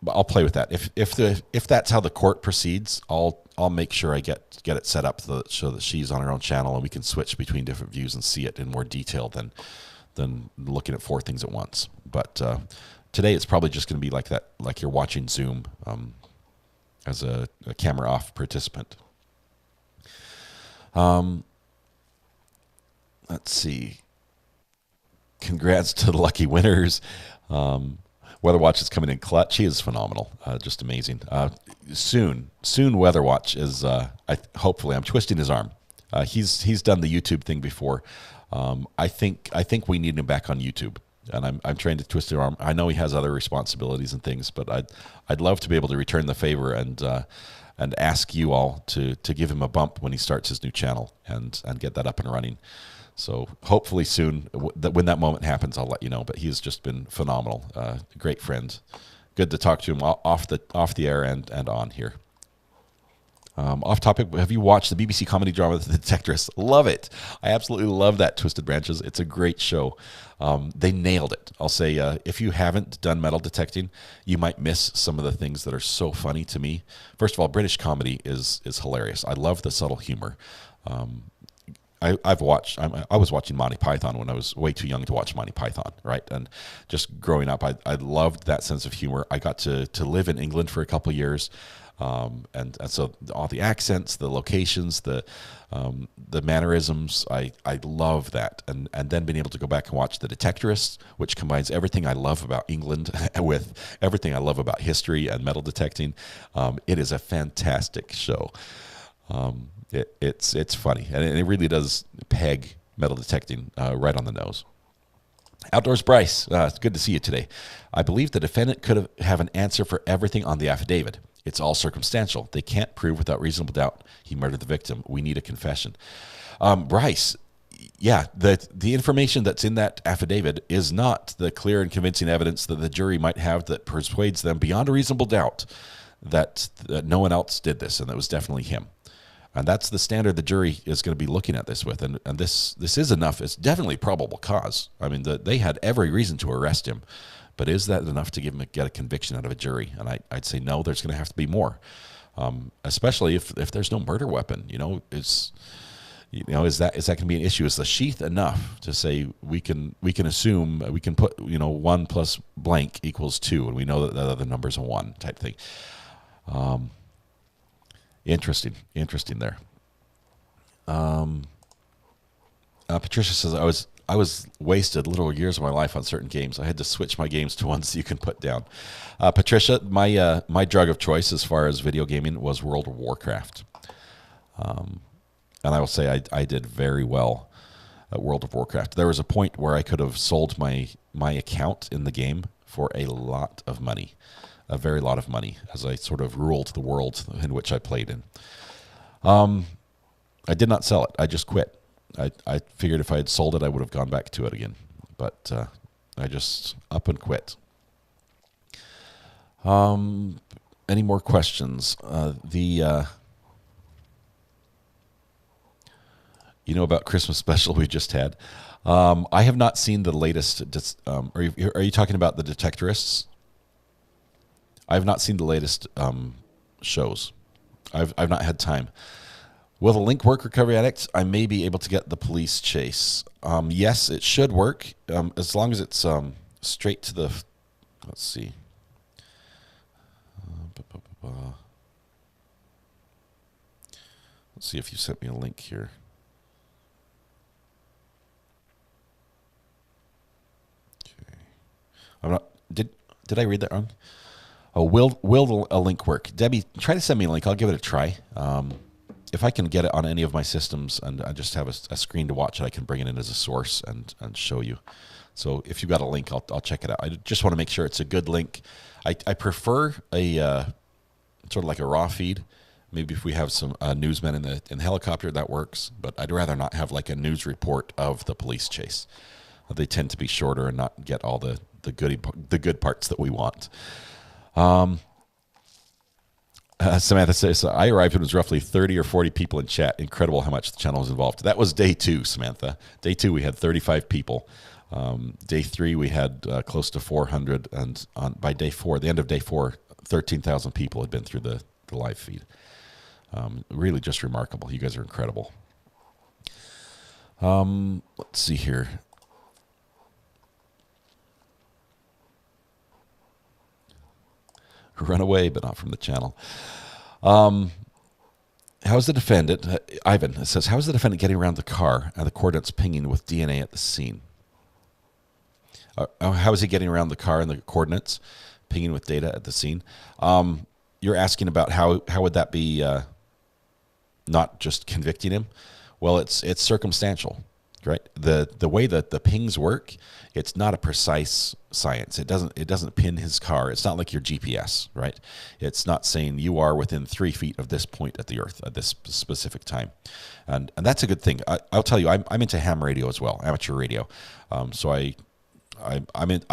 S3: But I'll play with that. If that's how the court proceeds, I'll make sure I get it set up so that she's on her own channel and we can switch between different views and see it in more detail than looking at 4 things at once. But today it's probably just going to be like that, like you're watching Zoom as a camera off participant. Let's see. Congrats to the lucky winners. Weather Watch is coming in clutch. He is phenomenal, just amazing. Soon Weather Watch is. Hopefully, I'm twisting his arm. He's done the YouTube thing before. I think we need him back on YouTube, and I'm trying to twist his arm. I know he has other responsibilities and things, but I'd love to be able to return the favor and ask you all to give him a bump when he starts his new channel and get that up and running. So hopefully soon, when that moment happens, I'll let you know. But he's just been phenomenal, great friend. Good to talk to him off the air and on here. Off topic, have you watched the BBC comedy drama The Detectorist? Love it. I absolutely love that, Twisted Branches. It's a great show. They nailed it. I'll say, if you haven't done metal detecting, you might miss some of the things that are so funny to me. First of all, British comedy is hilarious. I love the subtle humor. I was watching Monty Python when I was way too young to watch Monty Python, right? And just growing up, I loved that sense of humor. I got to live in England for a couple of years, and so all the accents, the locations, the mannerisms, I love that. And then being able to go back and watch The Detectorist, which combines everything I love about England with everything I love about history and metal detecting. It is a fantastic show. It's funny, and it really does peg metal detecting right on the nose. Outdoors Bryce, it's good to see you today. I believe the defendant could have an answer for everything on the affidavit. It's all circumstantial. They can't prove without reasonable doubt he murdered the victim. We need a confession. Bryce, yeah, the information that's in that affidavit is not the clear and convincing evidence that the jury might have that persuades them beyond a reasonable doubt that no one else did this, and that was definitely him. And that's the standard the jury is going to be looking at this with. And this is enough. It's definitely probable cause. I mean, they had every reason to arrest him. But is that enough to get a conviction out of a jury? And I'd say no, there's going to have to be more. Especially if there's no murder weapon. Is that going to be an issue? Is the sheath enough to say we can assume, we can put 1 plus blank equals 2, and we know that the other number's a 1 type thing. Interesting there. Patricia says I was wasted literal years of my life on certain games. I had to switch my games to ones you can put down. Patricia, my drug of choice as far as video gaming was World of Warcraft, and I will say I did very well at World of Warcraft. There was a point where I could have sold my account in the game for a lot of money. A very lot of money, as I sort of ruled the world in which I played in. I did not sell it. I just quit. I figured if I had sold it, I would have gone back to it again. But I just up and quit. Any more questions? You know about Christmas special we just had? I have not seen the latest. Are you talking about the Detectorists? I have not seen the latest shows. I've not had time. Will the link work, Recovery Addicts? I may be able to get the police chase. Yes, it should work, as long as it's straight to the. Let's see. Let's see if you sent me a link here. Okay. I'm not. Did I read that wrong? Oh, will a link work? Debbie, try to send me a link. I'll give it a try. If I can get it on any of my systems and I just have a screen to watch it, I can bring it in as a source and show you. So if you've got a link, I'll check it out. I just want to make sure it's a good link. I prefer a sort of like a raw feed. Maybe if we have some newsmen in the helicopter, that works. But I'd rather not have like a news report of the police chase. They tend to be shorter and not get all the good parts that we want. Samantha says, I arrived when it was roughly 30 or 40 people in chat. Incredible how much the channel was involved. That was day 2, Samantha. Day 2, we had 35 people. Day 3, we had close to 400. And by day 4, the end of day 4, 13,000 people had been through the live feed. Really just remarkable. You guys are incredible. Let's see here. Run away, but not from the channel. How's the defendant, Ivan, says, how's the defendant getting around the car and the coordinates pinging with DNA at the scene? How is he getting around the car and the coordinates pinging with data at the scene? You're asking about how would that be not just convicting him? Well, it's circumstantial, right? The way that the pings work, it's not a precise science. It doesn't pin his car. It's not like your GPS, right? It's not saying you are within 3 feet of this point at the Earth at this specific time, and that's a good thing. I'll tell you, I'm into ham radio as well, amateur radio. So I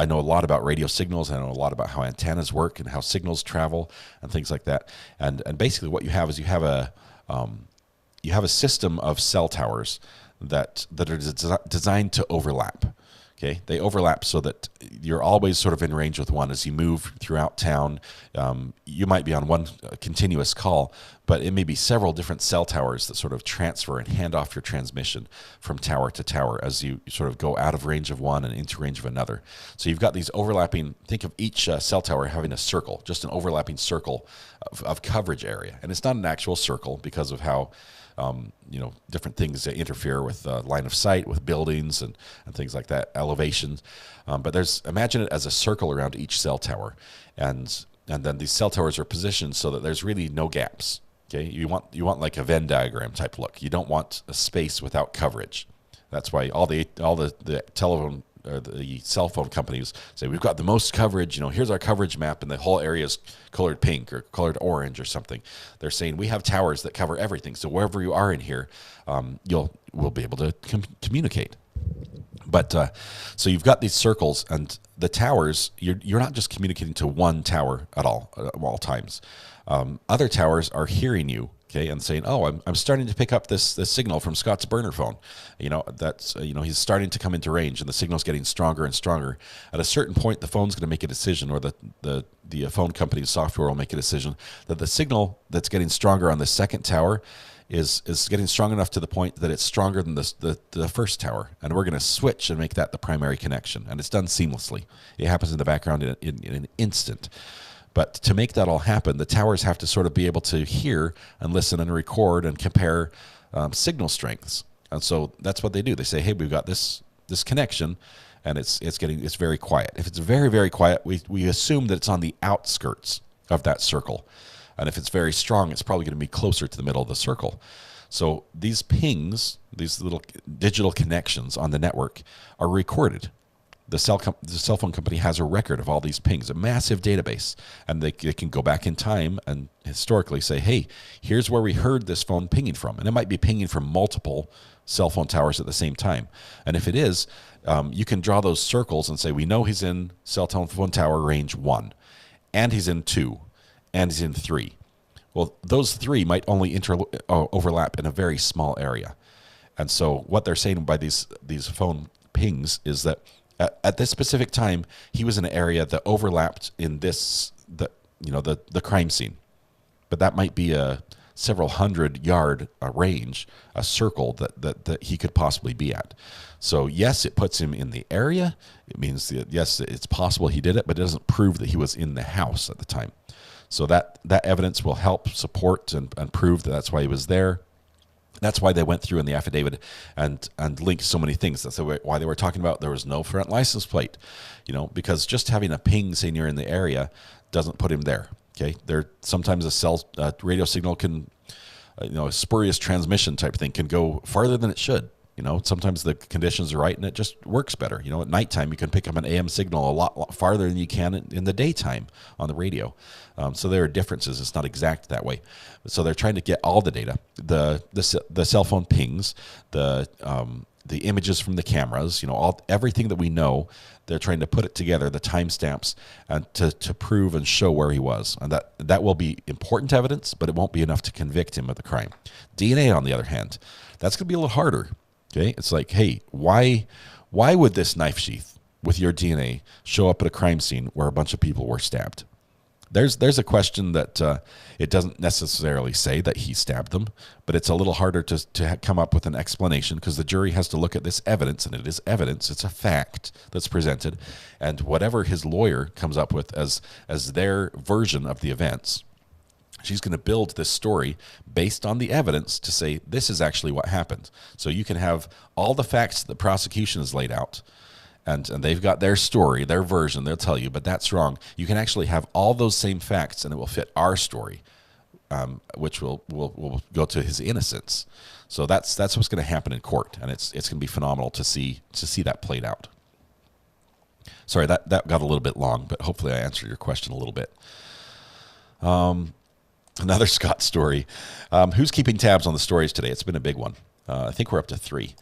S3: know a lot about radio signals. I know a lot about how antennas work and how signals travel and things like that. And basically, what you have is you have a system of cell towers that are designed to overlap. Okay, they overlap so that you're always sort of in range with one as you move throughout town. You might be on one continuous call, but it may be several different cell towers that sort of transfer and hand off your transmission from tower to tower as you sort of go out of range of one and into range of another. So you've got these overlapping, think of each cell tower having a circle, just an overlapping circle of coverage area. And it's not an actual circle because of how different things that interfere with line of sight, with buildings and things like that, elevations. But imagine it as a circle around each cell tower. And then these cell towers are positioned so that there's really no gaps. Okay, you want like a Venn diagram type look. You don't want a space without coverage. That's why all the telephone or the cell phone companies say we've got the most coverage. Here's our coverage map, and the whole area is colored pink or colored orange or something. They're saying we have towers that cover everything. So wherever you are in here, we'll be able to communicate. But so you've got these circles, and the towers. You're not just communicating to one tower at all times. Other towers are hearing you, okay, and saying, "Oh, I'm starting to pick up this signal from Scott's burner phone." He's starting to come into range, and the signal's getting stronger and stronger. At a certain point, the phone's going to make a decision, or the phone company's software will make a decision that the signal that's getting stronger on the second tower is getting strong enough to the point that it's stronger than the first tower, and we're going to switch and make that the primary connection, and it's done seamlessly. It happens in the background in an instant. But to make that all happen, the towers have to sort of be able to hear and listen and record and compare signal strengths. And so that's what they do. They say, hey, we've got this connection, and it's very quiet. If it's very, very quiet, we assume that it's on the outskirts of that circle. And if it's very strong, it's probably going to be closer to the middle of the circle. So these pings, these little digital connections on the network, are recorded. The cell phone company has a record of all these pings, a massive database, and they can go back in time and historically say, hey, here's where we heard this phone pinging from. And it might be pinging from multiple cell phone towers at the same time. And if it is, you can draw those circles and say, we know he's in cell phone tower range 1, and he's in 2, and he's in 3. Well, those 3 might only overlap in a very small area. And so what they're saying by these phone pings is that at this specific time, he was in an area that overlapped in the crime scene. But that might be a several 100-yard range, a circle that he could possibly be at. So yes, it puts him in the area. It means that, yes, it's possible he did it, but it doesn't prove that he was in the house at the time. So that evidence will help support and prove that that's why he was there. That's why they went through in the affidavit and linked so many things. That's why they were talking about there was no front license plate, because just having a ping saying you're in the area doesn't put him there. Okay, sometimes a radio signal can, a spurious transmission type thing can go farther than it should. Sometimes the conditions are right and it just works better. At nighttime you can pick up an AM signal a lot farther than you can in the daytime on the radio. So there are differences. It's not exact that way. So they're trying to get all the data, the cell phone pings, the images from the cameras, everything that we know. They're trying to put it together, the timestamps, and to prove and show where he was. And that will be important evidence, but it won't be enough to convict him of the crime. DNA, on the other hand, that's going to be a little harder. Okay, it's like, hey, why would this knife sheath with your DNA show up at a crime scene where a bunch of people were stabbed? There's a question that it doesn't necessarily say that he stabbed them, but it's a little harder to come up with an explanation because the jury has to look at this evidence, and it is evidence. It's a fact that's presented, and whatever his lawyer comes up with as their version of the events, she's going to build this story based on the evidence to say this is actually what happened. So you can have all the facts the prosecution has laid out, and they've got their story, their version, they'll tell you, but that's wrong. You can actually have all those same facts, and it will fit our story, which will go to his innocence. So that's what's going to happen in court, and it's going to be phenomenal to see that played out. Sorry, that got a little bit long, but hopefully I answered your question a little bit. Another Scott story. Who's keeping tabs on the stories today? It's been a big one. I think we're up to 3.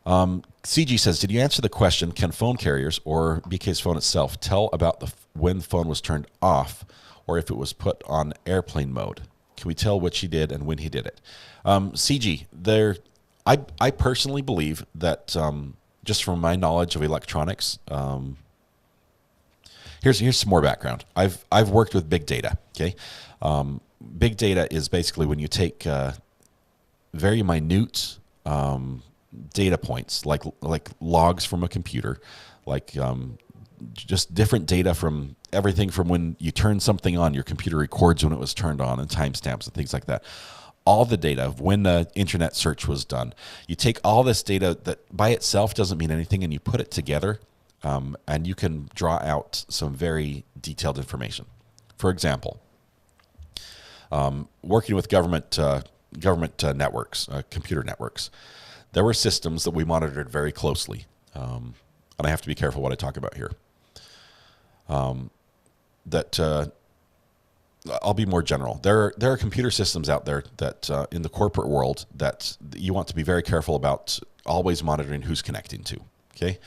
S3: CG says, did you answer the question, can phone carriers or BK's phone itself tell about when the phone was turned off or if it was put on airplane mode? Can we tell what he did and when he did it? CG, I personally believe that just from my knowledge of electronics, here's some more background. I've worked with big data, okay? Big data is basically when you take very minute data points, like logs from a computer, like just different data from everything from when you turn something on, your computer records when it was turned on and timestamps and things like that. All the data of when the internet search was done. You take all this data that by itself doesn't mean anything and you put it together and you can draw out some very detailed information. For example, working with government networks, computer networks, there were systems that we monitored very closely, and I have to be careful what I talk about here. I'll be more general. There are computer systems out there that in the corporate world that you want to be very careful about always monitoring who's connecting to. Okay,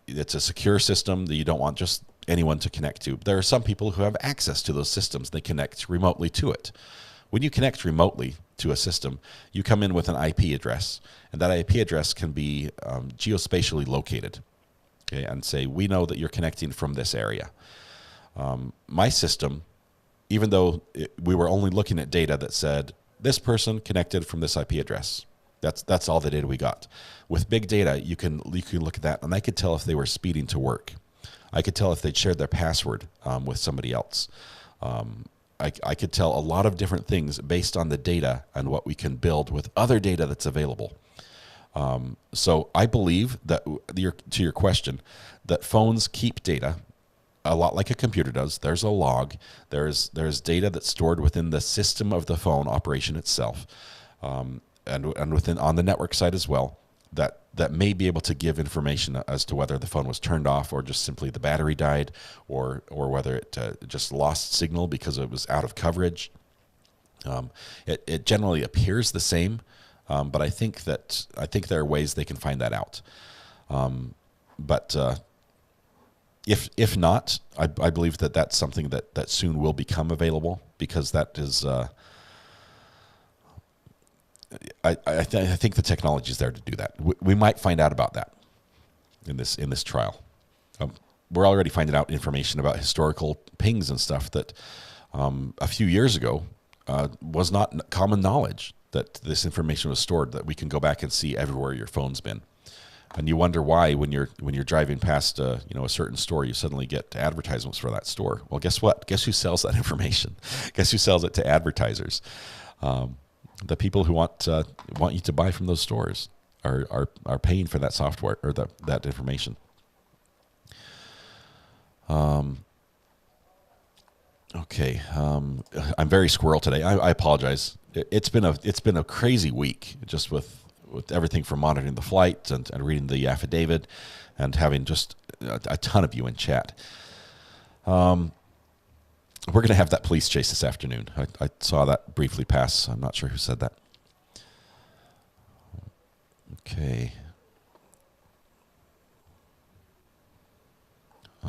S3: it's a secure system that you don't want just anyone to connect to. There are some people who have access to those systems. They connect remotely to it. When you connect remotely to a system, you come in with an IP address, and that IP address can be geospatially located, okay, and say, we know that you're connecting from this area. My system, even though we were only looking at data that said, this person connected from this IP address, that's all the data we got. With big data, you can look at that, and I could tell if they were speeding to work. I could tell if they'd shared their password with somebody else. I could tell a lot of different things based on the data and what we can build with other data that's available. So I believe that, to your question, that phones keep data a lot like a computer does. There's a log. There's data that's stored within the system of the phone operation itself, and within on the network side as well. That may be able to give information as to whether the phone was turned off or just simply the battery died, or whether it just lost signal because it was out of coverage. It generally appears the same, but I think there are ways they can find that out. But if not, I believe that's something that soon will become available, because that is I think the technology is there to do that. We might find out about that in this trial. We're already finding out information about historical pings and stuff that a few years ago was not common knowledge, that this information was stored, that we can go back and see everywhere your phone's been. And you wonder why when you're driving past a certain store, you suddenly get advertisements for that store. Well, guess what? Guess who sells that information? Guess who sells it to advertisers? The people who want you to buy from those stores are paying for that software or that information. Okay, I'm very squirrel today. I apologize. It's been a crazy week, just with everything from monitoring the flight and reading the affidavit and having just a ton of you in chat. We're going to have that police chase this afternoon. I saw that briefly pass. I'm not sure who said that. Okay.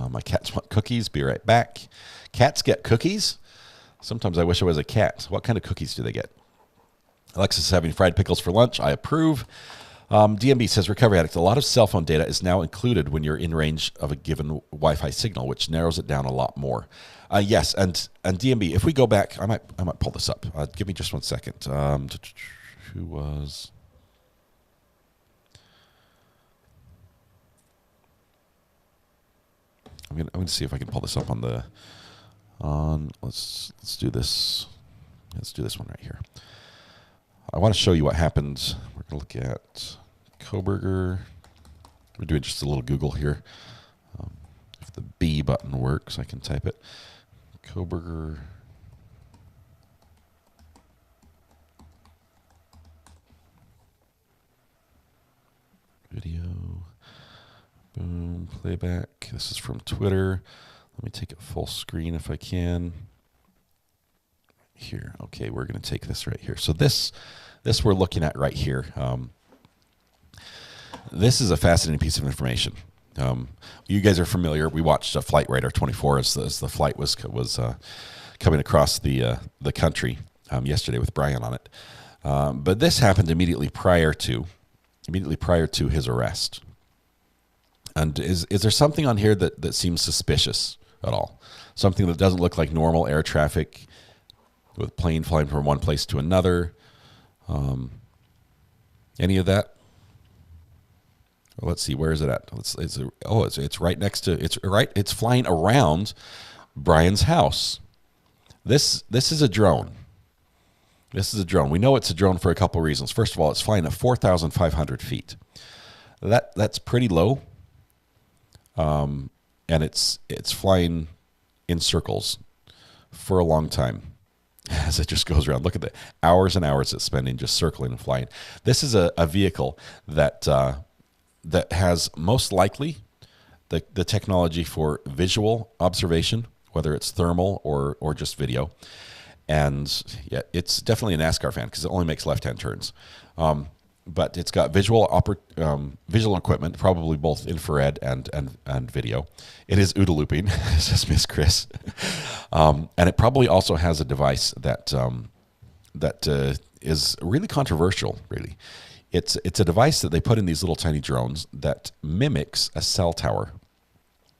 S3: My cats want cookies. Be right back. Cats get cookies? Sometimes I wish I was a cat. What kind of cookies do they get? Alexis is having fried pickles for lunch. I approve. DMB says, Recovery Addict, a lot of cell phone data is now included when you're in range of a given Wi-Fi signal, which narrows it down a lot more. Yes, and DMB, if we go back, I might pull this up. Give me just 1 second. Who was... I'm going to see if I can pull this up let's do this. Let's do this one right here. I want to show you what happened. We're going to look at Koberger. We're doing just a little Google here. If the B button works, I can type it. Koberger. Video. Boom, playback. This is from Twitter. Let me take it full screen if I can. Here. Okay, we're going to take this right here. So this we're looking at right here. This is a fascinating piece of information. You guys are familiar. We watched Flight Radar 24 as the flight was coming across the country yesterday with Brian on it. But this happened immediately prior to his arrest. And is there something on here that seems suspicious at all? Something that doesn't look like normal air traffic with plane flying from one place to another? Any of that? Well, let's see, where is it at? It's right next to, it's flying around Brian's house. This is a drone. This is a drone. We know it's a drone for a couple of reasons. First of all, it's flying at 4,500 feet. That's pretty low. And it's flying in circles for a long time as it just goes around. Look at the hours and hours it's spending just circling and flying. This is a vehicle that has most likely the technology for visual observation, whether it's thermal or just video. And yeah, it's definitely a NASCAR fan because it only makes left-hand turns. But it's got visual equipment, probably both infrared and video. It is OODA looping, says Miss Chris. And it probably also has a device that is really controversial, really. It's a device that they put in these little tiny drones that mimics a cell tower.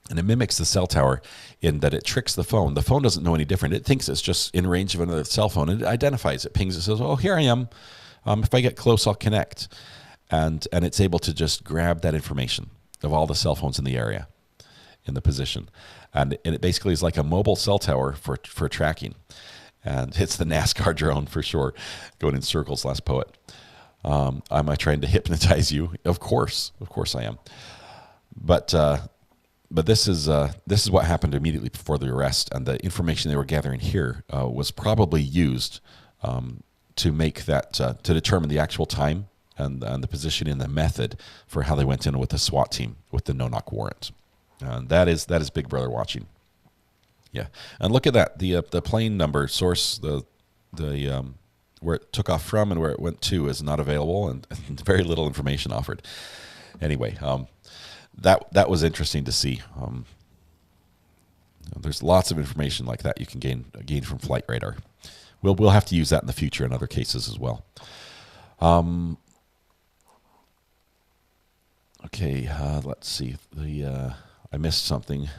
S3: And it mimics the cell tower in that it tricks the phone. The phone doesn't know any different. It thinks it's just in range of another cell phone. And it identifies it, pings it, says, oh, here I am. If I get close, I'll connect. And it's able to just grab that information of all the cell phones in the area, in the position. And it basically is like a mobile cell tower for tracking. And it's the NASCAR drone for sure, going in circles, last poet. Am I trying to hypnotize you? Of course I am. But this is what happened immediately before the arrest, and the information they were gathering here was probably used to make that to determine the actual time and the position and the method for how they went in with the SWAT team with the no-knock warrant. And that is Big Brother watching. Yeah, and look at that, the plane number source, the where it took off from and where it went to is not available, and very little information offered. Anyway, that was interesting to see. There's lots of information like that you can gain from Flight Radar. We'll have to use that in the future in other cases as well. Okay, let's see. I missed something.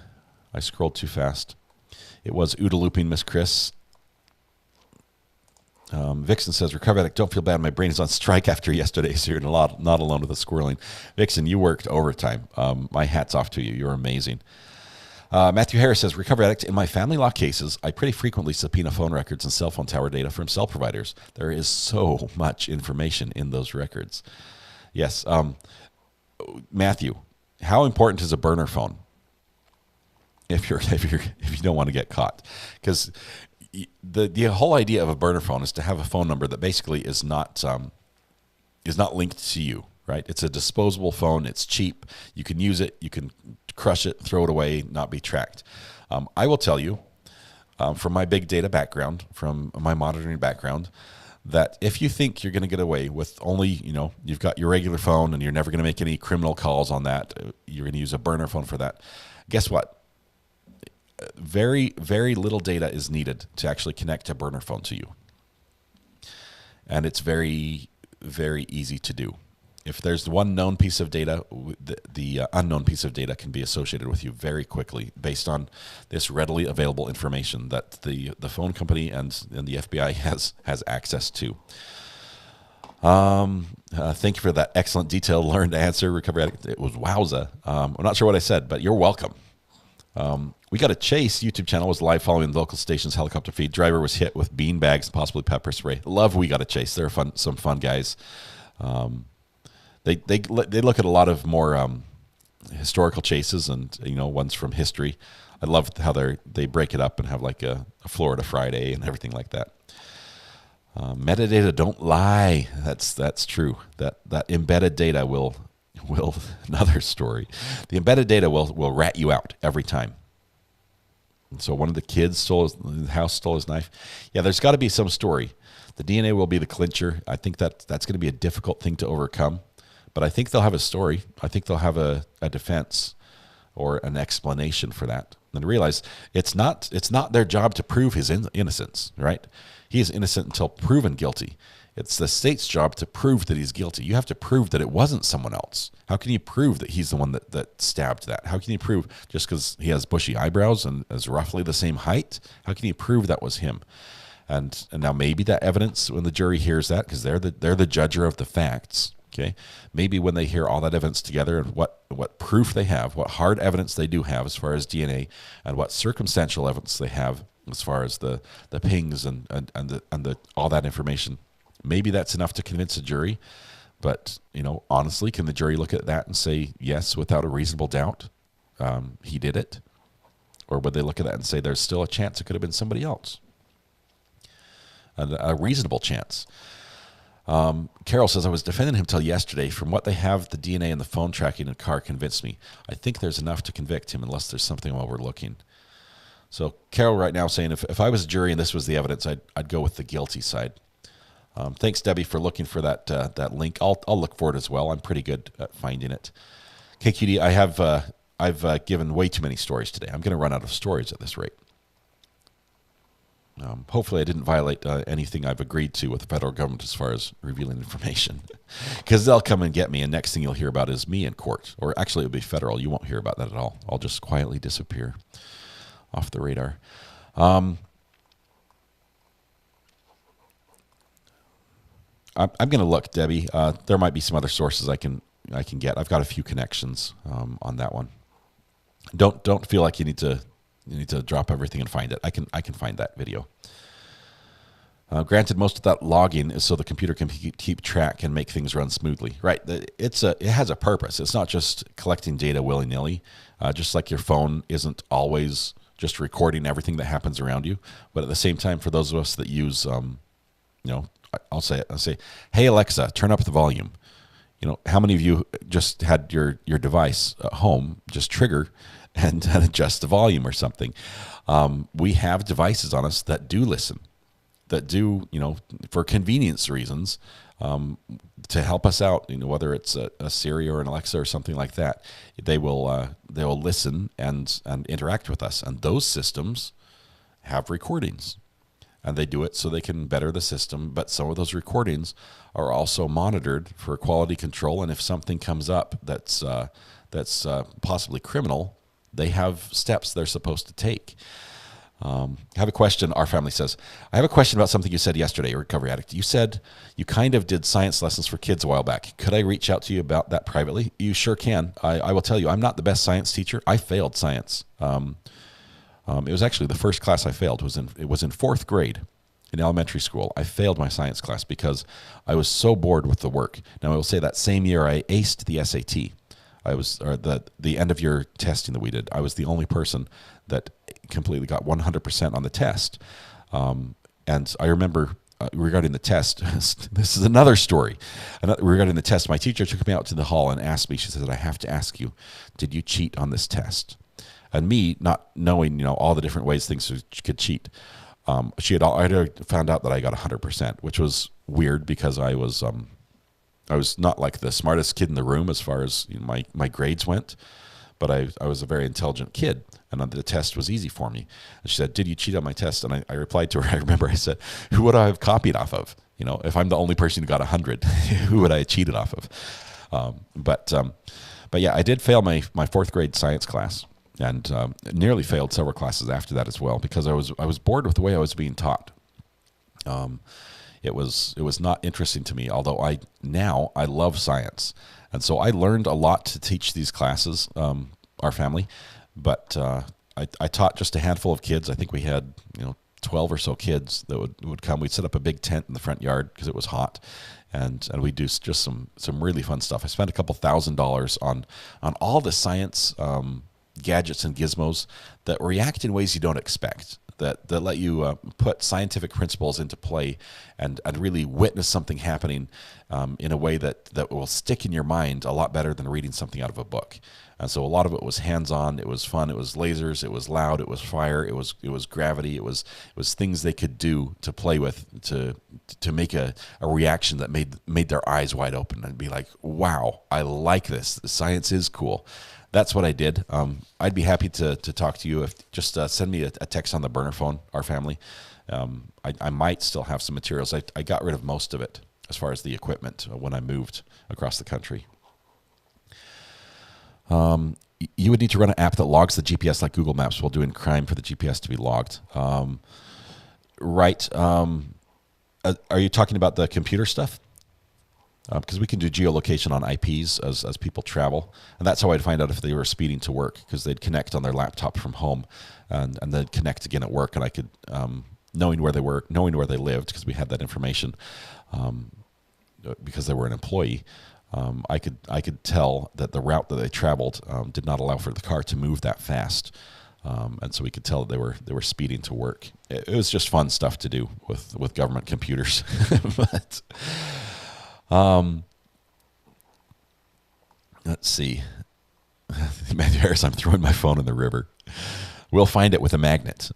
S3: I scrolled too fast. It was OODA looping, Miss Chris. Vixen says, Recover Addict, don't feel bad. My brain is on strike after yesterday, so you're not alone with the squirreling. Vixen, you worked overtime. My hat's off to you. You're amazing. Matthew Harris says, Recover Addict, in my family law cases, I pretty frequently subpoena phone records and cell phone tower data from cell providers. There is so much information in those records. Yes. Matthew, how important is a burner phone if you don't want to get caught? Because the whole idea of a burner phone is to have a phone number that basically is not linked to you, right? It's a disposable phone. It's cheap. You can use it. You can crush it, throw it away, not be tracked. I will tell you, from my big data background, from my monitoring background, that if you think you're going to get away with only, you've got your regular phone and you're never going to make any criminal calls on that, you're going to use a burner phone for that, guess what? Very, very little data is needed to actually connect a burner phone to you. And it's very, very easy to do. If there's one known piece of data, the unknown piece of data can be associated with you very quickly based on this readily available information that the phone company and the FBI has access to. Thank you for that excellent detailed learned answer, Recovery Addict. It was wowza. I'm not sure what I said, but you're welcome. We Got a Chase YouTube channel was live following the local station's helicopter feed. Driver was hit with bean bags, possibly pepper spray. Love We Got a Chase. They're some fun guys. They look at a lot of more historical chases and ones from history. I love how they break it up and have like a Florida Friday and everything like that. Metadata don't lie. That's true. That embedded data will another story. The embedded data will rat you out every time. And so one of the kids stole his knife. Yeah, there's got to be some story. The DNA will be the clincher. I think that's going to be a difficult thing to overcome. But I think they'll have a story. I think they'll have a defense or an explanation for that. And realize it's not their job to prove his innocence, right? He is innocent until proven guilty. It's the state's job to prove that he's guilty. You have to prove that it wasn't someone else. How can you prove that he's the one that stabbed that? How can you prove just because he has bushy eyebrows and is roughly the same height? How can you prove that was him? And now maybe that evidence, when the jury hears that, because they're the judger of the facts, okay? Maybe when they hear all that evidence together and what proof they have, what hard evidence they do have as far as DNA, and what circumstantial evidence they have as far as the pings and the all that information, maybe that's enough to convince a jury. But honestly, can the jury look at that and say yes without a reasonable doubt he did it, or would they look at that and say there's still a chance it could have been somebody else? A reasonable chance. Carol says, I was defending him till yesterday. From what they have, the DNA and the phone tracking in the car convinced me. I think there's enough to convict him unless there's something overlooking. So Carol right now saying if I was a jury and this was the evidence, I'd go with the guilty side. Thanks, Debbie, for looking for that link. I'll look for it as well. I'm pretty good at finding it. KQD, I've given way too many stories today. I'm going to run out of stories at this rate. Hopefully I didn't violate anything I've agreed to with the federal government as far as revealing information, because they'll come and get me, and next thing you'll hear about is me in court. Or actually it'll be federal. You won't hear about that at all. I'll just quietly disappear off the radar. I'm going to look, Debbie. There might be some other sources I can get. I've got a few connections on that one. Don't feel like you need to drop everything and find it. I can find that video. Granted, most of that logging is so the computer can keep track and make things run smoothly. Right? It has a purpose. It's not just collecting data willy-nilly. Just like your phone isn't always just recording everything that happens around you. But at the same time, for those of us that use, I'll say, hey, Alexa, turn up the volume. How many of you just had your device at home just trigger and adjust the volume or something? We have devices on us that do listen, that do, for convenience reasons, to help us out, whether it's a Siri or an Alexa or something like that, they will listen and interact with us. And those systems have recordings. and they do it so they can better the system. But some of those recordings are also monitored for quality control, and if something comes up that's possibly criminal, they have steps they're supposed to take. I have a question. Our family says, I have a question about something you said yesterday, Recovery Addict. You said you kind of did science lessons for kids a while back. Could I reach out to you about that privately? You sure can. I will tell you, I'm not the best science teacher. I failed science. It was actually the first class I failed. It was in fourth grade in elementary school. I failed my science class because I was so bored with the work. Now, I will say that same year I aced the SAT. The end of year testing that we did, I was the only person that completely got 100% on the test. And I remember regarding the test, this is another story. Regarding the test, my teacher took me out to the hall and asked me, she said, I have to ask you, did you cheat on this test? And me, not knowing, all the different ways things could cheat, I had found out that I got 100%, which was weird because I was not like the smartest kid in the room as far as my grades went, but I was a very intelligent kid, and the test was easy for me. And she said, did you cheat on my test? And I replied to her, I remember I said, who would I have copied off of? If I'm the only person who got 100, who would I have cheated off of? But yeah, I did fail my fourth grade science class, and nearly failed several classes after that as well, because I was bored with the way I was being taught. It was not interesting to me, although I love science. And so I learned a lot to teach these classes, our family, but I taught just a handful of kids. I think we had 12 or so kids that would come. We'd set up a big tent in the front yard because it was hot, and we'd do just some really fun stuff. I spent a couple $1,000s on all the science gadgets and gizmos that react in ways you don't expect, that let you put scientific principles into play and really witness something happening in a way that will stick in your mind a lot better than reading something out of a book. And so a lot of it was hands-on. It was fun. It was lasers. It was loud. It was fire. It was gravity. It was things they could do to play with to make a reaction that made their eyes wide open and be like, wow, I like this. Science is cool. That's what I did. I'd be happy to talk to you. If just send me a text on the burner phone, our family. I might still have some materials. I got rid of most of it as far as the equipment when I moved across the country. You would need to run an app that logs the GPS like Google Maps while doing crime for the GPS to be logged. Right. Are you talking about the computer stuff? Because we can do geolocation on IPs as people travel, and that's how I'd find out if they were speeding to work, because they'd connect on their laptop from home, and then connect again at work, and I could, knowing where they were, knowing where they lived, because we had that information, because they were an employee, I could tell that the route that they traveled did not allow for the car to move that fast, and so we could tell that they were speeding to work. It was just fun stuff to do with government computers, but. Let's see. Matthew Harris, I'm throwing my phone in the river. We'll find it with a magnet.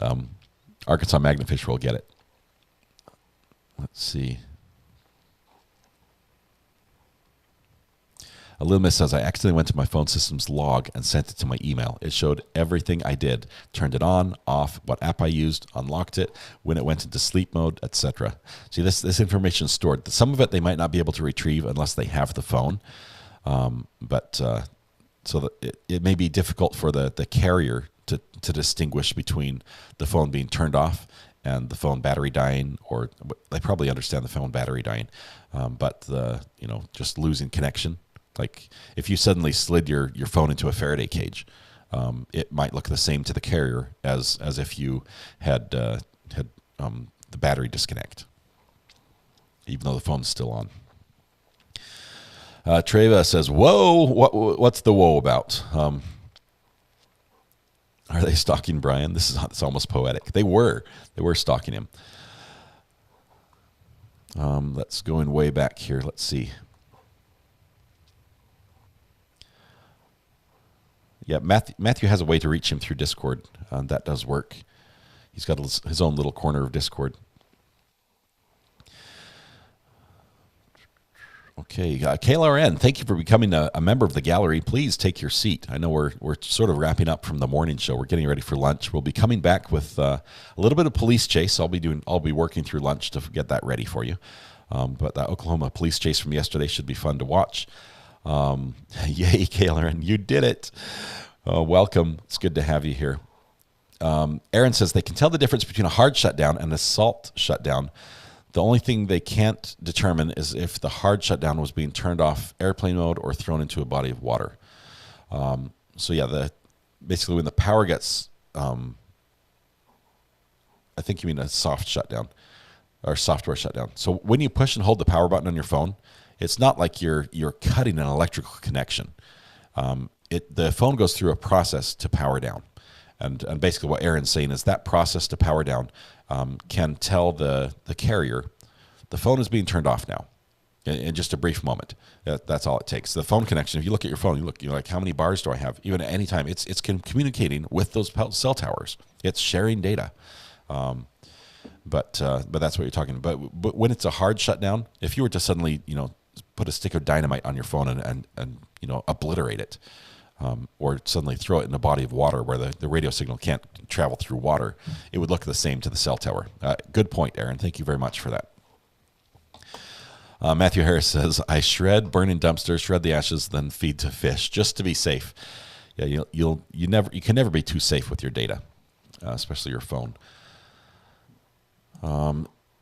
S3: Arkansas Magnet Fisher will get it. Let's see. A Little Miss says, I accidentally went to my phone system's log and sent it to my email. It showed everything I did. Turned it on, off, what app I used, unlocked it, when it went into sleep mode, etc. See, this information is stored. Some of it they might not be able to retrieve unless they have the phone. So that it may be difficult for the carrier to distinguish between the phone being turned off and the phone battery dying, or they probably understand the phone battery dying, but just losing connection. Like if you suddenly slid your phone into a Faraday cage, it might look the same to the carrier as if you had the battery disconnect, even though the phone's still on. Treva says, "Whoa, what's the whoa about? Are they stalking Brian? It's almost poetic. They were stalking him. Let's go in way back here. Let's see." Yeah, Matthew has a way to reach him through Discord. That does work. He's got his own little corner of Discord. Okay, KLRN, thank you for becoming a member of the gallery. Please take your seat. I know we're sort of wrapping up from the morning show. We're getting ready for lunch. We'll be coming back with a little bit of police chase. I'll be working through lunch to get that ready for you. But that Oklahoma police chase from yesterday should be fun to watch. Yay, KLRN, you did it. Welcome. It's good to have you here. Aaron says they can tell the difference between a hard shutdown and an assault shutdown. The only thing they can't determine is if the hard shutdown was being turned off airplane mode or thrown into a body of water. So yeah, basically when the power gets, I think you mean a soft shutdown or software shutdown. So when you push and hold the power button on your phone, it's not like you're cutting an electrical connection. The phone goes through a process to power down. And basically what Aaron's saying is that process to power down can tell the carrier the phone is being turned off now in just a brief moment. That's all it takes. The phone connection, if you look at your phone, you're like, how many bars do I have? Even at any time, it's communicating with those cell towers. It's sharing data. But that's what you're talking about. But when it's a hard shutdown, if you were to suddenly, put a stick of dynamite on your phone and obliterate it, or suddenly throw it in a body of water where the radio signal can't travel through water, it would look the same to the cell tower. Good point, Aaron. Thank you very much for that. Matthew Harris says, I burn in dumpsters, shred the ashes, then feed to fish, just to be safe. Yeah, you can never be too safe with your data, especially your phone.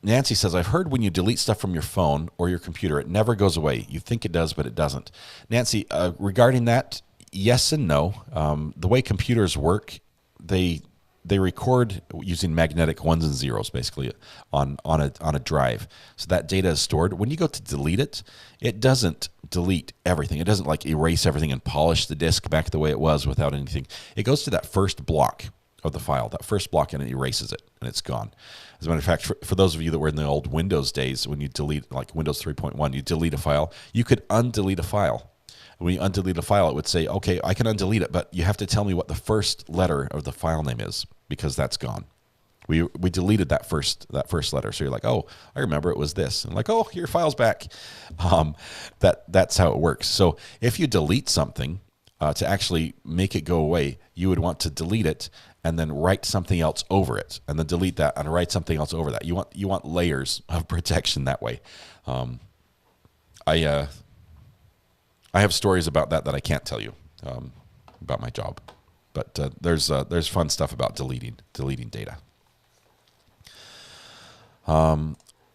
S3: Nancy says, I've heard when you delete stuff from your phone or your computer, it never goes away. You think it does, but it doesn't. Nancy, regarding that, yes and no. The way computers work, they record using magnetic ones and zeros, basically, on a drive. So that data is stored. When you go to delete it, it doesn't delete everything. It doesn't like erase everything and polish the disk back the way it was without anything. It goes to that first block of the file, that first block, and it erases it, and it's gone. As a matter of fact, for those of you that were in the old Windows days, when you delete, like Windows 3.1, you delete a file, you could undelete a file. When you undelete a file, it would say, okay, I can undelete it, but you have to tell me what the first letter of the file name is, because that's gone. We deleted that first letter. So you're like, oh, I remember it was this. And like, oh, your file's back. That's how it works. So if you delete something, to actually make it go away, you would want to delete it and then write something else over it, and then delete that and write something else over that. You want layers of protection that way. I have stories about that I can't tell you about my job, but there's fun stuff about deleting data.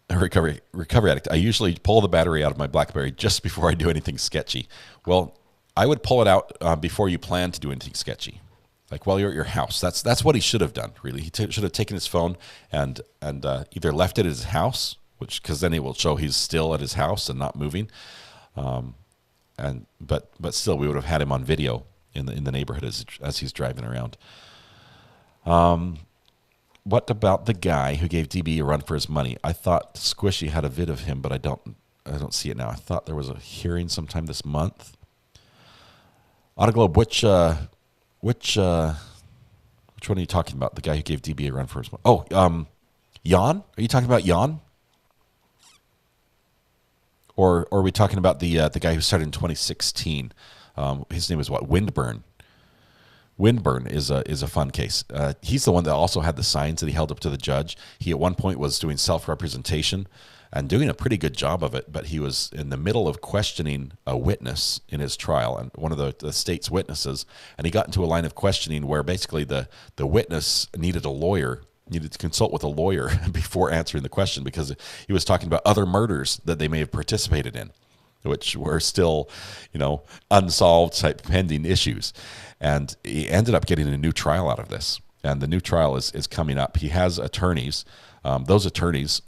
S3: Recovery addict. I usually pull the battery out of my BlackBerry just before I do anything sketchy. Well, I would pull it out before you plan to do anything sketchy, like while you're at your house. That's what he should have done. Really, he should have taken his phone and either left it at his house, because then it will show he's still at his house and not moving. But still, we would have had him on video in the neighborhood as he's driving around. What about the guy who gave DB a run for his money? I thought Squishy had a vid of him, but I don't see it now. I thought there was a hearing sometime this month. Autoglobe, which one are you talking about? The guy who gave DB a run for his money? Oh, Jan? Are you talking about Jan? Or are we talking about the guy who started in 2016? His name is what? Windburn. Windburn is a fun case. He's the one that also had the signs that he held up to the judge. He at one point was doing self-representation and doing a pretty good job of it, but he was in the middle of questioning a witness in his trial, and one of the state's witnesses, and he got into a line of questioning where basically the witness needed to consult with a lawyer before answering the question, because he was talking about other murders that they may have participated in, which were still, unsolved type pending issues. And he ended up getting a new trial out of this. And the new trial is coming up. He has attorneys. Those attorneys,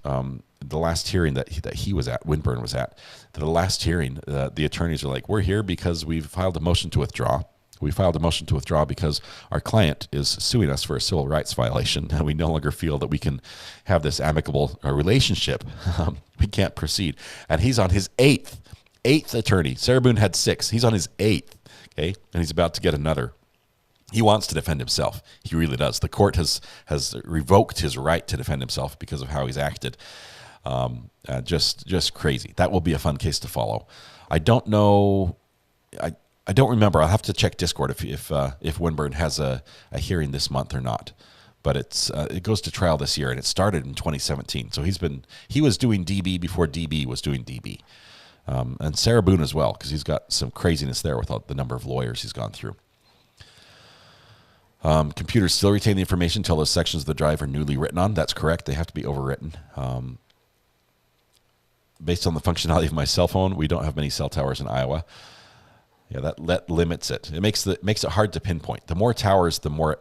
S3: the last hearing that he was at, Windburn was at, the last hearing, the attorneys are like, we're here because we've filed a motion to withdraw. We filed a motion to withdraw because our client is suing us for a civil rights violation, and we no longer feel that we can have this amicable relationship. We can't proceed. And he's on his eighth attorney. Sarah Boone had 6. He's on his 8th, okay? And he's about to get another. He wants to defend himself. He really does. The court has revoked his right to defend himself because of how he's acted. Just crazy. That will be a fun case to follow. I don't know. I don't remember. I'll have to check Discord if Winburn has a hearing this month or not. But it goes to trial this year, and it started in 2017. So he was doing DB before DB was doing DB, and Sarah Boone as well, because he's got some craziness there with the number of lawyers he's gone through. Computers still retain the information until those sections of the drive are newly written on. That's correct. They have to be overwritten. Based on the functionality of my cell phone, we don't have many cell towers in Iowa. Yeah, that limits it. It makes it hard to pinpoint. The more towers, the more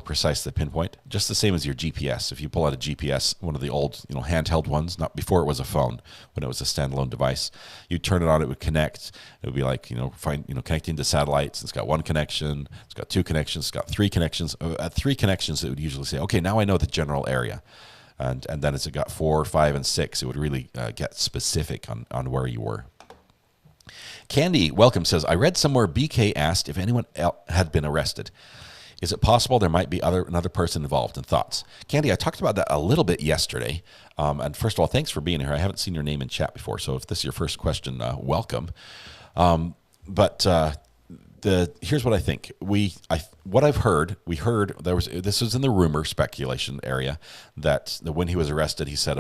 S3: precise the pinpoint. Just the same as your GPS. If you pull out a GPS, one of the old handheld ones, not before it was a phone, when it was a standalone device, you turn it on, it would connect. It would be like connecting to satellites. It's got one connection. It's got two connections. It's got three connections. At three connections, it would usually say, okay, now I know the general area. And then as it got 4, 5, and 6, it would really get specific on where you were. Candy, welcome, says, I read somewhere BK asked if anyone had been arrested. Is it possible there might be another person involved? And thoughts? Candy, I talked about that a little bit yesterday. And first of all, thanks for being here. I haven't seen your name in chat before, so if this is your first question, welcome. Here's what I think. What I've heard, this was in the rumor speculation area, that when he was arrested, he said,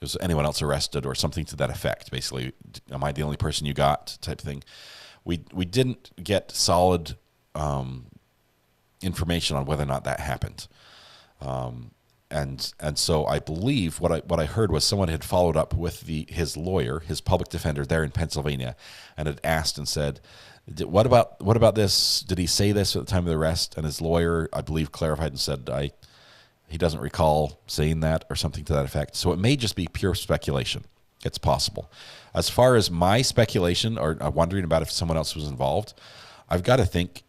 S3: was anyone else arrested, or something to that effect? Basically, am I the only person you got, type of thing. We didn't get solid information on whether or not that happened. And so I believe what I heard was someone had followed up with his lawyer, his public defender there in Pennsylvania, and had asked and said, what about this? Did he say this at the time of the arrest? And his lawyer, I believe, clarified and said, he doesn't recall saying that, or something to that effect. So it may just be pure speculation. It's possible. As far as my speculation, or wondering about if someone else was involved, I've got to think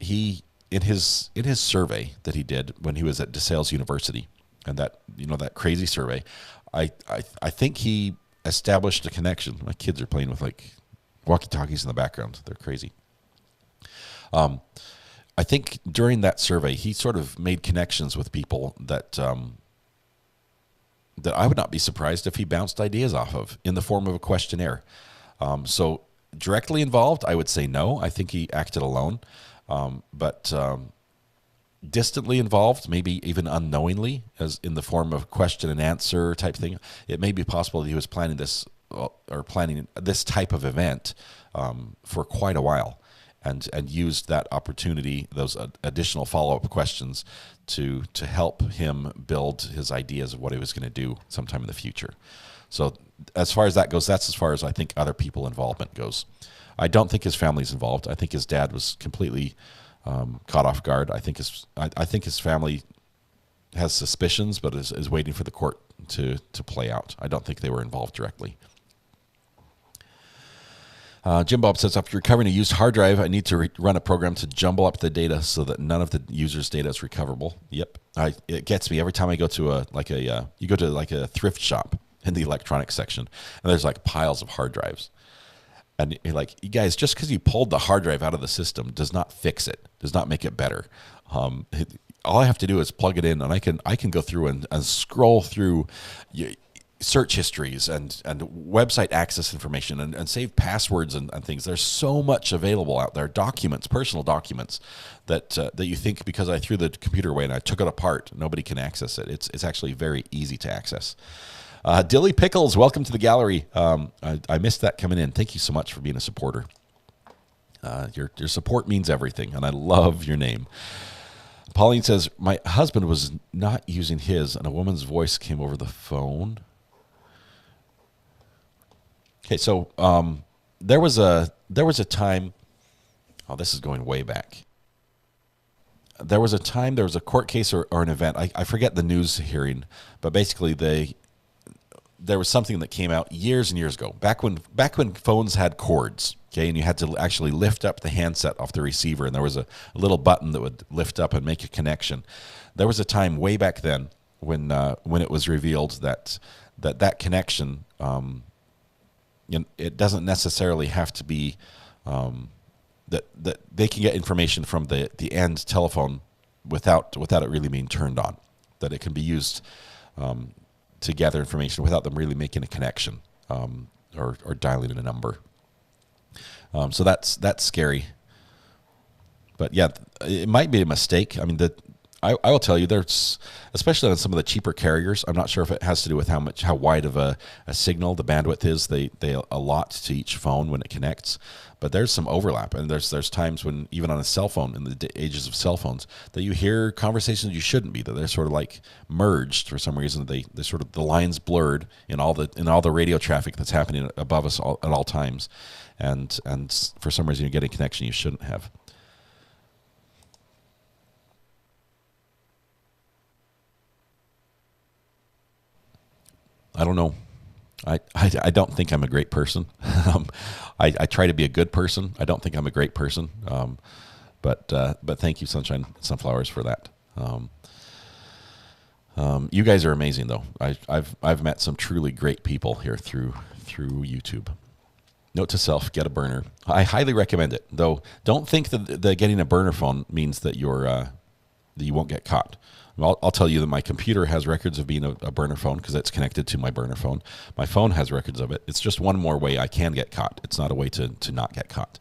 S3: in his survey that he did when he was at DeSales University, and that crazy survey, I think he established a connection. My kids are playing with like walkie-talkies in the background. They're crazy. I think during that survey, he sort of made connections with people that I would not be surprised if he bounced ideas off of in the form of a questionnaire. So directly involved, I would say no. I think he acted alone. But distantly involved, maybe even unknowingly, as in the form of question and answer type thing, it may be possible that he was planning this type of event for quite a while. And used that opportunity, those additional follow-up questions, to help him build his ideas of what he was going to do sometime in the future. So as far as that goes, that's as far as I think other people involvement goes. I don't think his family's involved. I think his dad was completely caught off guard. I think his family has suspicions, but is waiting for the court to play out. I don't think they were involved directly. Jim Bob says, after recovering a used hard drive, I need to run a program to jumble up the data so that none of the user's data is recoverable. Yep. It gets me every time I go to you go to a thrift shop in the electronics section, and there's like piles of hard drives. And you're like, you guys, just because you pulled the hard drive out of the system does not fix it, does not make it better. All I have to do is plug it in, and I can go through and scroll through search histories and website access information and save passwords and things. There's so much available out there, documents, personal documents, that you think because I threw the computer away and I took it apart, nobody can access it. It's actually very easy to access. Dilly Pickles, welcome to the gallery. I missed that coming in. Thank you so much for being a supporter. Your support means everything, and I love your name. Pauline says, my husband was not using his, and a woman's voice came over the phone. Okay, so there was a time. Oh, this is going way back. There was a court case or an event. I forget the news hearing, but basically there was something that came out years and years ago, back when phones had cords. Okay, and you had to actually lift up the handset off the receiver, and there was a little button that would lift up and make a connection. There was a time way back then when it was revealed that connection. It doesn't necessarily have to be that they can get information from the end telephone without it really being turned on. That it can be used to gather information without them really making a connection or dialing a number. So that's scary. But yeah, it might be a mistake. I mean, I will tell you, there's, especially on some of the cheaper carriers, I'm not sure if it has to do with how wide of a signal the bandwidth is. They allot to each phone when it connects, but there's some overlap, and there's times when even on a cell phone, in the ages of cell phones, that you hear conversations you shouldn't be, that they're sort of like merged for some reason. They sort of, the lines blurred in all the radio traffic that's happening above us at all times, and for some reason you're getting a connection you shouldn't have. I don't know. I don't think I'm a great person. I try to be a good person. I don't think I'm a great person. But thank you, Sunshine Sunflowers, for that. You guys are amazing, though. I've met some truly great people here through YouTube. Note to self: get a burner. I highly recommend it, though. Don't think that getting a burner phone means that that you won't get caught. I'll tell you that my computer has records of being a burner phone because it's connected to my burner phone. My phone has records of it. It's just one more way I can get caught. It's not a way to not get caught.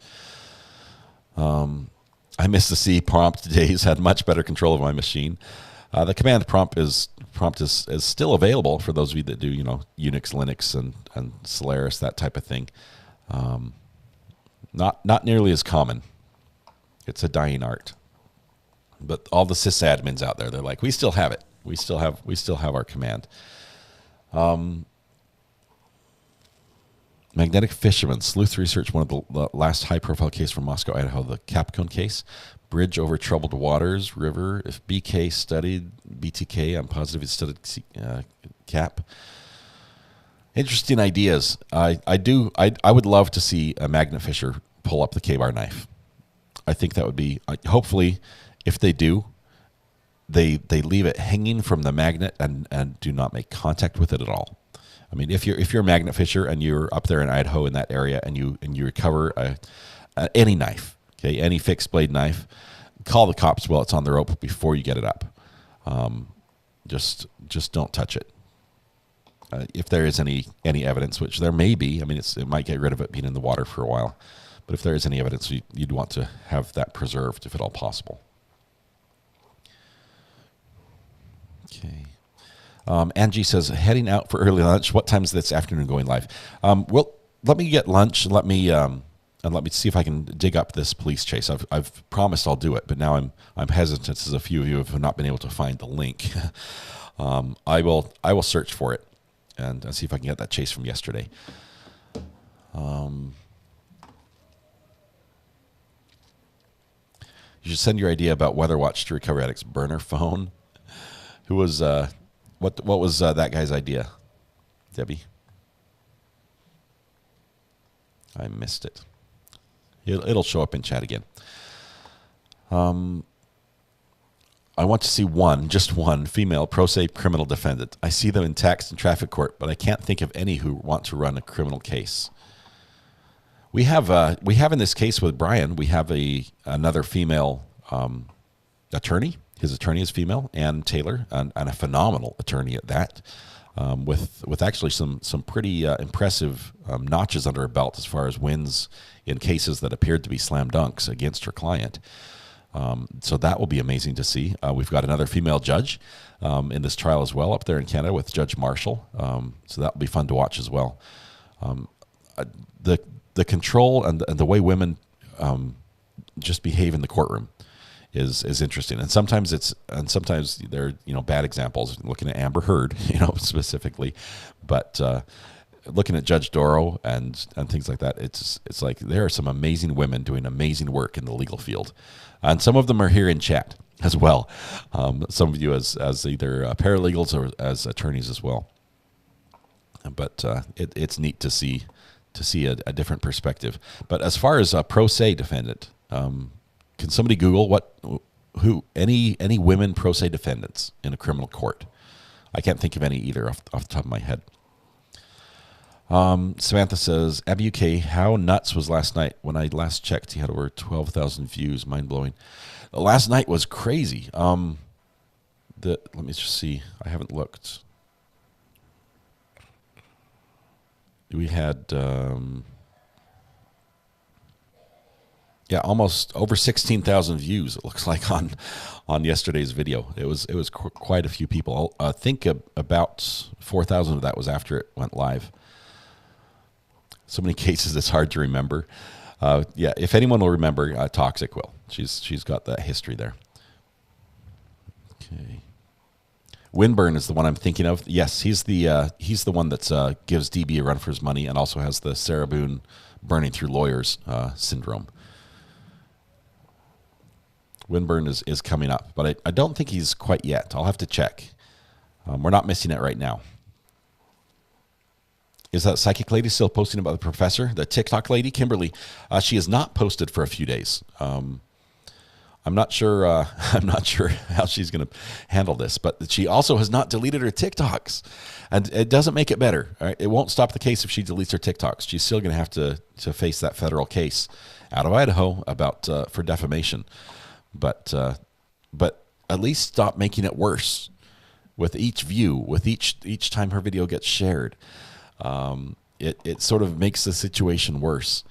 S3: I miss the C prompt days. Had much better control of my machine. The command prompt is still available for those of you that do Unix, Linux, and Solaris, that type of thing. Not nearly as common. It's a dying art. But all the sysadmins out there, they're like, we still have it. We still have our command. Magnetic fisherman. Sleuth research one of the last high-profile case from Moscow, Idaho, the Capcone case. Bridge over troubled waters, river. If BK studied BTK, I'm positive he studied Cap. Interesting ideas. I would love to see a magnet fisher pull up the K-bar knife. I think that would be, hopefully, if they do, they leave it hanging from the magnet and do not make contact with it at all. I mean, if you're a magnet fisher and you're up there in Idaho in that area and you recover any knife, okay, any fixed blade knife, call the cops while it's on the rope before you get it up. Just don't touch it. If there is any evidence, which there may be, I mean, it might get rid of it being in the water for a while. But if there is any evidence, you'd want to have that preserved if at all possible. Okay. Angie says, heading out for early lunch. What time is this afternoon going live? Well, let me get lunch. Let me see if I can dig up this police chase. I've promised I'll do it, but now I'm hesitant, as a few of you have not been able to find the link. I will search for it and see if I can get that chase from yesterday. You should send your idea about Weather Watch to Recovery Addict's burner phone. Who was what was that guy's idea, Debbie? I missed it. It'll show up in chat again. I want to see just one female pro se criminal defendant. I see them in tax and traffic court, but I can't think of any who want to run a criminal case. We have in this case with Brian, we have another female attorney. His attorney is female, Ann Taylor, and a phenomenal attorney at that, with actually some pretty impressive notches under her belt as far as wins in cases that appeared to be slam dunks against her client. So that will be amazing to see. We've got another female judge in this trial as well up there in Canada with Judge Marshall. So that will be fun to watch as well. The control and the way women just behave in the courtroom is interesting, and sometimes they're bad examples. Looking at Amber Heard, specifically, but looking at Judge Dorow and things like that, it's like there are some amazing women doing amazing work in the legal field, and some of them are here in chat as well. Some of you as either paralegals or as attorneys as well. But it's neat to see a different perspective. But as far as a pro se defendant, can somebody Google who any women pro se defendants in a criminal court? I can't think of any either off the top of my head. Samantha says, Abby UK, how nuts was last night? When I last checked, he had over 12,000 views. Mind blowing. Last night was crazy. Let me just see. I haven't looked. we had almost over 16,000 views. It looks like on yesterday's video. It was quite a few people. I think about 4,000 of that was after it went live. So many cases it's hard to remember. If anyone will remember, Toxic will. She's got that history there. Okay. Winburn is the one I'm thinking of. Yes, he's the one that gives DB a run for his money and also has the Sarah Boone burning through lawyers syndrome. Winburn is coming up, but I don't think he's quite yet. I'll have to check. We're not missing it right now. Is that psychic lady still posting about the professor? The TikTok lady, Kimberly, she has not posted for a few days. I'm not sure. I'm not sure how she's going to handle this, but she also has not deleted her TikToks, and it doesn't make it better. All right? It won't stop the case if she deletes her TikToks. She's still going to have to face that federal case out of Idaho about for defamation. But at least stop making it worse with each view, with each time her video gets shared. It sort of makes the situation worse.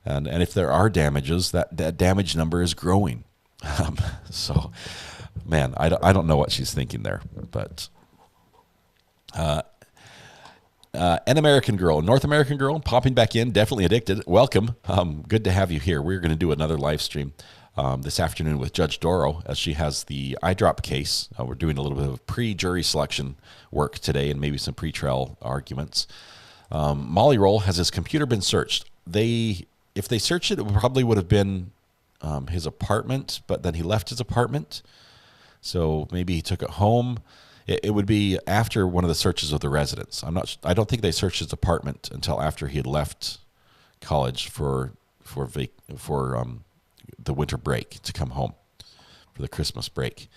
S3: And if there are damages, that damage number is growing. So, man, I don't know what she's thinking there. But an American girl, North American girl, popping back in, definitely addicted. Welcome. Good to have you here. We're going to do another live stream this afternoon with Judge Dorow as she has the eye drop case. We're doing a little bit of pre-jury selection work today and maybe some pre-trial arguments. Molly Roll, has his computer been searched? If they searched it, it probably would have been his apartment, but then he left his apartment. So maybe he took it home. It would be after one of the searches of the residence. I don't think they searched his apartment until after he had left college for the winter break to come home for the Christmas break.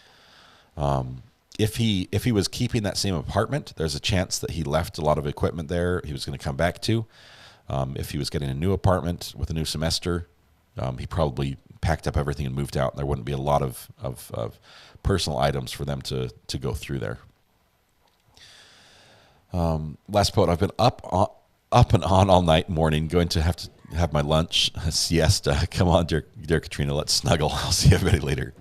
S3: If he was keeping that same apartment, there's a chance that he left a lot of equipment there he was going to come back to. If he was getting a new apartment with a new semester, he probably packed up everything and moved out. There wouldn't be a lot of personal items for them to go through there. Last quote, I've been up and on all night morning, going to have my lunch, siesta. Come on, dear Katrina, let's snuggle. I'll see everybody later.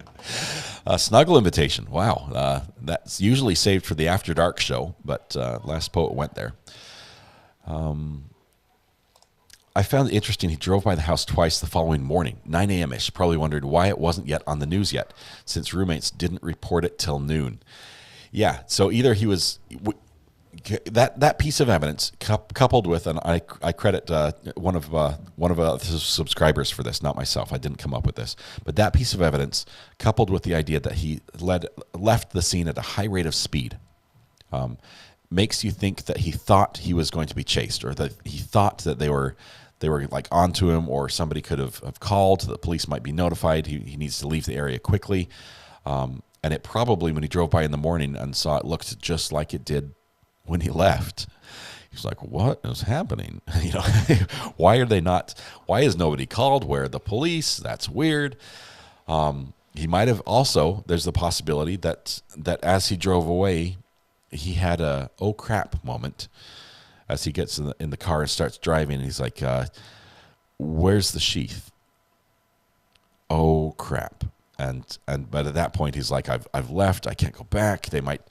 S3: Snuggle invitation. Wow. That's usually saved for the After Dark show, but last poet went there. I found it interesting he drove by the house twice the following morning, 9 a.m.-ish. Probably wondered why it wasn't yet on the news yet, since roommates didn't report it till noon. Yeah, so either he was... That piece of evidence, coupled with, and I credit one of the subscribers for this, not myself. I didn't come up with this, but that piece of evidence, coupled with the idea that he left the scene at a high rate of speed, makes you think that he thought he was going to be chased, or that he thought that they were like onto him, or somebody could have called. The police might be notified. He needs to leave the area quickly, and it probably, when he drove by in the morning and saw it, looked just like it did when he left. He's like, what is happening? Why is nobody called? Where are the police? That's weird. He might have also, there's the possibility that as he drove away, he had a oh crap moment as he gets in the car and starts driving, and he's like, where's the sheath? Oh crap. But at that point he's like, I've left, I can't go back. They might,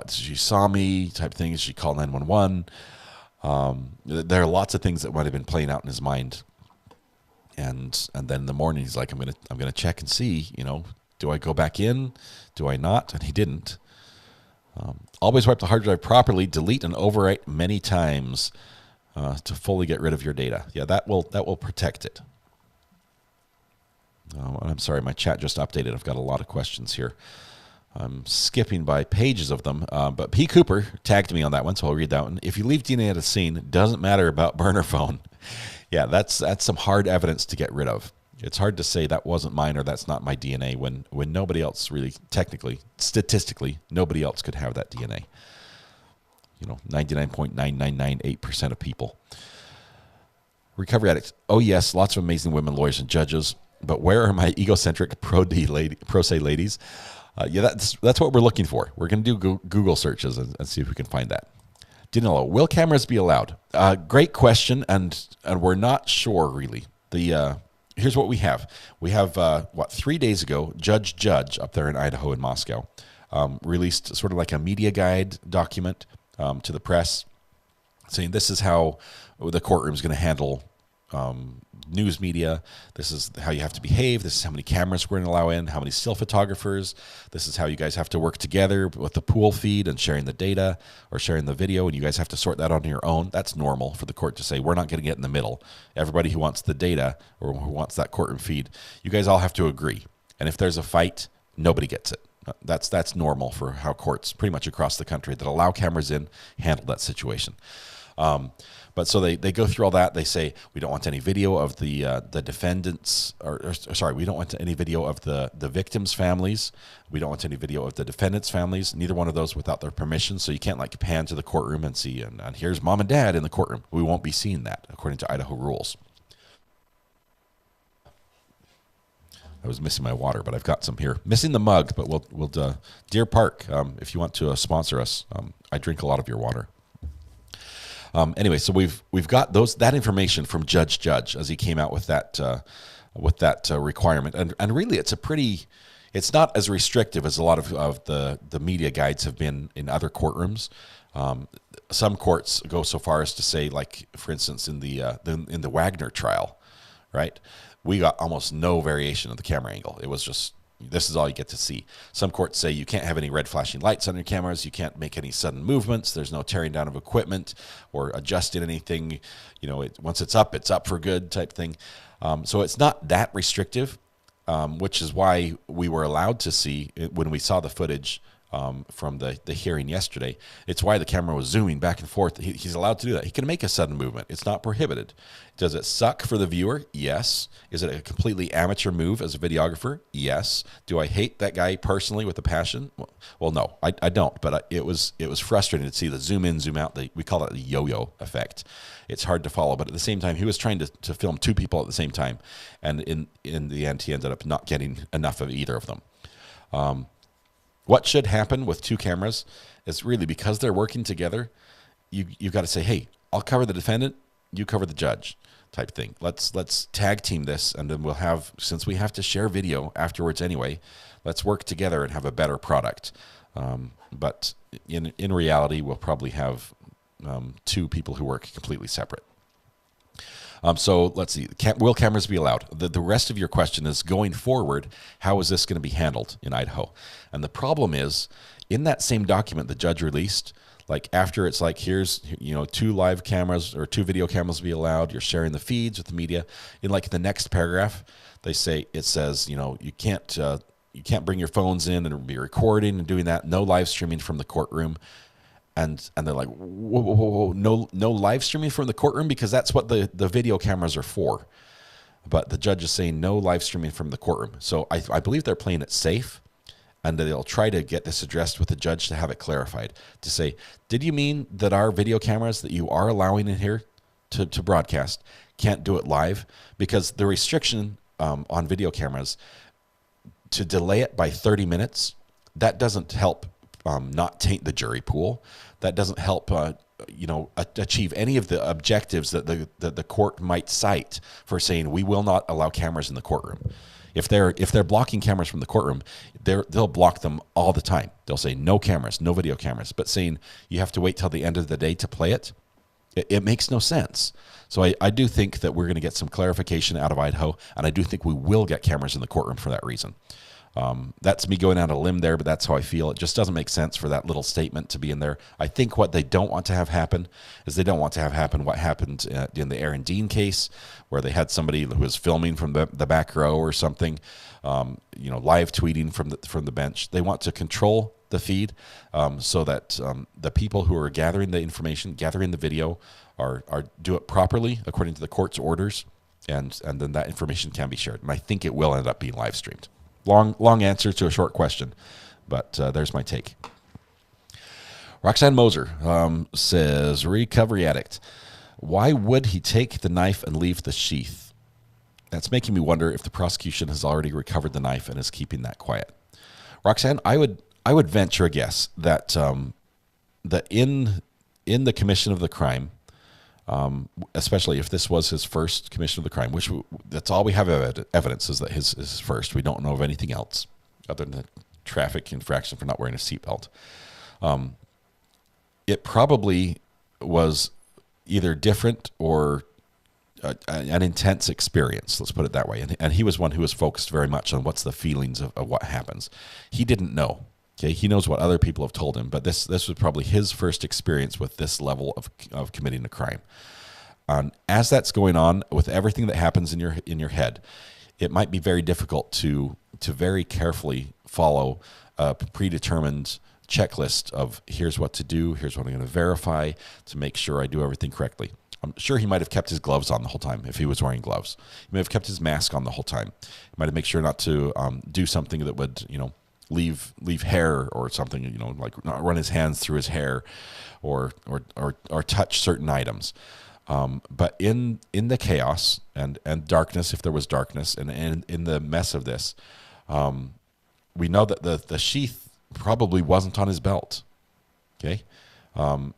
S3: she saw me type thing. She called 911. There are lots of things that might have been playing out in his mind. And then in the morning he's like, I'm gonna check and see, do I go back in? Do I not? And he didn't. Always wipe the hard drive properly. Delete and overwrite many times to fully get rid of your data. Yeah, that will protect it. I'm sorry, my chat just updated. I've got a lot of questions here. I'm skipping by pages of them, but P. Cooper tagged me on that one, so I'll read that one. If you leave DNA at a scene, it doesn't matter about burner phone. Yeah, that's some hard evidence to get rid of. It's hard to say that wasn't mine or that's not my DNA when nobody else really, technically, statistically, nobody else could have that DNA. 99.9998% of people. Recovery addicts. Oh, yes, lots of amazing women, lawyers, and judges, but where are my egocentric pro se ladies? That's what we're looking for. We're going to do Google searches and see if we can find that. Danilo, will cameras be allowed? Great question, and we're not sure really. Here's what we have. We have 3 days ago, Judge up there in Idaho in Moscow released sort of like a media guide document to the press, saying this is how the courtroom is going to handle news media. This is how you have to behave. This is how many cameras we're going to allow in, how many still photographers. This is how you guys have to work together with the pool feed and sharing the data or sharing the video, and you guys have to sort that on your own. That's normal for the court to say, we're not going to get in the middle. Everybody who wants the data or who wants that courtroom feed, you guys all have to agree. And if there's a fight, nobody gets it. That's normal for how courts pretty much across the country that allow cameras in handle that situation. But so they go through all that. They say, we don't want any video of the defendants, we don't want any video of the victims' families. We don't want any video of the defendants' families. Neither one of those without their permission. So you can't like pan to the courtroom and see, and here's mom and dad in the courtroom. We won't be seeing that according to Idaho rules. I was missing my water, but I've got some here. Missing the mug, but we'll Deer Park, if you want to sponsor us, I drink a lot of your water. Anyway, so we've got that information from Judge as he came out with that requirement, and really it's not as restrictive as a lot of the media guides have been in other courtrooms. Some courts go so far as to say, like for instance in the Wagner trial, right? We got almost no variation of the camera angle. It was just, this is all you get to see. Some courts say you can't have any red flashing lights on your cameras. You can't make any sudden movements. There's no tearing down of equipment or adjusting anything. Once it's up for good type thing. So it's not that restrictive, which is why we were allowed to see when we saw the footage from the hearing yesterday. It's why the camera was zooming back and forth. He's allowed to do that. He can make a sudden movement. It's not prohibited. Does it suck for the viewer? Yes. Is it a completely amateur move as a videographer? Yes. Do I hate that guy personally with a passion? Well, no, I don't. But it was frustrating to see the zoom in, zoom out. We call it the yo-yo effect. It's hard to follow. But at the same time, he was trying to film two people at the same time. And in the end, he ended up not getting enough of either of them. What should happen with two cameras is really, because they're working together, you've got to say, hey, I'll cover the defendant, you cover the judge type thing. Let's tag team this, and then we'll have, since we have to share video afterwards anyway, let's work together and have a better product. But in reality, we'll probably have two people who work completely separate. So let's see. Will cameras be allowed? The rest of your question is, going forward, how is this going to be handled in Idaho? And the problem is, in that same document the judge released, like after it's like, here's, two live cameras or two video cameras be allowed, you're sharing the feeds with the media. In like the next paragraph, it says, you can't bring your phones in and be recording and doing that. No live streaming from the courtroom. And they're like, whoa, no live streaming from the courtroom, because that's what the video cameras are for. But the judge is saying no live streaming from the courtroom. So I believe they're playing it safe, and they'll try to get this addressed with the judge to have it clarified, to say, did you mean that our video cameras that you are allowing in here to broadcast can't do it live? Because the restriction on video cameras to delay it by 30 minutes, that doesn't help not taint the jury pool. That doesn't help, achieve any of the objectives that the court might cite for saying we will not allow cameras in the courtroom. If they're blocking cameras from the courtroom, they'll block them all the time. They'll say no cameras, no video cameras. But saying you have to wait till the end of the day to play it, it makes no sense. So I do think that we're going to get some clarification out of Idaho, and I do think we will get cameras in the courtroom for that reason. That's me going out on a limb there, but that's how I feel. It just doesn't make sense for that little statement to be in there. I think what they don't want to have happen is they don't want to have happen what happened in the Aaron Dean case, where they had somebody who was filming from the back row or something, live tweeting from the bench. They want to control the feed so that the people who are gathering the information, gathering the video, are do it properly according to the court's orders, and then that information can be shared. And I think it will end up being live streamed. Long answer to a short question, but there's my take. Roxanne Moser says, recovery addict. Why would he take the knife and leave the sheath? That's making me wonder if the prosecution has already recovered the knife and is keeping that quiet. Roxanne, I would venture a guess that that in in the commission of the crime, especially if this was his first commission of the crime, which that's all we have evidence is that his first. We don't know of anything else other than a traffic infraction for not wearing a seatbelt. It probably was either different or an intense experience, let's put it that way. And he was one who was focused very much on what's the feelings of what happens. He didn't know. Okay, he knows what other people have told him, but this was probably his first experience with this level of committing a crime. As that's going on, with everything that happens in your head, it might be very difficult to very carefully follow a predetermined checklist of here's what to do, here's what I'm going to verify to make sure I do everything correctly. I'm sure he might have kept his gloves on the whole time if he was wearing gloves. He may have kept his mask on the whole time. He might have made sure not to do something that would, leave hair or something, like not run his hands through his hair or touch certain items. But in the chaos and darkness, if there was darkness, and in the mess of this, we know that the sheath probably wasn't on his belt. Okay.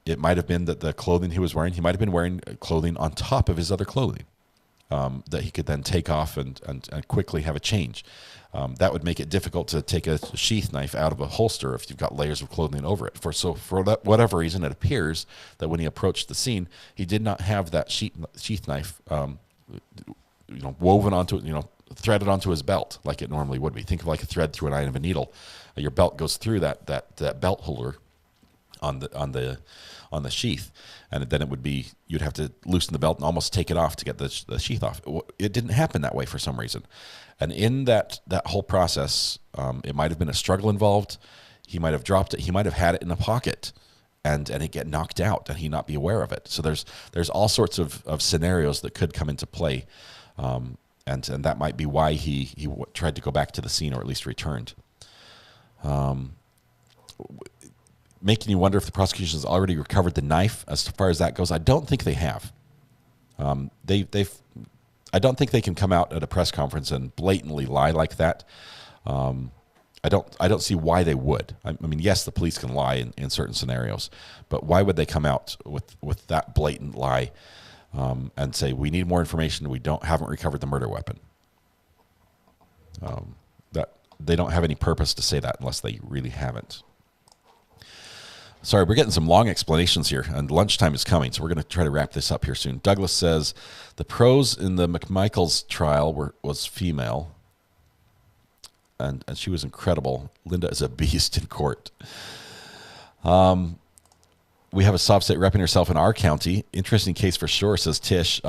S3: It might have been that the clothing he was wearing, he might have been wearing clothing on top of his other clothing that he could then take off and quickly have a change. That would make it difficult to take a sheath knife out of a holster if you've got layers of clothing over it. For whatever reason, it appears that when he approached the scene, he did not have that sheath knife, woven onto it, threaded onto his belt like it normally would be. Think of like a thread through an eye of a needle. Your belt goes through that belt holder on the sheath, and then it would be you'd have to loosen the belt and almost take it off to get the sheath off. It didn't happen that way for some reason, and in that whole process, it might have been a struggle involved. He might have dropped it. He might have had it in a pocket, and it get knocked out, and he not be aware of it. So there's all sorts of scenarios that could come into play, and that might be why he tried to go back to the scene, or at least returned. Making you wonder if the prosecution has already recovered the knife. As far as that goes, I don't think they have. I don't think they can come out at a press conference and blatantly lie like that. I don't see why they would. I mean, yes, the police can lie in certain scenarios, but why would they come out with that blatant lie and say we need more information? We haven't recovered the murder weapon. That they don't have any purpose to say that unless they really haven't. Sorry, we're getting some long explanations here, and lunchtime is coming, so we're going to try to wrap this up here soon. Douglas says, the pros in the McMichaels trial was female, and she was incredible. Linda is a beast in court. We have a soft state repping herself in our county. Interesting case for sure, says Tish.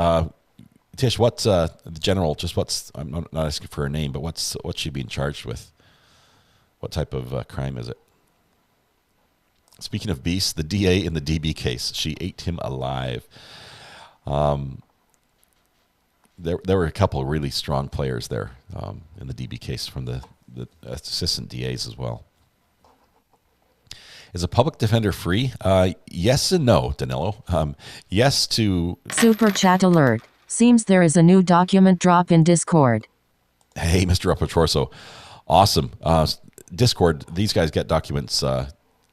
S3: Tish, what's the general, I'm not asking for her name, but what's she being charged with? What type of crime is it? Speaking of beasts, the DA in the DB case, she ate him alive. There were a couple of really strong players there in the DB case from the assistant DAs as well. Is a public defender free? Yes and no, Danilo. Yes to...
S7: Super chat alert. Seems there is a new document drop in Discord.
S3: Hey, Mr. Uppertorso. Awesome. Discord, these guys get documents...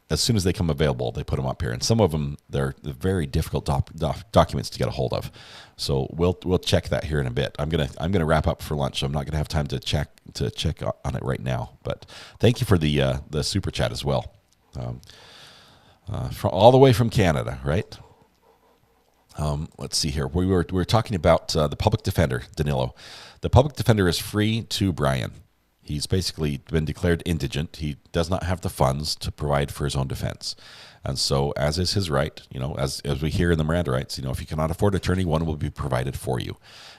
S3: as soon as they come available, they put them up here, and some of them they're very difficult documents to get a hold of. So we'll check that here in a bit. I'm gonna wrap up for lunch, so I'm not gonna have time to check on it right now. But thank you for the super chat as well, from all the way from Canada, right? Let's see here. We were talking about the public defender, Danilo. The public defender is free to Brian. He's basically been declared indigent. He does not have the funds to provide for his own defense. And so, as is his right, as we hear in the Miranda rights, if you cannot afford an attorney, one will be provided for you.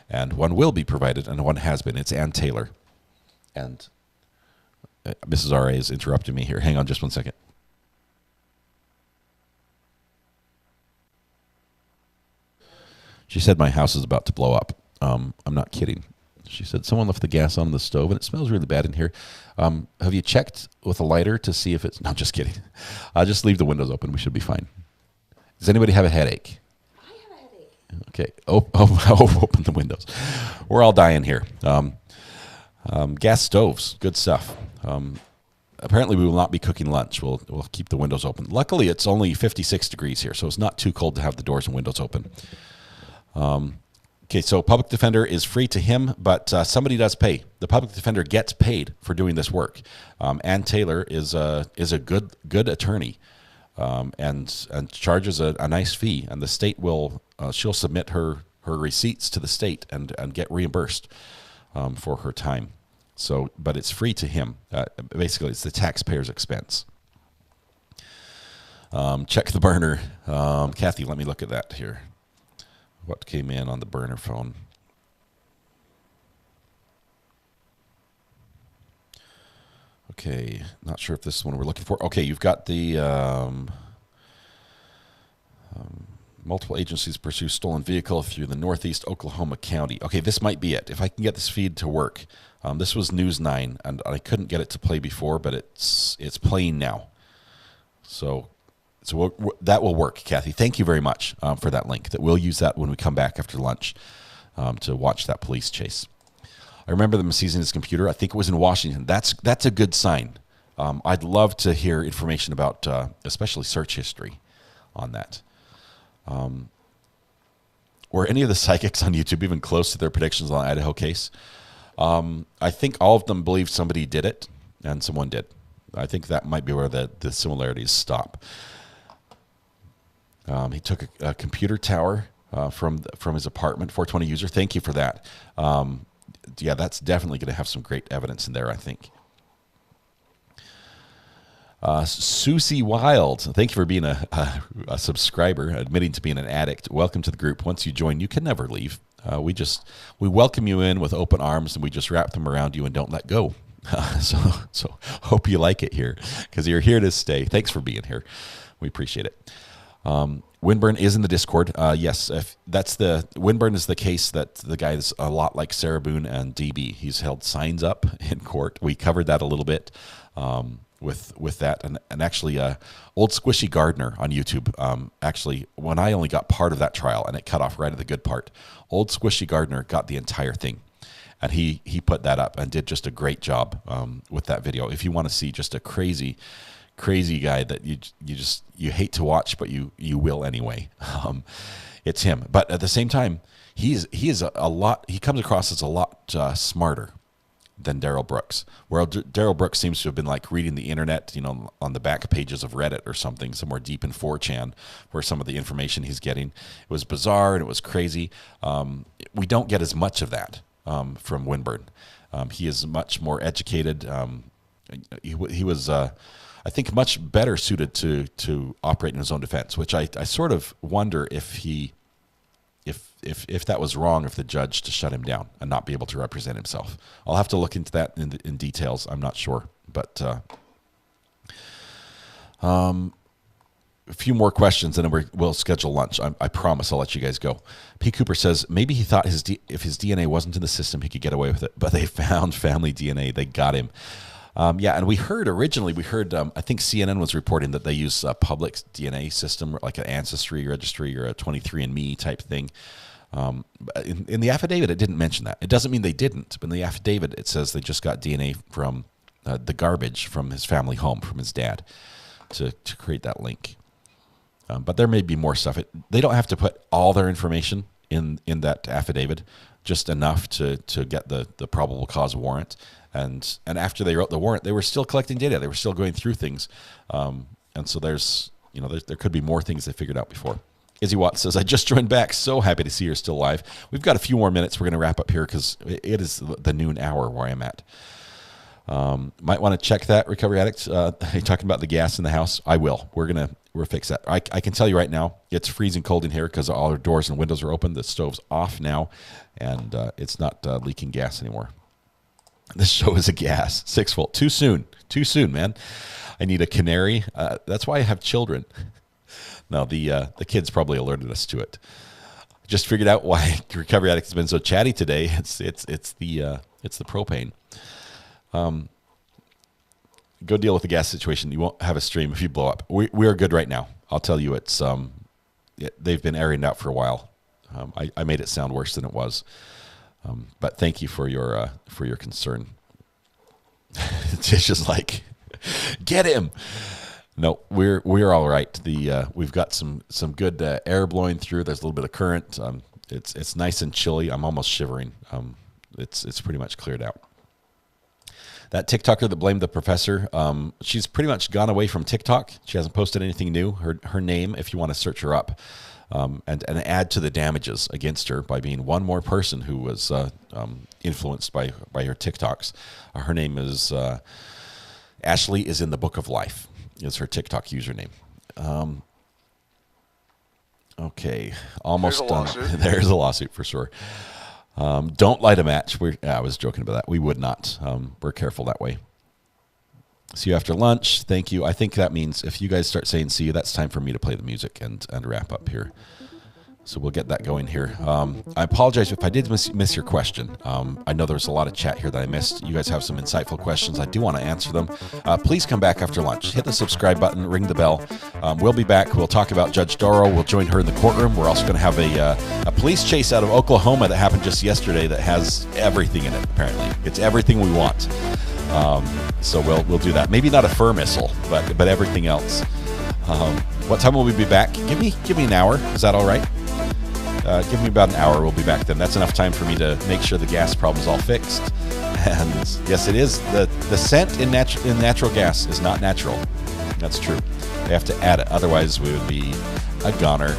S3: And one will be provided, and one has been. It's Ann Taylor. And Mrs. R.A. is interrupting me here. Hang on just one second. She said my house is about to blow up. I'm not kidding. She said, someone left the gas on the stove, and it smells really bad in here. Have you checked with a lighter to see if it's... No, just kidding. Just leave the windows open. We should be fine. Does anybody have a headache?
S8: I have a headache.
S3: Okay. Open the windows. We're all dying here. Gas stoves, good stuff. apparently we will not be cooking lunch. We'll keep the windows open. Luckily, it's only 56 degrees here, so it's not too cold to have the doors and windows open. Okay, so public defender is free to him, but somebody does pay. The public defender gets paid for doing this work. Ann Taylor is a good attorney, and charges a nice fee. And the state will she'll submit her receipts to the state and get reimbursed for her time. So, but it's free to him. Basically, it's the taxpayer's expense. Check the burner, Kathy. Let me look at that here. What came in on the burner phone? Okay, not sure if this is one we're looking for. Okay, you've got the multiple agencies pursue stolen vehicle through the Northeast Oklahoma County. Okay, this might be it. If I can get this feed to work. This was News 9, and I couldn't get it to play before, but it's playing now. So that will work, Kathy. Thank you very much for that link. That we'll use that when we come back after lunch to watch that police chase. I remember them seizing his computer. I think it was in Washington. That's a good sign. I'd love to hear information about especially search history on that. Were any of the psychics on YouTube even close to their predictions on the Idaho case? I think all of them believed somebody did it, and someone did. I think that might be where the similarities stop. He took a computer tower from his apartment, 420 user. Thank you for that. Yeah, that's definitely going to have some great evidence in there, I think. Susie Wild, thank you for being a subscriber, admitting to being an addict. Welcome to the group. Once you join, you can never leave. We welcome you in with open arms, and we just wrap them around you and don't let go. So hope you like it here, because you're here to stay. Thanks for being here. We appreciate it. Winburn is in the Discord. Yes, if that's Winburn is the case that the guy is a lot like Sarah Boone and DB. He's held signs up in court. We covered that a little bit with that, and actually Old Squishy Gardner on YouTube. Actually, when I only got part of that trial, and it cut off right at the good part, Old Squishy Gardner got the entire thing. And he put that up and did just a great job with that video. If you want to see just a crazy guy that you hate to watch, but you will anyway, it's him. But at the same time, he comes across as a lot smarter than Darrell Brooks. Where Darrell Brooks seems to have been like reading the internet, on the back pages of Reddit or something, somewhere deep in 4chan, where some of the information he's getting, it was bizarre and it was crazy. We don't get as much of that from Winburn. He is much more educated. He was, I think, much better suited to operate in his own defense, which I sort of wonder if that was wrong of the judge to shut him down and not be able to represent himself. I'll have to look into that in details. I'm not sure, but a few more questions, and then we'll schedule lunch. I promise I'll let you guys go. P. Cooper says, maybe he thought if his DNA wasn't in the system, he could get away with it, but they found family DNA. They got him. Yeah, and we heard, I think CNN was reporting that they use a public DNA system, like an ancestry registry or a 23andMe type thing. In the affidavit, it didn't mention that. It doesn't mean they didn't, but in the affidavit, it says they just got DNA from the garbage from his family home, from his dad, to create that link. But there may be more stuff. They don't have to put all their information in that affidavit, just enough to get the probable cause warrant. And after they wrote the warrant, they were still collecting data. They were still going through things. And so there could be more things they figured out before. Izzy Watts says, I just joined back. So happy to see you're still live. We've got a few more minutes. We're going to wrap up here because it is the noon hour where I'm at. Might want to check that, Recovery Addict. Are you talking about the gas in the house? I will. We'll fix that. I can tell you right now, it's freezing cold in here because all our doors and windows are open. The stove's off now, and it's not leaking gas anymore. This show is a gas. 6 volt. Too soon, man. I need a canary. That's why I have children. No, the kids probably alerted us to it. Just figured out why Recovery Addict has been so chatty today. It's the propane. Go deal with the gas situation. You won't have a stream if you blow up. We are good right now. I'll tell you, they've been airing it out for a while. I made it sound worse than it was. But thank you for your concern. Tish is like, Get him. No, we're all right. We've got some good air blowing through. There's a little bit of current. It's nice and chilly. I'm almost shivering. It's pretty much cleared out. That TikToker that blamed the professor, she's pretty much gone away from TikTok. She hasn't posted anything new. Her name, if you want to search her up, and add to the damages against her by being one more person who was influenced by her TikToks. Her name is Ashley is in the Book of Life. Is her TikTok username. Okay, almost done. There's a lawsuit for sure. Don't light a match. I was joking about that. We would not. We're careful that way. See you after lunch. Thank you. I think that means if you guys start saying see you, that's time for me to play the music and wrap up here. So we'll get that going here. I apologize if I did miss your question. I know there's a lot of chat here that I missed. You guys have some insightful questions. I do want to answer them. Please come back after lunch. Hit the subscribe button, ring the bell. We'll be back. We'll talk about Judge Dorrow. We'll join her in the courtroom. We're also going to have a police chase out of Oklahoma that happened just yesterday that has everything in it, apparently. It's everything we want. So we'll do that. Maybe not a fur missile, but everything else. What time will we be back? Give me an hour. Is that all right? Give me about an hour. We'll be back then. That's enough time for me to make sure the gas problem is all fixed. And yes, it is. The scent in natural gas is not natural. That's true. They have to add it. Otherwise, we would be a goner.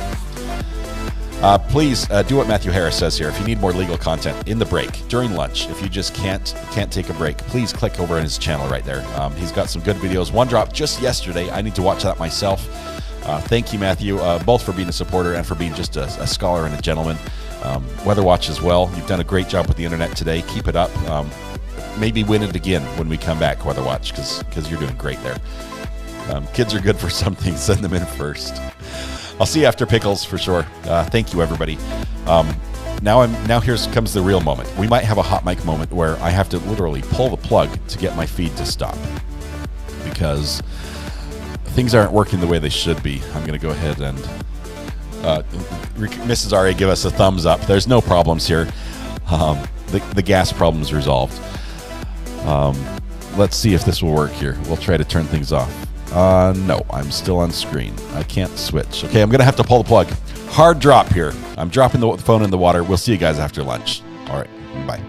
S3: Please do what Matthew Harris says here. If you need more legal content in the break, during lunch, if you just can't take a break, please click over on his channel right there. He's got some good videos. One dropped just yesterday. I need to watch that myself. Thank you, Matthew, both for being a supporter and for being just a scholar and a gentleman. Weather Watch as well. You've done a great job with the internet today. Keep it up. Maybe win it again when we come back, Weather Watch, because you're doing great there. Kids are good for something. Send them in first. I'll see you after pickles for sure. Thank you, everybody. Now here comes the real moment. We might have a hot mic moment where I have to literally pull the plug to get my feed to stop because things aren't working the way they should be. I'm going to go ahead and Mrs. R.A. give us a thumbs up. There's no problems here. The gas problem is resolved. Let's see if this will work here. We'll try to turn things off. No, I'm still on screen. I can't switch. Okay, I'm going to have to pull the plug. Hard drop here. I'm dropping the phone in the water. We'll see you guys after lunch. All right, bye.